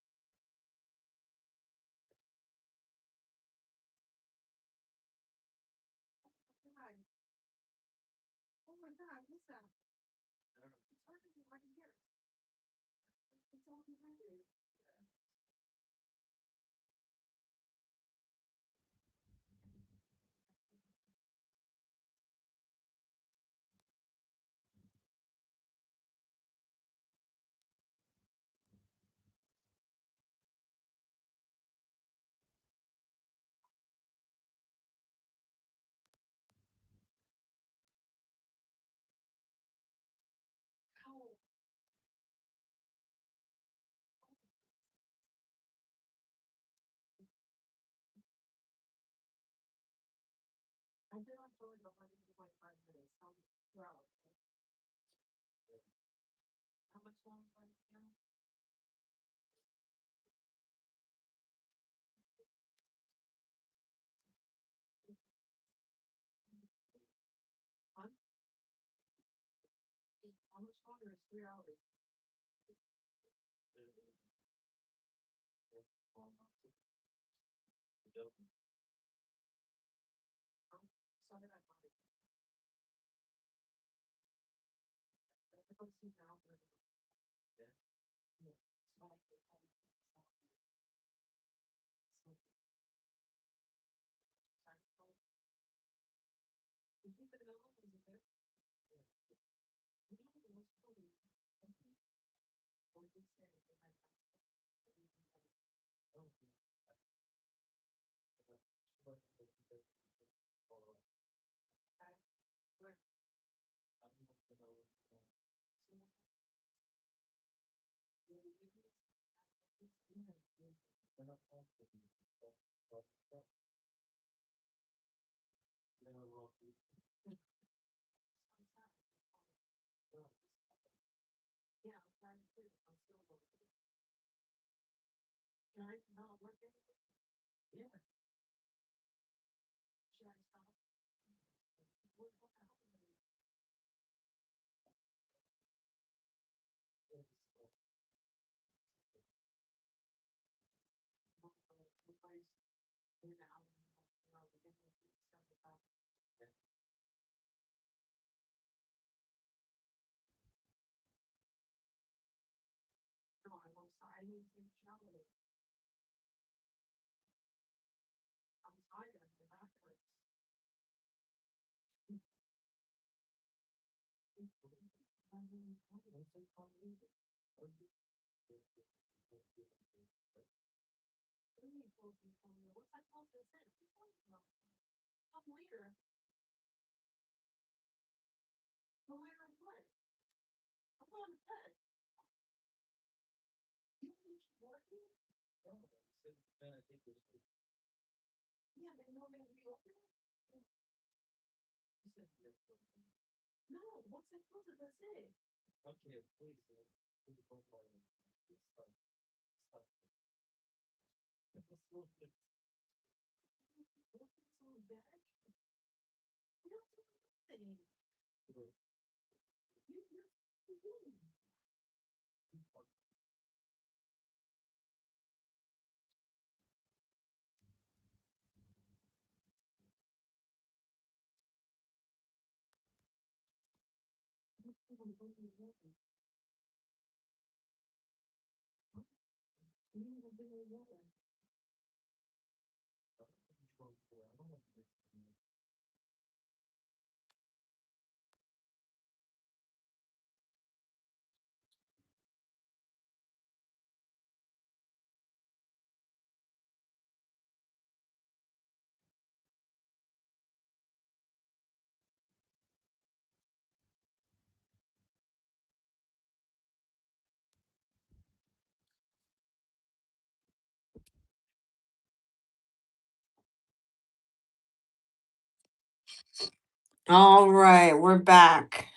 All right, we're back.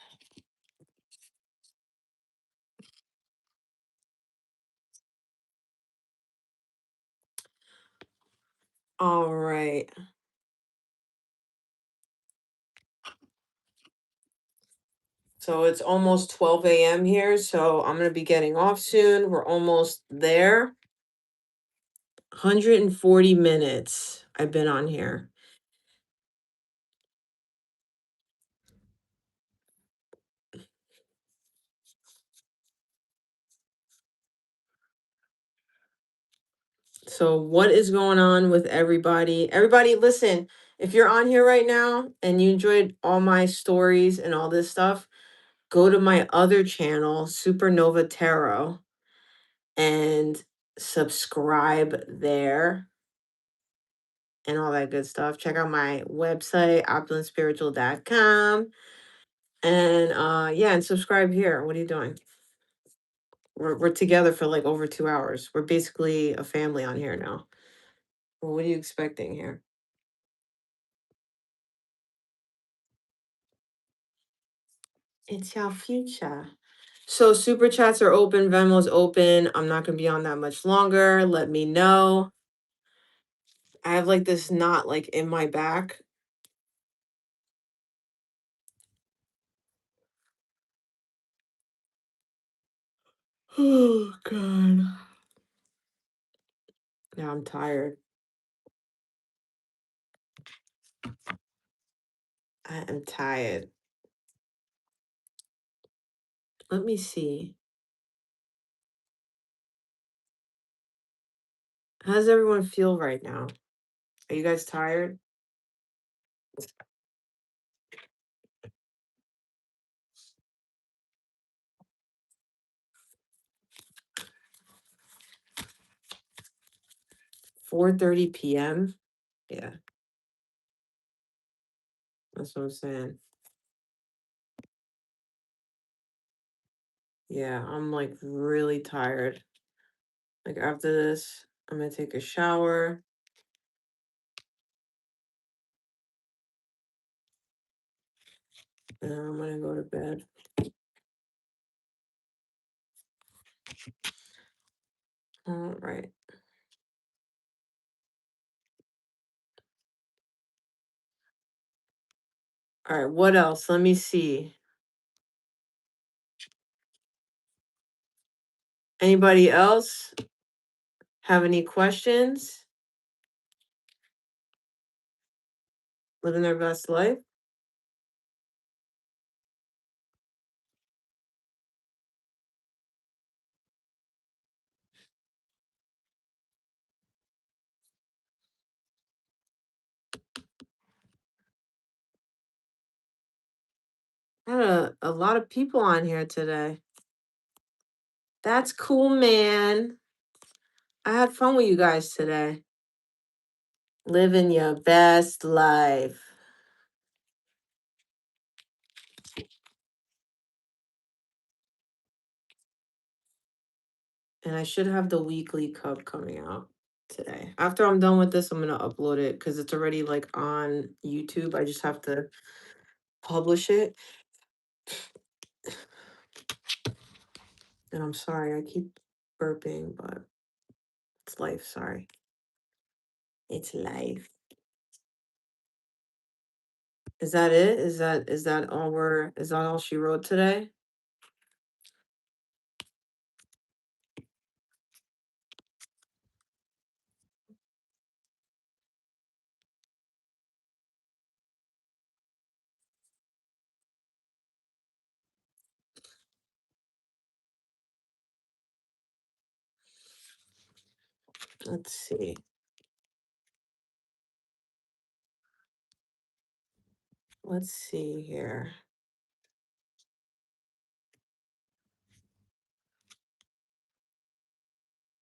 All right. So it's almost 12 a.m. here, so I'm going to be getting off soon. We're almost there. 140 minutes I've been on here. So what is going on with everybody? Everybody, listen, if you're on here right now and you enjoyed all my stories and all this stuff, go to my other channel, Supernova Tarot, and subscribe there and all that good stuff. Check out my website, opulentspiritual.com. And yeah, and subscribe here. What are you doing? We're together for like over 2 hours. We're basically a family on here now. Well, what are you expecting here? It's your future. So super chats are open, Venmo's open. I'm not gonna be on that much longer. Let me know. I have like this knot like in my back. Oh god. Now I'm tired. I am tired. Let me see. How does everyone feel right now? Are you guys tired? 4:30 p.m. Yeah, that's what I'm saying. Yeah, I'm like really tired. Like after this, I'm gonna take a shower. And I'm gonna go to bed. All right. All right. What else? Let me see. Anybody else have any questions? Living their best life? 'Had a lot of people on here today. That's cool, man. I had fun with you guys today. Living your best life. And I should have the weekly cup coming out today. After I'm done with this, I'm gonna upload it because it's already like on YouTube. I just have to publish it. And I'm sorry, I keep burping, but it's life. Sorry. It's life. Is that it? Is that all is that all she wrote today? Let's see. Let's see here.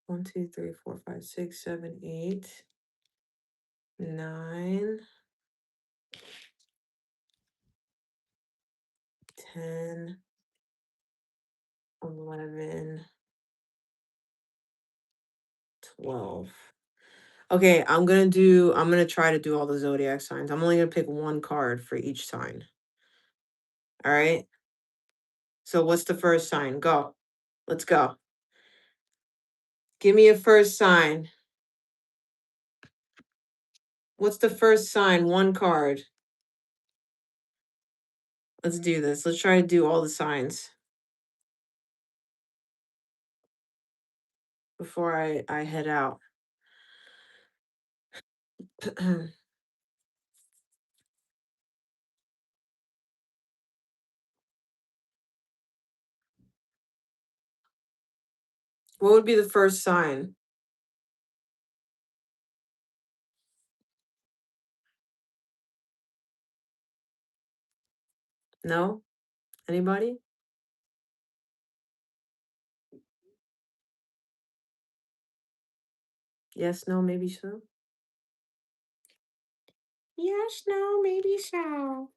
One, two, three, four, five, six, seven, 8, 9, 10, 11, 12. Okay, I'm gonna try to do all the zodiac signs. I'm only gonna pick one card for each sign. All right. So what's the first sign? Go. Let's go. Give me a first sign. What's the first sign? One card. Let's do this. Let's try to do all the signs before I head out. What would be the first sign? No? Anybody? Yes, no, maybe so. Yes, no, maybe so.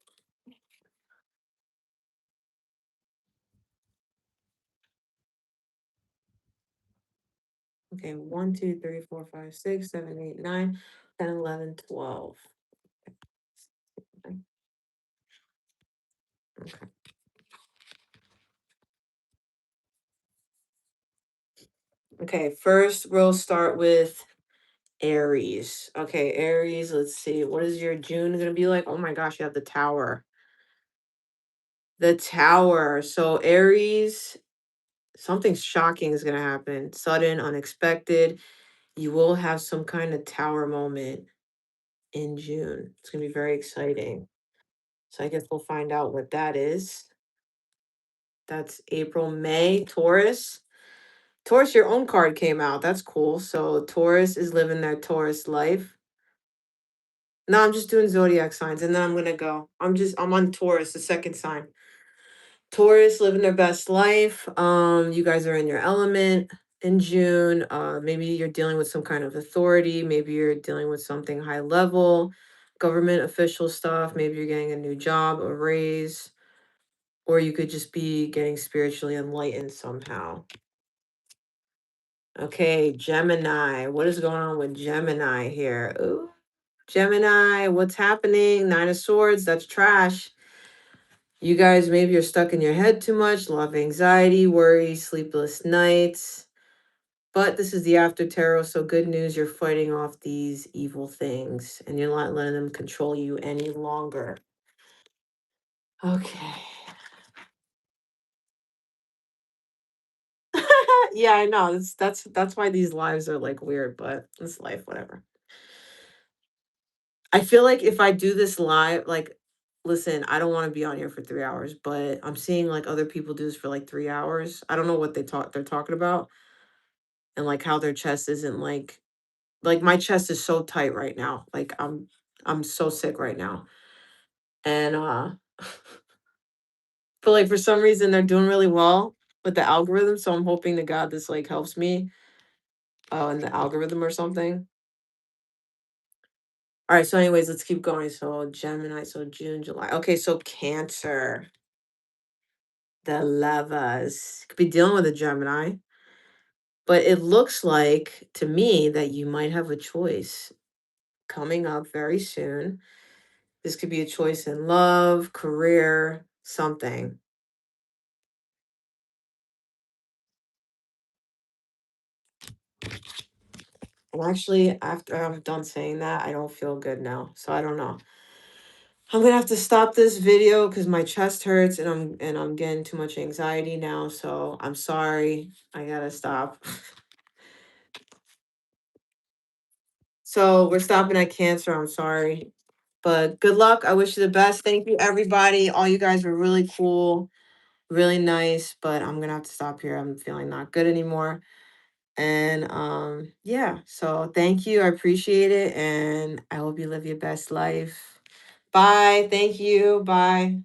Okay, 1, 2, 3, 4, 5, 6, 7, 8, 9, 10, 11, 12. Okay. Okay, first we'll start with Aries. Okay, Aries, let's see. What is your June gonna be like? Oh my gosh, you have the tower. The tower. So Aries, something shocking is gonna happen. Sudden, unexpected. You will have some kind of tower moment in June. It's gonna be very exciting. So I guess we'll find out what that is. That's April, May, Taurus. Taurus, your own card came out. That's cool. So Taurus is living their Taurus life. No, I'm just doing zodiac signs and then I'm gonna go. I'm on Taurus, the second sign. Taurus living their best life. You guys are in your element in June. Maybe you're dealing with some kind of authority. Maybe you're dealing with something high level, government official stuff. Maybe you're getting a new job, a raise, or you could just be getting spiritually enlightened somehow. Okay, Gemini. What is going on with Gemini here? Ooh, Gemini, what's happening? Nine of Swords, that's trash. You guys, maybe you're stuck in your head too much, a lot of anxiety, worry, sleepless nights. But this is the after tarot, so good news, you're fighting off these evil things and you're not letting them control you any longer. Okay. Yeah, I know. That's why these lives are like weird, but it's life, whatever. I feel like if I do this live, like, listen, I don't want to be on here for 3 hours, but I'm seeing like other people do this for like 3 hours. I don't know what they're talking about, and like how their chest isn't like my chest is so tight right now. Like I'm so sick right now. And but like for some reason they're doing really well with the algorithm. So I'm hoping to God this like helps me in the algorithm or something. All right, so anyways, let's keep going. So Gemini, so June, July. Okay, so Cancer, the lovers. Could be dealing with a Gemini, but it looks like to me that you might have a choice coming up very soon. This could be a choice in love, career, something. And actually, after I'm done saying that, I don't feel good now. So I don't know. I'm gonna have to stop this video because my chest hurts and I'm getting too much anxiety now. So I'm sorry. I gotta stop. So we're stopping at Cancer. I'm sorry. But good luck. I wish you the best. Thank you, everybody. All you guys were really cool, really nice. But I'm gonna have to stop here. I'm feeling not good anymore. And yeah, so thank you. I appreciate it. And I hope you live your best life. Bye. Thank you. Bye.